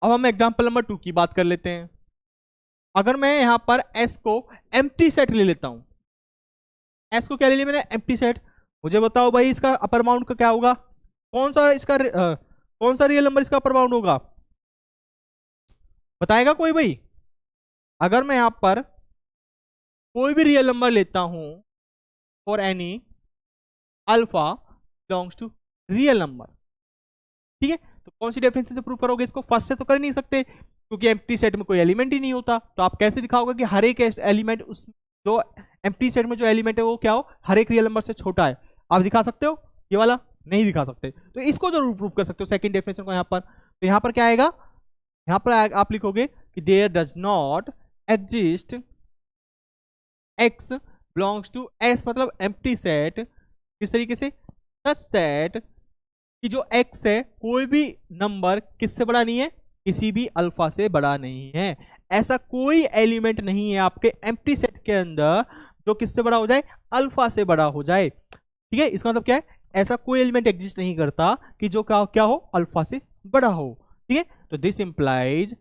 अब हम एग्जांपल नंबर 2 की बात कर लेते हैं। अगर मैं यहां पर s को एम्प्टी सेट ले लेता हूं, s को क्या ले लिया मैंने, एम्प्टी सेट, मुझे बताओ भाई इसका अपर बाउंड का क्या होगा, कौन सा रियल नंबर इसका अपर बाउंड होगा, बताएगा कोई भाई। अगर मैं यहां पर कोई भी रियल नंबर लेता हूं for any alpha belongs to real number, ठीक है, तो कौन सी डेफिनेशन से प्रूव करोगे इसको, फर्स्ट से तो कर नहीं सकते क्योंकि एम्प्टी सेट में कोई एलिमेंट ही नहीं होता। तो आप कैसे दिखाओगे कि हर एक एलिमेंट उस जो एम्प्टी सेट में जो एलिमेंट है वो क्या हो, हर एक रियल नंबर से छोटा है, आप दिखा सकते हो, ये वाला नहीं दिखा सकते, तो इसको जरूर प्रूव कर सकते हो सेकंड डेफिनेशन को। यहाँ पर तो यहाँ पर क्या आएगा, यहाँ पर आप लिखोगे कि there does not exist x belongs to S, मतलब एम्प्टी सेट किस तरीके से, सच दैट कि जो x है कोई भी नंबर किससे बड़ा नहीं है, किसी भी अल्फा से बड़ा नहीं है। ऐसा कोई एलिमेंट नहीं है आपके एम्प्टी सेट के अंदर जो किससे बड़ा हो जाए, अल्फा से बड़ा हो जाए, ठीक है। इसका मतलब क्या है, ऐसा कोई एलिमेंट एग्जिस्ट नहीं करता कि जो क्या हो, अल्फा से बड़ा हो, ठीक है। तो this implies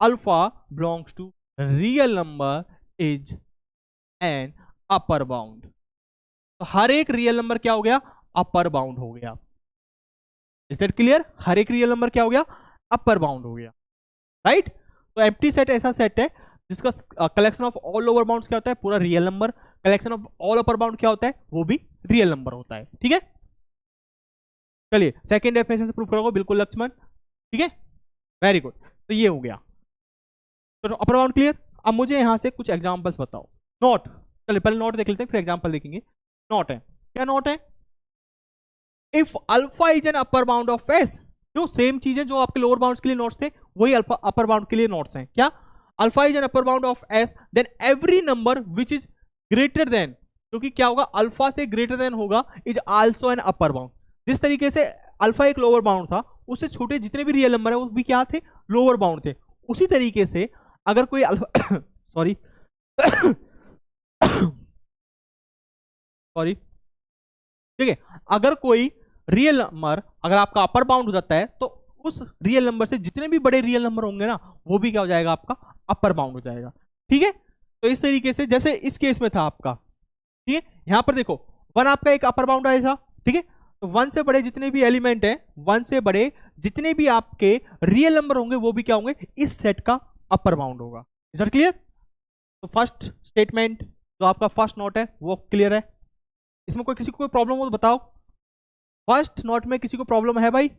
alpha belongs to real number is an upper bound. तो हर एक रियल नंबर क्या हो गया, अपर बाउंड हो गया। इज दैट क्लियर, हर एक रियल नंबर क्या हो गया, अपर बाउंड हो गया, राइट। तो एम्प्टी सेट ऐसा सेट है जिसका collection of all lower bounds क्या होता है, पूरा real number, collection of all upper bound क्या होता है, वो भी रियल नंबर होता है, ठीक है। चलिए सेकंड डेफिनेशन से प्रूव करोगे, बिल्कुल लक्ष्मण, ठीक है, वेरी गुड। तो ये हो गया। तो अपर बाउंड क्लियर। अब मुझे यहां से कुछ एग्जांपल्स बताओ। नॉट, चलिए पहले नॉट देख लेते हैं फिर एग्जांपल देखेंगे। नॉट है, क्या नॉट है? If alpha is an upper bound of S, जो सेम चीज है जो आपके लोअर बाउंड्स के लिए नोट्स थे वही अल्फा अपर बाउंड के लिए नोट्स हैं। क्या? Alpha is an upper bound of S then every number which is greater than, क्योंकि क्या होगा, अल्फा से ग्रेटर देन होगा, is also an upper bound. जिस तरीके से अल्फा एक लोअर बाउंड था, उससे छोटे जितने भी रियल नंबर है वो भी क्या थे, लोअर बाउंड थे। उसी तरीके से अगर कोई अल्फा सॉरी सॉरी, ठीक है, अगर कोई रियल नंबर अगर आपका अपर बाउंड हो जाता है तो उस रियल नंबर से जितने भी बड़े रियल नंबर होंगे ना वो भी क्या हो जाएगा, आपका अपर बाउंड हो जाएगा। ठीक है, तो इस तरीके से जैसे इस केस में था आपका, ठीक है, यहां पर देखो 1 आपका एक अपर बाउंड आया था। ठीक है, तो 1 से बड़े जितने भी एलिमेंट है, 1 से बड़े जितने भी आपके रियल नंबर होंगे वो भी क्या होंगे, इस सेट का अपर बाउंड होगा। Is that clear? तो फर्स्ट स्टेटमेंट जो आपका फर्स्ट नोट है वो क्लियर है। इसमें कोई किसी को कोई प्रॉब्लम हो तो बताओ। फर्स्ट नोट में किसी को प्रॉब्लम है भाई?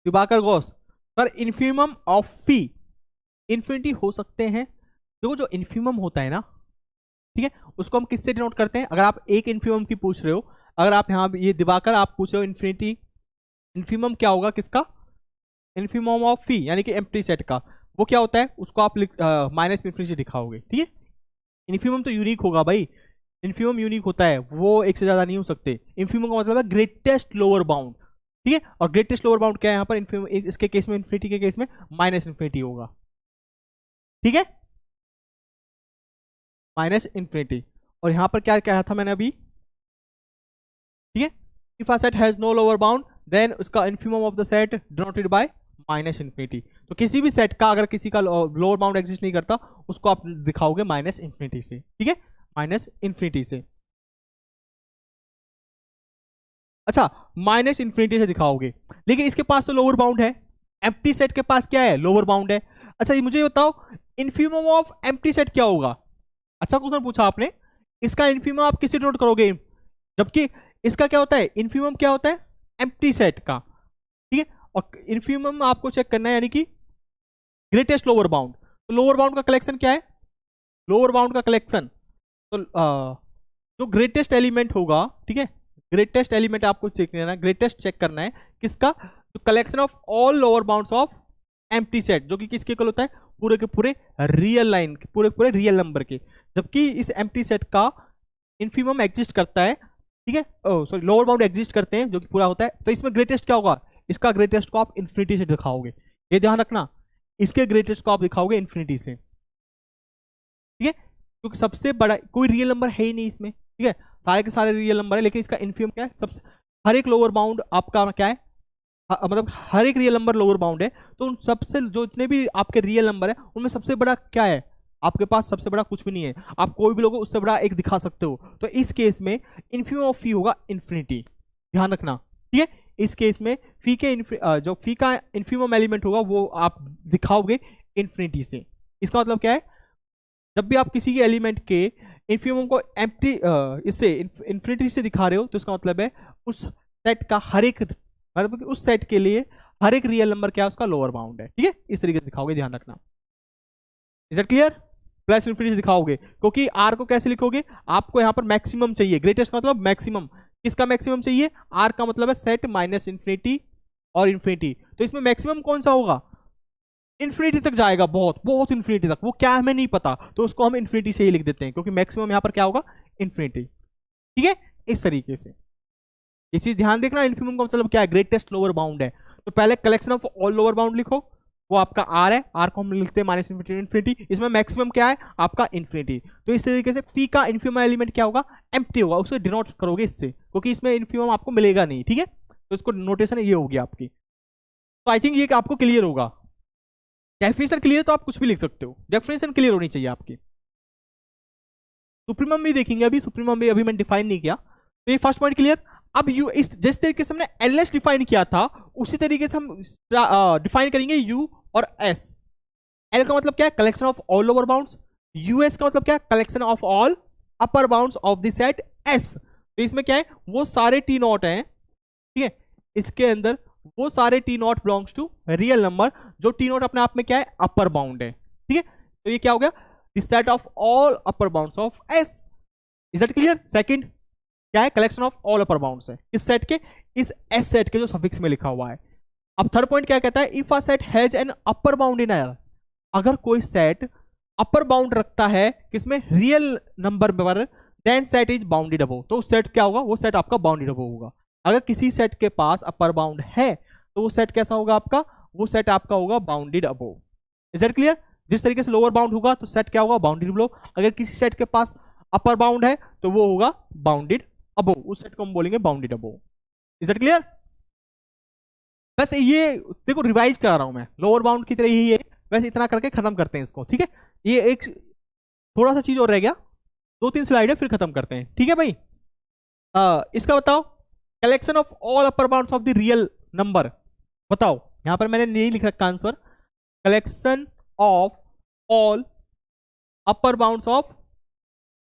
Diwakar Ghosh sir, infimum of fee infinity हो सकते हैं। देखो जो इन्फिमम होता है ना, ठीक है, उसको हम किससे डिनोट करते हैं? अगर आप एक इन्फिमम की पूछ रहे हो, अगर आप यहाँ ये दिवाकर आप पूछ रहे हो इन्फिनिटी, इन्फिमम क्या होगा किसका? इन्फिमम ऑफ फी यानी कि एम्प्टी सेट का। वो क्या होता है, उसको आप माइनस इन्फिनिटी दिखाओगे। ठीक है, इन्फिमम तो यूनिक होगा भाई, इन्फिमम यूनिक होता है, वो एक से ज्यादा नहीं हो सकते। इन्फिमम का मतलब है ग्रेटेस्ट लोअर बाउंड। ठीक है, और ग्रेटेस्ट लोअर बाउंड क्या है यहाँ पर, इन्फिमम इसके केस में, इन्फिनिटी के केस में माइनस इन्फिनिटी होगा। ठीक है, माइनस इन्फिनिटी। और यहां पर क्या कहा था मैंने अभी? ठीक है, if a set has no lower bound then उसका infimum of the set denoted by minus infinity. तो किसी भी सेट का अगर किसी का लोअर बाउंड एग्जिस्ट नहीं करता उसको आप दिखाओगे माइनस इन्फिनिटी से। ठीक है, माइनस इन्फिनिटी से। अच्छा, माइनस इन्फिनिटी से दिखाओगे, लेकिन इसके पास तो लोअर बाउंड है, एम्प्टी सेट के पास क्या है, लोअर बाउंड है। अच्छा, ये मुझे बताओ इन्फिमम ऑफ एम्प्टी सेट क्या होगा? अच्छा क्वेश्चन पूछा आपने। इसका इन्फिमम आप किसी नोट करोगे, जबकि इसका क्या होता है, इन्फिमम क्या होता है, एम्प्टी सेट का। ठीक है, और इन्फिमम आपको चेक करना है यानी कि ग्रेटेस्ट लोअर बाउंड। तो लोअर बाउंड का कलेक्शन क्या है, लोअर बाउंड का कलेक्शन, तो जो ग्रेटेस्ट एलिमेंट होगा, ठीक है, ग्रेटेस्ट एलिमेंट आपको चेक करना है, ग्रेटेस्ट चेक करना है किसका, जो collection of all lower bounds of empty set, जो कि किसके इक्वल होता है, पूरे के पूरे रियल लाइन, पूरे पूरे रियल नंबर के। जबकि इस एम्प्टी सेट का इन्फिमम एग्जिस्ट करता है, ठीक है, सॉरी लोअर बाउंड एग्जिस्ट करते हैं जो कि पूरा होता है। तो इसमें ग्रेटेस्ट क्या होगा, इसका ग्रेटेस्ट को आप इन्फिनिटी से दिखाओगे, ये ध्यान रखना, इसके ग्रेटेस्ट को आप दिखाओगे इन्फिनिटी से। ठीक है, क्योंकि सबसे बड़ा कोई रियल नंबर है ही नहीं इसमें। ठीक है, सारे के सारे रियल नंबर है, लेकिन इसका इन्फिमम क्या है, सबसे हर एक लोअर बाउंड आपका क्या है, मतलब हर एक रियल नंबर लोअर बाउंड है। तो उन सबसे जो जितने भी आपके रियल नंबर है उनमें सबसे बड़ा क्या है, आपके पास सबसे बड़ा कुछ भी नहीं है, आप कोई भी लोगों उससे बड़ा एक दिखा सकते हो। तो इस केस में इन्फिमम ऑफ फी होगा इन्फिनिटी, ध्यान रखना। ठीक है, इस केस में फी के जो फी का इन्फिमम एलिमेंट होगा वो आप दिखाओगे इन्फिनिटी से। इसका मतलब क्या है, जब भी आप किसी के एलिमेंट के इन्फिमम को एम्प्टी इससे इन्फिनिटी से दिखा रहे हो तो इसका मतलब है उस सेट का हर एक, मतलब उस सेट के लिए हर एक रियल नंबर क्या है, उसका लोअर बाउंड है। ठीक है, इस तरीके से दिखाओगे, ध्यान रखना। Is that clear? Plus infinity से दिखाओगे, क्योंकि आर को कैसे लिखोगे, आपको यहां पर मैक्सिमम चाहिए, ग्रेटेस्ट का मतलब मैक्सिमम, किसका मैक्सिमम चाहिए, आर का मतलब है सेट माइनस इन्फिनिटी और इन्फिनिटी। तो इसमें मैक्सिमम कौन सा होगा, इन्फिनिटी तक जाएगा, बहुत बहुत इन्फिनिटी तक, वो क्या हमें नहीं पता, तो उसको हम इन्फिनिटी से ही लिख देते हैं, क्योंकि मैक्सिमम यहां पर क्या होगा, इन्फिनिटी। ठीक है, इस तरीके से ये चीज ध्यान देखना, इन्फिमम का मतलब क्या है, ग्रेटेस्ट लोअर बाउंड है। तो पहले collection of all lower bound लिखो, वो आपका आर है, आर को हम लिखते हैं माइनस इन्फिनिटी, इसमें मैक्सिमम क्या है आपका इन्फिनिटी। तो इस तरीके से फी का इन्फिमम एलिमेंट क्या होगा, एम्प्टी होगा, उसे डिनोट करोगे इससे, क्योंकि इसमें इन्फिमम आपको मिलेगा नहीं। ठीक है, तो इसको नोटेशन ये होगी आपकी। तो आई थिंक ये आपको क्लियर होगा। डेफिनेशन क्लियर तो आप कुछ भी लिख सकते हो, डेफिनेशन क्लियर होनी चाहिए आपकी। सुप्रीमम भी देखेंगे, अभी सुप्रीमम भी अभी मैंने डिफाइन नहीं किया, तो ये फर्स्ट पॉइंट क्लियर। अब यू इस जिस तरीके से हमने एलएस डिफाइन किया था उसी तरीके से हम डिफाइन करेंगे यू और एस। एल का मतलब क्या है, collection of all lower bounds. US का मतलब क्या है, collection of all upper bounds of the set S. तो इसमें क्या है, वो सारे टी नॉट हैं, ठीक है, इसके अंदर वो सारे t not belongs to real number, जो टी नॉट अपने आप में क्या है, अपर बाउंड है, ठीक है। तो ये क्या हो गया, the set of all upper bounds of S. Is that clear. Second क्या है, collection of all upper bounds है इस सेट के, इस एस सेट के जो सफिक्स में लिखा हुआ है। अब थर्ड पॉइंट क्या कहता है, if a set has an upper bound in L. अगर कोई सेट अपर बाउंड रखता है किसमें, रियल नंबर पर, then set is bounded above. तो सेट क्या होगा, वो सेट आपका बाउंडेड अबव होगा। अगर किसी सेट के पास अपर बाउंड है तो वो सेट कैसा होगा आपका, वो सेट आपका होगा bounded above. Is that clear. जिस तरीके से लोअर बाउंड होगा तो सेट क्या होगा, बाउंडेड बिलो। अगर किसी सेट के पास अपर बाउंड है तो वो होगा बाउंडेड अबव, उस सेट को हम बोलेंगे bounded above. Is that clear. बस ये देखो रिवाइज करा रहा हूं मैं, लोअर बाउंड की तरह ही है, वैसे इतना करके खत्म करते हैं इसको, ठीक है। ये एक थोड़ा सा चीज और रह गया, 2-3 स्लाइड है फिर खत्म करते हैं, ठीक है भाई। इसका बताओ, collection of all upper bounds of the real number. बताओ, यहां पर मैंने नहीं लिख रखा answer, collection of all upper bounds of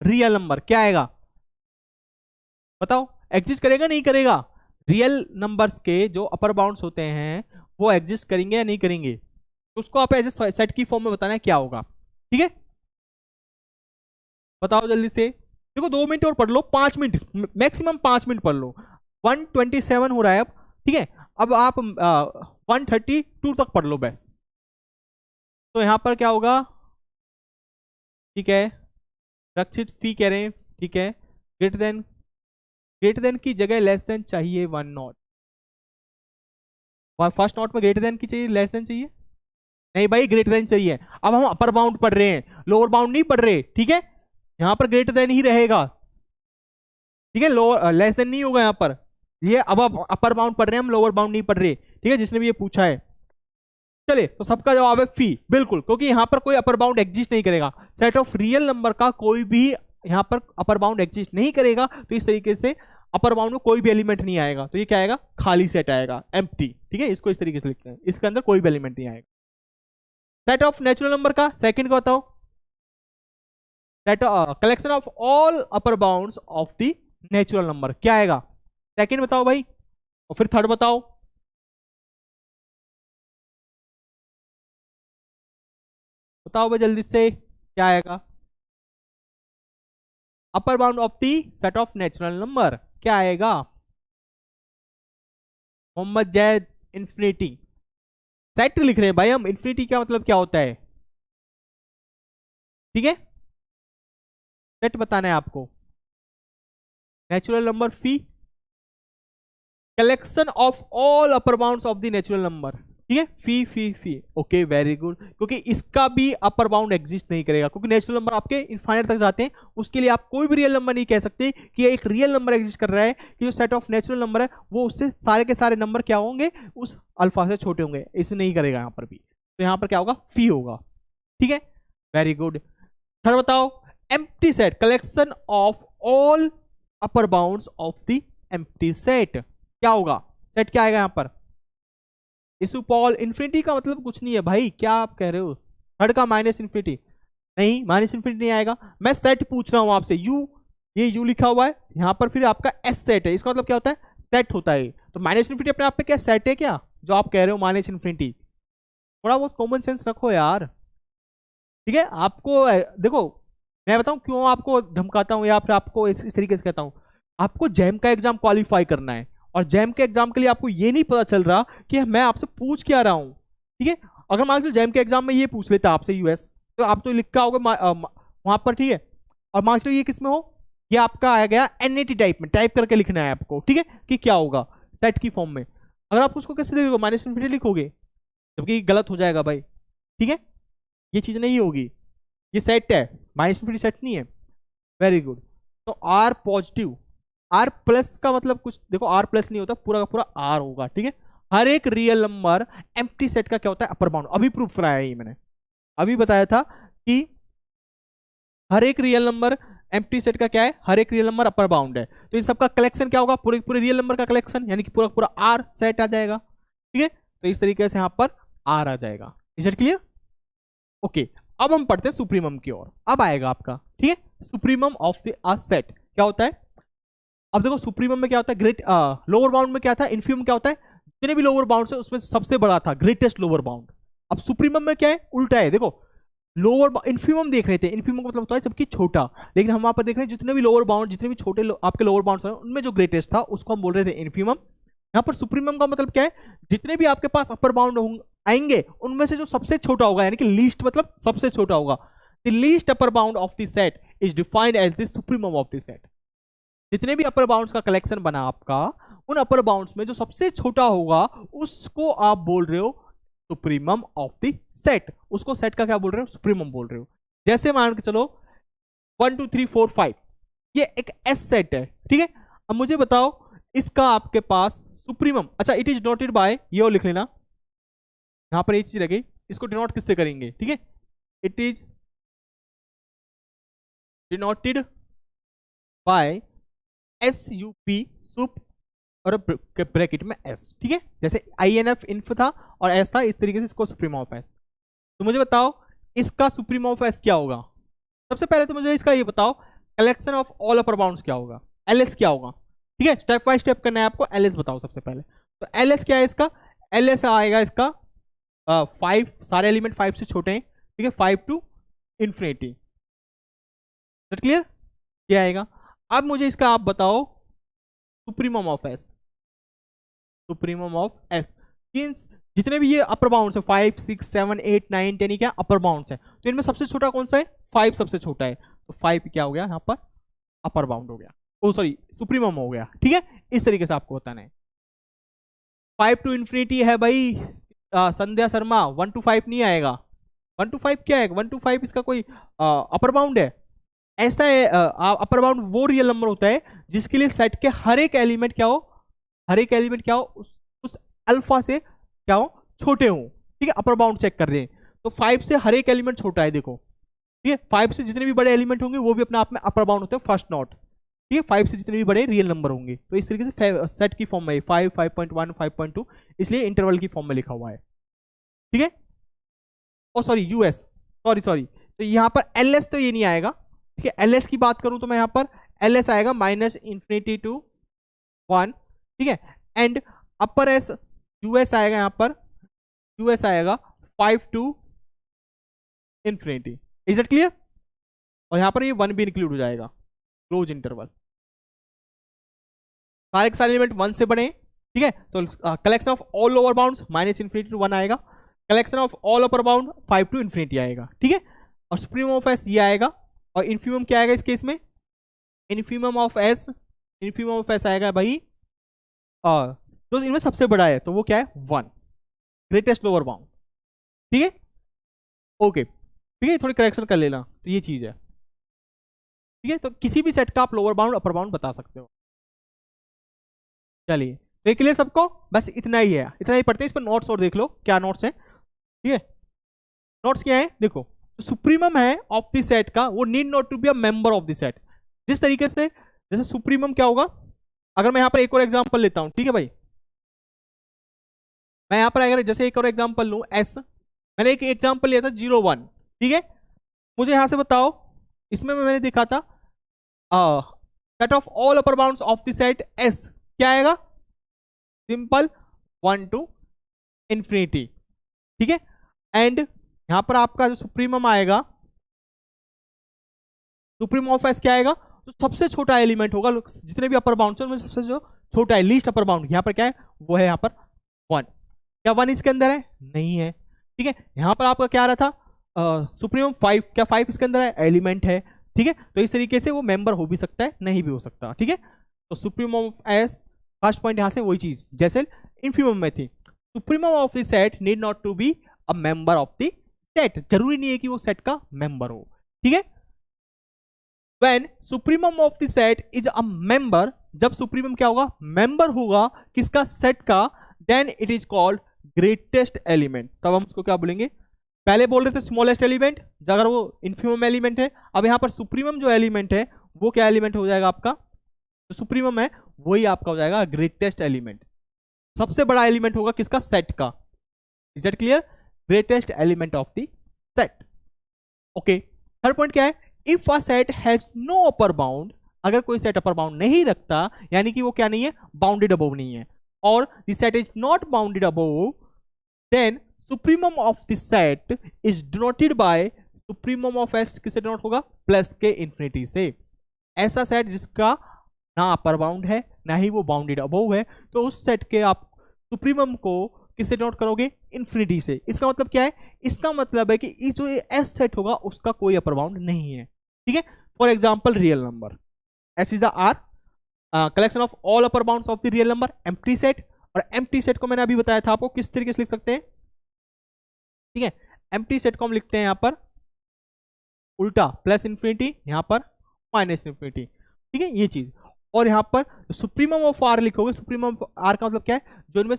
real number क्या आएगा, बताओ। एग्जिस्ट करेगा नहीं करेगा, रियल नंबर्स के जो अपर बाउंड्स होते हैं वो एग्जिस्ट करेंगे या नहीं करेंगे, तो उसको आप एज सेट की फॉर्म में बताना है क्या होगा, ठीक है। बताओ जल्दी से, देखो 2 मिनट और पढ़ लो, 5 मिनट मैक्सिमम, 5 मिनट पढ़ लो। 127 हो रहा है अब, ठीक है। अब आप 132 तक पढ़ लो बस। तो यहां पर क्या होगा, ठीक है, रक्षित फी कह रहे हैं, ठीक है, ग्रेटर देन की जगह लेस देन चाहिए 1 नॉट। फर्स्ट नॉट में ग्रेटर देन की चाहिए, लेस देन चाहिए, नहीं भाई ग्रेटर देन चाहिए। अब हम अपर बाउंड पढ़ रहे हैं, लोअर बाउंड नहीं पढ़ रहे, ठीक है। यहां पर ग्रेटर देन ही रहेगा, ठीक है, लोअर लेस देन नहीं होगा यहां पर। ये अब आप अपर बाउंड पढ़ रहे हैं, हम लोअर बाउंड नहीं पढ़ रहे, ठीक है, जिसने भी ये पूछा है। चलिए, तो सबका जवाब है फी, बिल्कुल, क्योंकि यहां पर कोई अपर बाउंड एग्जिस्ट नहीं करेगा। सेट ऑफ रियल नंबर का कोई भी यहां पर अपर बाउंड एग्जिस्ट नहीं करेगा, तो इस तरीके से अपर बाउंड में कोई भी एलिमेंट नहीं आएगा, तो ये क्या आएगा, खाली सेट आएगा, एम्प्टी, ठीक है। इसको इस तरीके से लिखते हैं, इसके अंदर कोई भी एलिमेंट नहीं आएगा। सेट ऑफ नेचुरल नंबर का सेकंड का बताओ, set collection of all upper bounds of the natural number क्या आएगा, सेकंड बताओ भाई, और फिर थर्ड बताओ। बताओ भाई जल्दी से, क्या आएगा, अपर bound of the set of natural number क्या आएगा, मोहम्मद जैद इंफिनिटी। सेट लिख रहे हैं भाई हम, इंफिनिटी का मतलब क्या होता है, ठीक है, सेट बताना है आपको। Natural number fee, collection of all upper bounds of the natural number, ठीक है, फी फी फी, ओके वेरी गुड, क्योंकि इसका भी अपर बाउंड एग्जिस्ट नहीं करेगा, क्योंकि नेचुरल नंबर आपके इनफाइनाइट तक जाते हैं, उसके लिए आप कोई भी रियल नंबर नहीं कह सकते कि एक रियल नंबर एग्जिस्ट कर रहा है, कि जो सेट ऑफ नेचुरल नंबर है वो उससे सारे के सारे नंबर क्या होंगे, उस अल्फा से छोटे होंगे, इसमें नहीं करेगा यहाँ पर भी। तो यहाँ पर क्या होगा, फी होगा, ठीक है, वेरी गुड। थर्ड बताओ, empty set, collection of all upper bounds of the empty set क्या होगा, सेट क्या आएगा यहाँ पर, इसुपॉल। इन्फिनिटी का मतलब कुछ नहीं है भाई, क्या आप कह रहे हो, थर्ड का माइनस इन्फिनिटी, नहीं माइनस इन्फिनिटी नहीं आएगा, मैं सेट पूछ रहा हूं आपसे। यू, ये यू लिखा हुआ है यहाँ पर, फिर आपका एस सेट है, इसका मतलब क्या होता है, सेट होता है। तो माइनस इन्फिनिटी अपने आप पे क्या सेट है क्या, जो आप कह रहे हो माइनस इन्फिनिटी, थोड़ा बहुत कॉमन सेंस रखो यार, ठीक है। आपको देखो मैं बताऊं क्यों आपको धमकाता हूं या फिर आपको इस तरीके से कहता हूं, आपको जैम का एग्जाम क्वालिफाई करना है, और जैम के एग्जाम के लिए आपको ये नहीं पता चल रहा कि मैं आपसे पूछ क्या रहा हूं, ठीक है। अगर मान लो जैम के एग्जाम में ये पूछ लेता आपसे यूएस, तो आप तो लिखा होगा वहां पर, ठीक है। और मान लो ये किस में हो, ये आपका आ गया एनएटी टाइप में, टाइप करके लिखना है आपको, ठीक है, कि क्या होगा सेट की फॉर्म में। अगर आप उसको कैसे लिखोगे, माइनस इन्फिनिटी लिखोगे, जबकि गलत हो जाएगा भाई, ठीक है, ये चीज नहीं होगी, ये सेट है, माइनस इन्फिनिटी सेट नहीं है, वेरी गुड। तो आर पॉजिटिव, आर प्लस का मतलब कुछ देखो, आर प्लस नहीं होता, पूरा का पूरा आर होगा, ठीक है। हर एक रियल नंबर एम्प्टी सेट का क्या होता है, अपर बाउंड, अभी प्रूफ कराया ये मैंने, अभी बताया था कि हर एक रियल नंबर एम्प्टी सेट का क्या है, हर एक रियल नंबर अपर बाउंड है, तो इन सबका कलेक्शन क्या होगा, पूरे पूरे रियल नंबर का कलेक्शन, यानी कि पूरा पूरा आर सेट आ जाएगा। ठीक है, तो इस तरीके से यहाँ पर आर आ जाएगा। Is it clear? ओके, अब हम पढ़ते हैं सुप्रीमम की ओर। अब आएगा आपका, ठीक है, सुप्रीमम ऑफ द सेट क्या होता है। अब देखो सुप्रीमम में क्या होता है, ग्रेट लोअर बाउंड में क्या था, इन्फीमम क्या होता है, जितने भी लोअर बाउंड है उसमें सबसे बड़ा था ग्रेटेस्ट लोअर बाउंड। अब सुप्रीमम में क्या है, उल्टा है। देखो लोअर इन्फीमम देख रहे थे, इन्फीमम का मतलब होता है जबकि छोटा, लेकिन हम वहां पर देख रहे हैं जितने भी लोअर बाउंड, जितने भी छोटे आपके लोअर बाउंड हैं उनमें जो ग्रेटेस्ट था उसको हम बोल रहे थे इन्फीमम। यहाँ पर सुप्रीमम का मतलब क्या है, जितने भी आपके पास अपर बाउंड आएंगे उनमें से जो सबसे छोटा होगा, यानी कि लीस्ट मतलब सबसे छोटा होगा। The least upper bound of the set is defined as the supremum of the set. जितने भी अपर बाउंड्स का कलेक्शन बना आपका, उन अपर बाउंड्स में जो सबसे छोटा होगा उसको आप बोल रहे हो सुप्रीमम ऑफ द सेट। उसको सेट का क्या बोल रहे हो, सुप्रीमम बोल रहे हो। जैसे मान के चलो 1 2 3 4 5 ये एक एस सेट है, ठीक है। अब मुझे बताओ इसका आपके पास सुप्रीमम, अच्छा इट इज नोटेड बाय, ये और लिख लेना, यहां पर एक चीज लगे, इसको डिनोट किससे करेंगे, ठीक है, it is denoted bye SUP सुप और ब्रैकेट में S, ठीक है। जैसे INF इन्फ था और S था, इस तरीके से इसको सुप्रीमम ऑफ S। तो मुझे बताओ इसका सुप्रीमम ऑफ S क्या होगा। सबसे पहले तो मुझे इसका ये बताओ collection of all upper bounds क्या होगा, LS क्या होगा, ठीक है। स्टेप बाय स्टेप करना है आपको। LS बताओ सबसे पहले, तो LS क्या है इसका, LS आएगा इसका 5, सारे एलिमेंट 5 से छोटे हैं, ठीक है, 5 टू इंफिनिटी। क्लियर, क्या आएगा। अब मुझे इसका आप बताओ supremum of S, supremum of S means जितने भी ये अपर बाउंड्स है 5 6 7 8 9 10 क्या अपर बाउंड्स है, तो इनमें सबसे छोटा कौन सा है, 5 सबसे छोटा है, तो 5 क्या हो गया यहाँ पर अपर बाउंड हो गया, ओ सॉरी सुप्रीमम हो गया, ठीक है। इस तरीके से आपको बताना है। 5 टू इंफिनिटी है भाई संध्या शर्मा, 1 to 5 नहीं आएगा। 1 to 5 क्या है, 1 to 5 इसका कोई अपर बाउंड है, ऐसा है। अपर बाउंड वो रियल नंबर होता है जिसके लिए सेट के हर एक एलिमेंट क्या हो, हर एक एलिमेंट क्या हो उस अल्फा से क्या हो छोटे हो, ठीक है। अपर बाउंड चेक कर रहे हैं तो 5 से हर एक एलिमेंट छोटा है, देखो, ठीक है। 5 से जितने भी बड़े एलिमेंट होंगे वो भी अपने आप में अपर बाउंड होते हैं, फर्स्ट नॉट, ठीक है। 5 से जितने भी बड़े रियल नंबर होंगे, तो इस तरीके से सेट की फॉर्म में 5 5.1 5.2 इसलिए इंटरवल की फॉर्म में लिखा हुआ है, ठीक है। ओ सॉरी यूएस, सॉरी तो यहाँ पर एलएस तो ये नहीं आएगा, ठीक है। एलएस की बात करूं तो मैं यहाँ पर एलएस आएगा -infinity to 1, ठीक है। एंड अपर एस यूएस आएगा, यहाँ पर यूएस आएगा 5 to infinity। Is it clear. और यहाँ पर ये 1 भी इंक्लूड हो जाएगा, क्लोज इंटरवल, सारे के सारे एलिमेंट 1 से बड़े, ठीक है। तो collection of all lower bounds -infinity to 1 आएगा, collection of all upper bound 5 to infinity आएगा, ठीक है। और सुप्रीमम ऑफ एस ये आएगा, और इन्फीमम क्या आएगा इस केस में, इन्फीमम ऑफ एस आएगा भाई तो इनमें सबसे बड़ा है तो वो क्या है 1, ग्रेटेस्ट लोअर बाउंड, ठीक है। ओके, ठीक है, थोड़ी करेक्शन कर लेना, तो ये चीज है, ठीक है। तो किसी भी सेट का आप लोअर बाउंड अपर बाउंड बता सकते हो। चलिए, तो ये क्लियर सबको, बस इतना ही है, इतना ही पढ़ते हैं। इस पर नोट्स और देख लो क्या नोट्स है, ठीक है। नोट्स क्या है देखो, सुप्रीमम है ऑफ द सेट का, वो need not to be a member of the set. जिस तरीके से जैसे सुप्रीमम क्या होगा, अगर मैं यहां पर एक और एग्जांपल लेता हूं, ठीक है भाई, मैं यहां पर अगर जैसे एक और एग्जांपल लूं एस, मैंने एक एग्जांपल लिया था 0 1, ठीक है। मुझे यहां से बताओ, इसमें मैंने देखा था set of all upper bounds of the set S क्या आएगा, सिंपल 1 to infinity, ठीक है। एंड यहां पर आपका जो सुप्रीमम आएगा, सुप्रीमम ऑफ एस क्या आएगा, तो सबसे छोटा एलिमेंट होगा जितने भी अपर बाउंड उनमें सबसे जो छोटा है, लीस्ट अपर बाउंड यहाँ पर क्या है, वो है यहाँ पर 1। क्या 1 इसके अंदर है, नहीं है, ठीक है। यहाँ पर आपका क्या आ रहा था सुप्रीमम 5, क्या 5 इसके अंदर है, एलिमेंट है, ठीक है। तो इस तरीके से वो मेंबर हो भी सकता है, नहीं भी हो सकता, ठीक है। तो supremum of S first point, यहाँ से वही चीज जैसे इन्फीमम में थी, supremum of the set need not to be a member of the set, जरूरी नहीं है कि वो सेट का मेंबर हो, ठीक है। When supremum of the set is a member, जब सुप्रीमम क्या होगा, मेंबर होगा किसका, सेट का, then it is called greatest element. तब हम उसको क्या बोलेंगे, पहले बोल रहे थे स्मॉलेस्ट एलिमेंट, अगर वो इन्फीमम एलिमेंट है, अब यहाँ पर सुप्रीमम जो एलिमेंट है वो क्या एलिमेंट हो जाएगा आपका, जो सुप्रीमम है वही आपका हो जाएगा ग्रेटेस्ट एलिमेंट। सबसे बड़ा एलिमेंट होगा किसका, सेट का। Is that clear? Greatest element of the set. Okay, third point क्या है, if a set has no upper bound, अगर कोई सेट अपर बाउंड नहीं रखता यानी कि वो क्या नहीं है, बाउंडेड अबव नहीं है, और the set is not bounded above, then supremum of the set is denoted by, supremum of S किससे डिनोट होगा, प्लस के इंफिनिटी से। ऐसा सेट जिसका ना अपर बाउंड है ना ही वो बाउंडेड अबव है, तो उस सेट के आप सुप्रीमम को किससे डिनोट करोगे, इंफिनिटी से। इसका मतलब क्या है, इसका मतलब है कि इस जो एस सेट होगा उसका कोई अपर बाउंड नहीं है। ठीक है, for example real number, S is R collection of all upper bounds of the real number, empty set. और एम्प्टी सेट को मैंने अभी बताया था आपको किस तरीके से लिख सकते हैं। ठीक है, एम्प्टी सेट को हम लिखते हैं यहां पर उल्टा, प्लस इंफिनिटी, यहां पर माइनस इंफिनिटी। ठीक है, ये चीज। और यहां पर सुप्रीमम ऑफ आर लिखोगे, सुप्रीमम ऑफ आर का मतलब क्या है, जो इनमें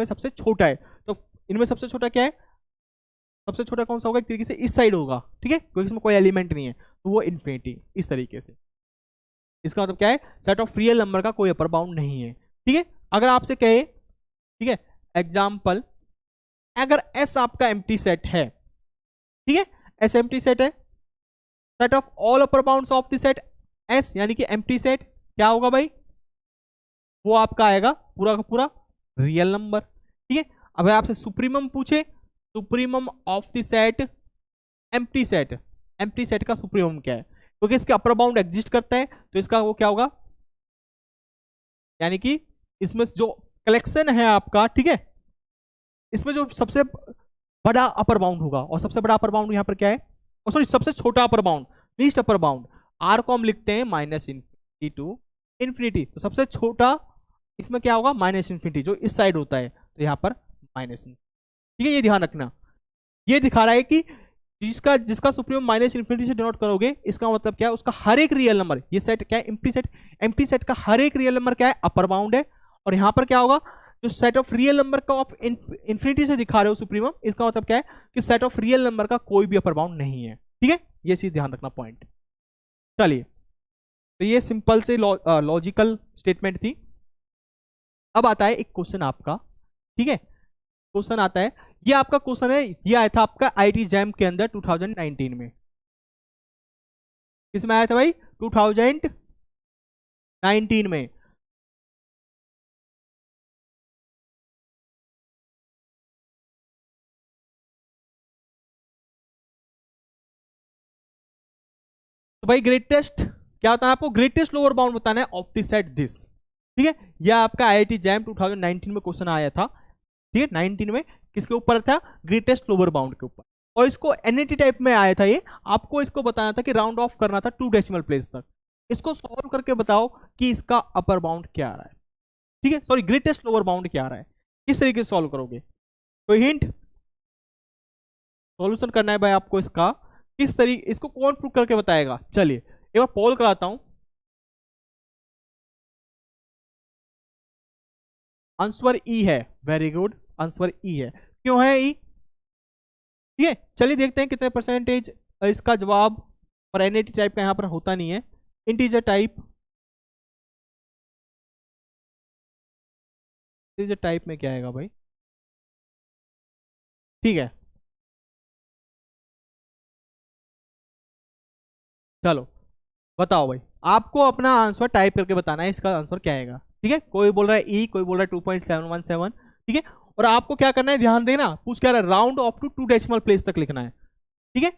सबसे छोटा है। तो इनमें सबसे छोटा क्या है, सबसे छोटा कौन सा होगा, एक तरीके से इस साइड होगा। ठीक है, क्योंकि इसमें कोई एलिमेंट नहीं है, तो वो इंफिनिटी, इस तरीके से। इसका मतलब क्या है, सेट ऑफ रियल नंबर का कोई अपर बाउंड नहीं है। ठीक है, अगर आपसे कहे, ठीक है, एग्जाम्पल, अगर एस आपका एम्प्टी सेट है, ठीक है, एस एम्प्टी सेट है, set of all upper bounds of the set S यानी कि एम्प्टी सेट क्या होगा भाई, वो आपका आएगा पूरा का पूरा रियल नंबर। ठीक है, अब आपसे सुप्रीमम पूछे, supremum of the set empty set, empty set का सुप्रीमम क्या है, क्योंकि इसके अपर बाउंड एग्जिस्ट करता है, तो इसका वो क्या होगा, यानी कि इसमें जो कलेक्शन है आपका, ठीक है, इसमें जो सबसे बड़ा अपर बाउंड होगा, और सबसे बड़ा अपर बाउंड यहां पर क्या है, सॉरी सबसे छोटा upper bound, least upper bound, R को हम लिखते हैं माइनस इंफिनिटी टू इंफिनिटी। तो सबसे छोटा इसमें क्या होगा, माइनस इंफिनिटी, जो इस साइड होता है, तो यहां पर माइनस। ठीक है, ये ध्यान रखना, ये दिखा रहा है कि जिसका सुप्रीमम माइनस इंफिनिटी से डिनोट करोगे, इसका मतलब क्या है, उसका हर एक रियल नंबर, ये सेट क्या है, एम्प्टी सेट का हर एक रियल नंबर क्या है, अपर बाउंड है। और यहां पर क्या होगा, जो सेट ऑफ रियल नंबर का ऑफ इंफिनिटी से दिखा रहे हो सुप्रीमम, इसका मतलब क्या है कि सेट ऑफ रियल नंबर का कोई भी अपर बाउंड नहीं है। ठीक है, ये चीज ध्यान रखना पॉइंट। चलिए, तो ये सिंपल से लॉजिकल स्टेटमेंट थी। अब आता है एक क्वेश्चन आपका। ठीक है, क्वेश्चन आता है, ये आपका क्वेश्चन है, ये आया था आपका आईटी जैम के अंदर 2019 में। किसमें आया था भाई, 2019 में। तो भाई ग्रेटेस्ट क्या बताना है आपको, ग्रेटेस्ट लोअर बाउंड बताना है ऑफ द सेट दिस। ठीक है, यह आपका आईआईटी जैम 2019 में क्वेश्चन आया था। ठीक है, 19 में किसके ऊपर था, ग्रेटेस्ट लोअर बाउंड के ऊपर। और इसको एनएटी टाइप में आया था, ये आपको इसको बताना था कि राउंड ऑफ करना था 2 डेसिमल प्लेस तक। इसको सॉल्व करके बताओ कि इसका अपर बाउंड क्या आ रहा है। ठीक है, सॉरी ग्रेटेस्ट लोअर बाउंड क्या आ रहा है, किस तरीके से सॉल्व करोगे, कोई हिंट। सॉल्यूशन करना है भाई आपको इसका, किस तरीके, इसको कौन प्रूव करके बताएगा। चलिए एक बार पोल कराता हूं। आंसर ई है, वेरी गुड, आंसर ई है। क्यों है ई, ठीक है, चलिए देखते हैं कितने परसेंटेज इसका जवाब। और एनएटी टाइप का यहां पर होता नहीं है, इंटीजर टाइप, इंटीजर टाइप में क्या आएगा भाई, ठीक है। चलो बताओ भाई, आपको अपना आंसर टाइप करके बताना है, इसका आंसर क्या आएगा। ठीक है, कोई बोल रहा है ई, कोई बोल रहा है 2.717। ठीक है, और आपको क्या करना है, ध्यान देना, पूछ क्या रहा है, round off to 2 decimal place तक लिखना है। ठीक है,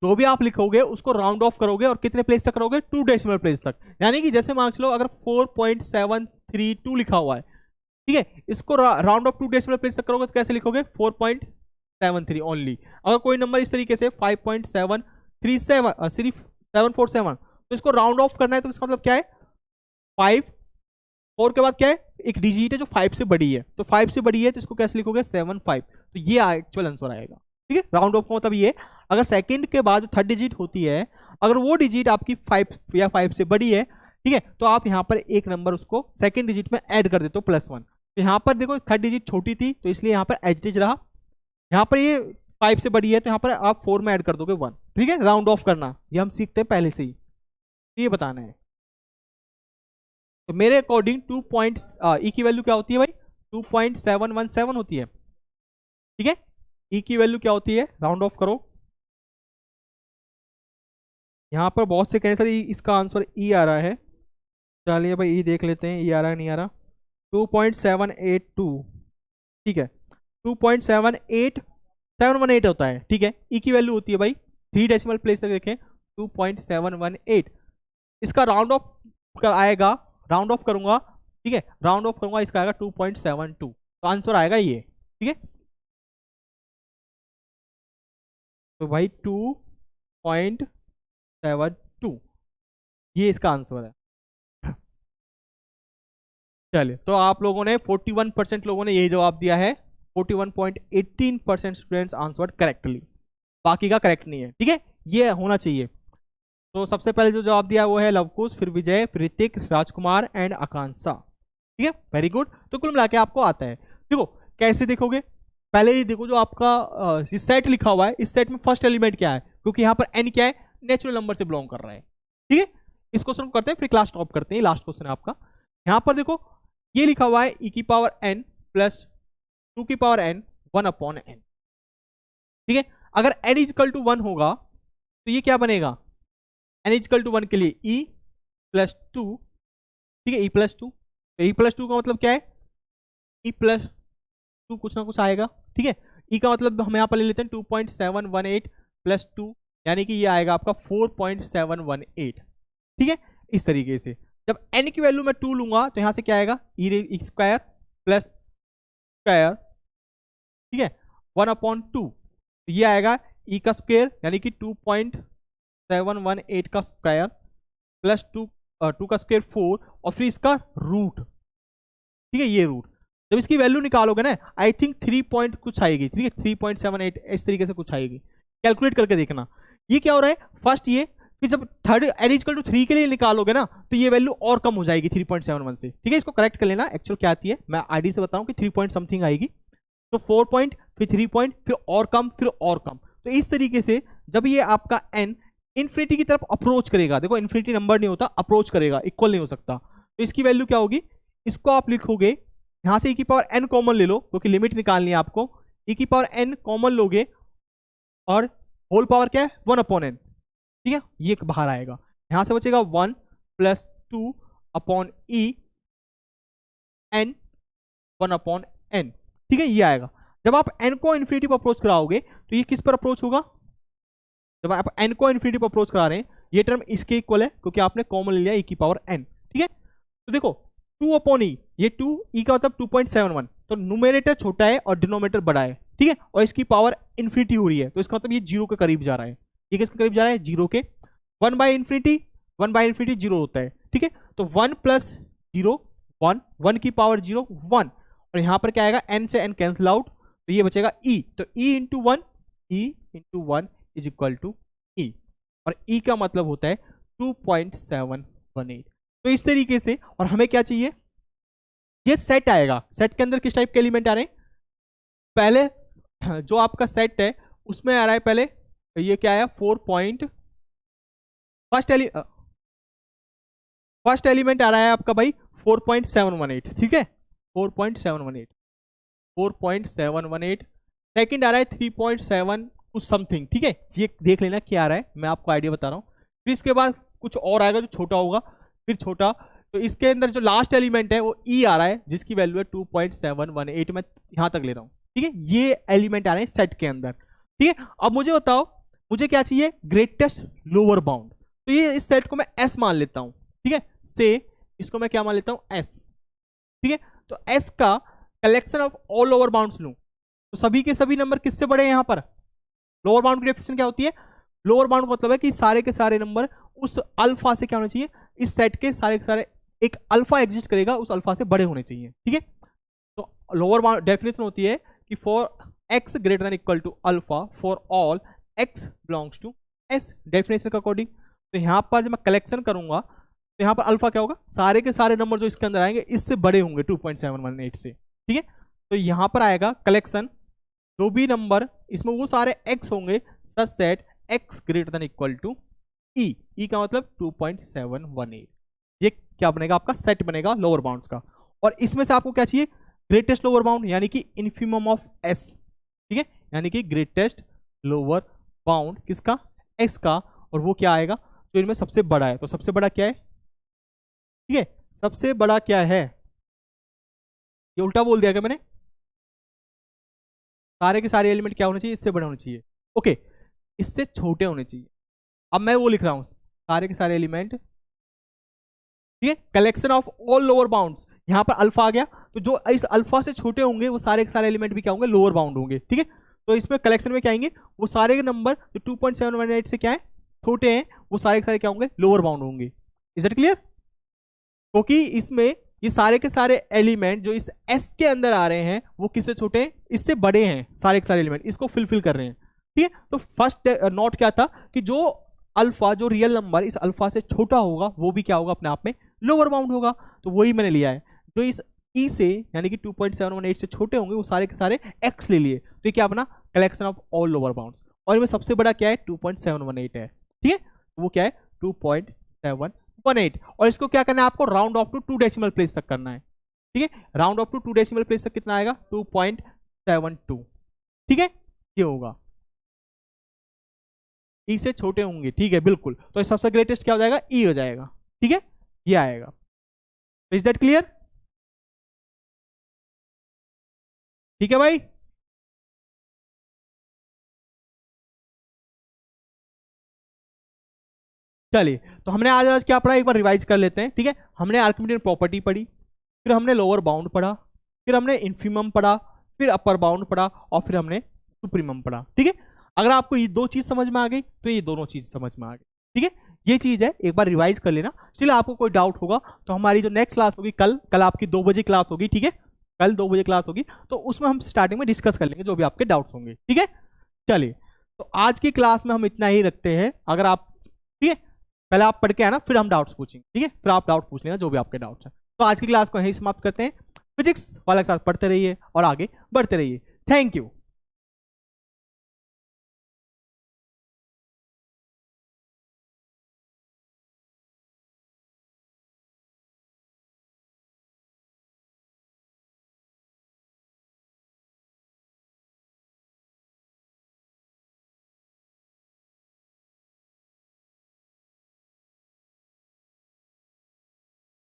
जो भी आप लिखोगे उसको राउंड ऑफ करोगे, और कितने प्लेस तक करोगे, 2 डेसिमल प्लेस तक। यानी कि जैसे मान लो अगर 4.732 लिखा हुआ है, ठीक है, इसको राउंड ऑफ 2 डेसिमल प्लेस तक करोगे तो कैसे लिखोगे, 4.73 ओनली। अगर कोई नंबर इस तरीके से 5.737 सिर्फ 747, तो इसको राउंड ऑफ करना है, तो इसका मतलब क्या है, 5, 4 के बाद क्या है, एक डिजिट है जो 5 से बड़ी है, तो 5 से बड़ी है तो इसको कैसे लिखोगे, 75। तो ये एक्चुअल आंसर आएगा। ठीक है, राउंड ऑफ का मतलब ये, अगर सेकंड के बाद जो थर्ड डिजिट होती है, अगर वो डिजिट आपकी 5 या 5 से बड़ी है, ठीक है, तो आप यहां पर एक नंबर उसको सेकंड डिजिट में ऐड कर देते हो, +1। तो यहां पर देखो थर्ड डिजिट छोटी थी, तो इसलिए यहां पर एच रहा। यहां पर ये 5 से बड़ी है, तो यहां पर आप 4 में ऐड कर दोगे 1। ठीक है, राउंड ऑफ करना ये हम सीखते हैं पहले से ही। ये बताना है। तो मेरे अकॉर्डिंग ई की वैल्यू क्या होती है भाई, 2.717 होती है। ठीक है, ई की वैल्यू क्या होती है, राउंड ऑफ करो। यहां पर बहुत से कह रहे सर इसका आंसर ई आ रहा है। चलिए भाई ई देख लेते हैं, ई आ रहा है नहीं आ रहा। 2.782, ठीक है, 2.78718 होता है। ठीक है, ई की वैल्यू होती है भाई 3 डेसिमल प्लेस तक देखें 2.718। इसका राउंड ऑफ कर आएगा, राउंड ऑफ करूंगा, ठीक है, राउंड ऑफ करूंगा, इसका आएगा 2.72। तो आंसर आएगा ये। ठीक है, तो भाई 2.72 ये इसका आंसर है। चलिए, तो आप लोगों ने 41% लोगों ने यही जवाब दिया है। 41.18% स्टूडेंट्स आंसर करेक्टली, बाकी का करेक्ट नहीं है। ठीक है, ये होना चाहिए। तो सबसे पहले जो जवाब दिया वो है लवकुश, फिर विजय, फिर ऋतिक, राजकुमार एंड आकांक्षा। ठीक है, वेरी गुड। तो कुल मिला के आपको आता है। देखो कैसे देखोगे, पहले ही देखो जो आपका सेट लिखा हुआ है, इस सेट में फर्स्ट एलिमेंट क्या है, क्योंकि यहाँ पर एन क्या है, नेचुरल नंबर से बिलोंग कर रहा है। ठीक है, इस क्वेश्चन को करते हैं फिर क्लास स्टॉप करते हैं। लास्ट क्वेश्चन है आपका। यहाँ पर देखो ये लिखा हुआ है ई की पावर एन प्लस 2 की पावर एन 1/n। ठीक है, अगर n इजकल टू 1 होगा तो ये क्या बनेगा, n इजकल टू 1 के लिए e प्लस 2। ठीक है, e प्लस 2, तो e प्लस 2 का मतलब क्या है, e प्लस 2 कुछ ना कुछ आएगा। ठीक है, e का मतलब हम यहाँ पर ले लेते हैं 2.718 प्लस 2, यानी कि ये आएगा आपका 4.718। ठीक है, इस तरीके से जब n की वैल्यू मैं 2 लूंगा तो यहां से क्या आएगा, ई स्क्वायर प्लस स्क्वायर, ठीक है, 1/2। तो ये आएगा e का स्क्वायर यानी कि 2.718 का स्क्वायर प्लस 2 का स्क्वायर 4 और फिर इसका रूट। ठीक है, ये रूट जब इसकी वैल्यू निकालोगे ना, आई थिंक 3 पॉइंट कुछ आएगी। ठीक है, 3.78 इस तरीके से कुछ आएगी, कैलकुलेट करके देखना। ये क्या हो रहा है, फर्स्ट ये, फिर जब थर्ड n इक्वल टू 3 के लिए निकालोगे ना तो ये वैल्यू और कम हो जाएगी 3.71 से। ठीक है, इसको करेक्ट कर लेना। एक्चुअल क्या आती है मैं आईडी से बताऊं कि 3 पॉइंट समथिंग आएगी, तो 4 पॉइंट फिर 3 पॉइंट फिर और कम फिर और कम। तो इस तरीके से जब ये आपका n इन्फिनिटी की तरफ अप्रोच करेगा, देखो इन्फिनिटी नंबर नहीं होता, अप्रोच करेगा, इक्वल नहीं हो सकता, तो इसकी वैल्यू क्या होगी, इसको आप लिखोगे यहां से e की पावर n कॉमन ले लो क्योंकि लिमिट निकालनी है आपको। e की पावर n कॉमन लोगे और होल पावर क्या है 1/n। ठीक है, ये बाहर आएगा, यहां से बचेगा 1 plus 2 upon E N 1/n। ठीक है, ये आएगा। जब आप n को इन्फिनिटी पर अप्रोच कराओगे तो ये किस पर अप्रोच होगा, जब आप n को इन्फिनिटी पर अप्रोच करा रहे हैं ये टर्म इसके इक्वल है क्योंकि आपने कॉमन ले लिया e की पावर n। ठीक है, तो देखो 2/e, ये 2 e का मतलब 2.71, तो न्यूमरेटर छोटा है और डिनोमिनेटर बड़ा है। ठीक है, और इसकी पावर इन्फिनिटी हो रही है तो इसका मतलब ये 0 के करीब जा रहा है। ये किसके करीब जा रहा है, 0 के। 1/इन्फिनिटी 0 होता है। ठीक है, तो 1 प्लस 0 1, 1 की पावर 0 1, और यहां पर क्या आएगा, n से n कैंसिल आउट, तो ये बचेगा e, तो e into 1, e into 1 is equal to e, और e का मतलब होता है 2.718। तो इस तरीके से, और हमें क्या चाहिए, ये सेट आएगा, सेट के अंदर किस टाइप के एलिमेंट आ रहे हैं, पहले जो आपका सेट है उसमें आ रहा है, पहले ये क्या आया 4 पॉइंट, फर्स्ट एलिमेंट आ रहा है आपका भाई 4.718। ठीक है, 4.718 सेकंड आ रहा है 3.7 कुछ समथिंग। ठीक है, ये देख लेना क्या आ रहा है, मैं आपको आइडिया बता रहा हूं। फिर इसके बाद कुछ और आएगा जो छोटा होगा, फिर छोटा, तो इसके अंदर जो लास्ट एलिमेंट है वो ई आ रहा है जिसकी वैल्यू है 2.718, मैं यहां तक ले रहा हूं। ठीक है, ये एलिमेंट आ रहे हैं सेट के अंदर। ठीक है, अब मुझे बताओ मुझे क्या चाहिए, ग्रेटेस्ट लोअर बाउंड, तो ये इस सेट को मैं एस मान लेता हूं। ठीक है, से इसको मैं क्या मान लेता हूं, एस। ठीक है, तो एस का collection of all lower bounds लूं तो सभी के सभी नंबर किससे बड़े हैं, यहां पर लोअर बाउंड की डेफिनेशन क्या होती है, लोअर बाउंड का मतलब है कि सारे के सारे नंबर उस अल्फा से क्या होना चाहिए, इस सेट के सारे एक अल्फा एग्जिस्ट करेगा उस अल्फा से बड़े होने चाहिए। ठीक है, तो लोअर बाउंड डेफिनेशन होती है कि for x greater than equal to alpha for all x belongs to s, definition के अकॉर्डिंग। तो यहां पर जब मैं कलेक्शन करूंगा तो यहां पर अल्फा क्या होगा, सारे के सारे नंबर जो इसके अंदर आएंगे इससे बड़े होंगे 2.718 से। ठीक है, तो यहां पर आएगा कलेक्शन, जो भी नंबर इसमें वो सारे x होंगे such set x greater than equal to e का मतलब 2.718, ये क्या बनेगा आपका सेट बनेगा लोअर बाउंड्स का। और इसमें से आपको क्या चाहिए, ग्रेटेस्ट लोअर बाउंड यानी कि इन्फिमम ऑफ एस, ठीक है, यानी कि ग्रेटेस्ट लोअर बाउंड किसका, एस का, और वो क्या आएगा जो इनमें सबसे बड़ा है। तो सबसे बड़ा क्या है, ठीक है, सबसे बड़ा क्या है, ये उल्टा बोल दिया क्या मैंने, सारे के सारे एलिमेंट क्या होने चाहिए, इससे बड़े होने चाहिए, ओके, इससे छोटे होने चाहिए। अब मैं वो लिख रहा हूं, सारे के सारे एलिमेंट, ठीक है, collection of all lower bounds, यहां पर अल्फा आ गया, तो जो इस अल्फा से छोटे होंगे वो सारे के सारे एलिमेंट भी क्या होंगे, लोअर बाउंड होंगे, ठीक है। तो इसमें कलेक्शन में क्या आएंगे, वो सारे के नंबर जो 2.718 से क्या है, छोटे हैं, वो सारे के सारे क्या होंगे, लोअर बाउंड होंगे। Is that clear? क्योंकि इसमें ये सारे के सारे एलिमेंट जो इस एस के अंदर आ रहे हैं वो किससे छोटे हैं, इससे बड़े हैं, सारे के सारे एलिमेंट इसको फिलफिल कर रहे हैं, ठीक है। तो फर्स्ट नोट क्या था कि जो अल्फा, जो रियल नंबर इस अल्फा से छोटा होगा वो भी क्या होगा, अपने आप में लोअर बाउंड होगा। तो वही मैंने लिया है, जो इस ई से यानी कि 2.718 से छोटे होंगे वो सारे के सारे एक्स ले लिए, तो ये क्या अपना collection of all lower bounds, और इनमें सबसे बड़ा क्या है 2.718 है, ठीक है, वो क्या है 2.718, और इसको क्या करना है आपको, round off to 2 decimal place तक करना है, ठीक है, round off to 2 decimal place तक कितना आएगा 2.72, ठीक है, ये होगा, ई से छोटे होंगे, ठीक है बिल्कुल, तो सबसे ग्रेटेस्ट क्या हो जाएगा, ई हो जाएगा, ठीक है, ये आएगा। Is that clear? ठीक है भाई, चलिए, तो हमने आज आज क्या पढ़ा, एक बार रिवाइज कर लेते हैं, ठीक है। हमने आर्किमिडियन प्रॉपर्टी पढ़ी, फिर हमने लोअर बाउंड पढ़ा, फिर हमने इन्फिमम पढ़ा, फिर अपर बाउंड पढ़ा, और फिर हमने सुप्रीमम पढ़ा, ठीक है। अगर आपको ये दो चीज समझ में आ गई तो ये दोनों चीज समझ में आ गई, ठीक है, ये चीज है, एक बार रिवाइज कर लेना। स्टिल आपको कोई डाउट होगा तो हमारी जो नेक्स्ट क्लास होगी कल आपकी 2 बजे क्लास होगी, ठीक है, कल 2 बजे क्लास होगी, तो उसमें हम स्टार्टिंग में डिस्कस कर लेंगे जो भी आपके डाउट्स होंगे, ठीक है। चलिए, तो आज की क्लास में हम इतना ही रखते हैं। अगर आप, ठीक है, पहले आप पढ़ के आना, फिर हम डाउट्स पूछेंगे, ठीक है, फिर आप डाउट पूछ लेना जो भी आपके डाउट्स हैं। तो आज की क्लास को यहीं समाप्त करते हैं। फिजिक्स वाला के साथ पढ़ते रहिए और आगे बढ़ते रहिए। Thank you.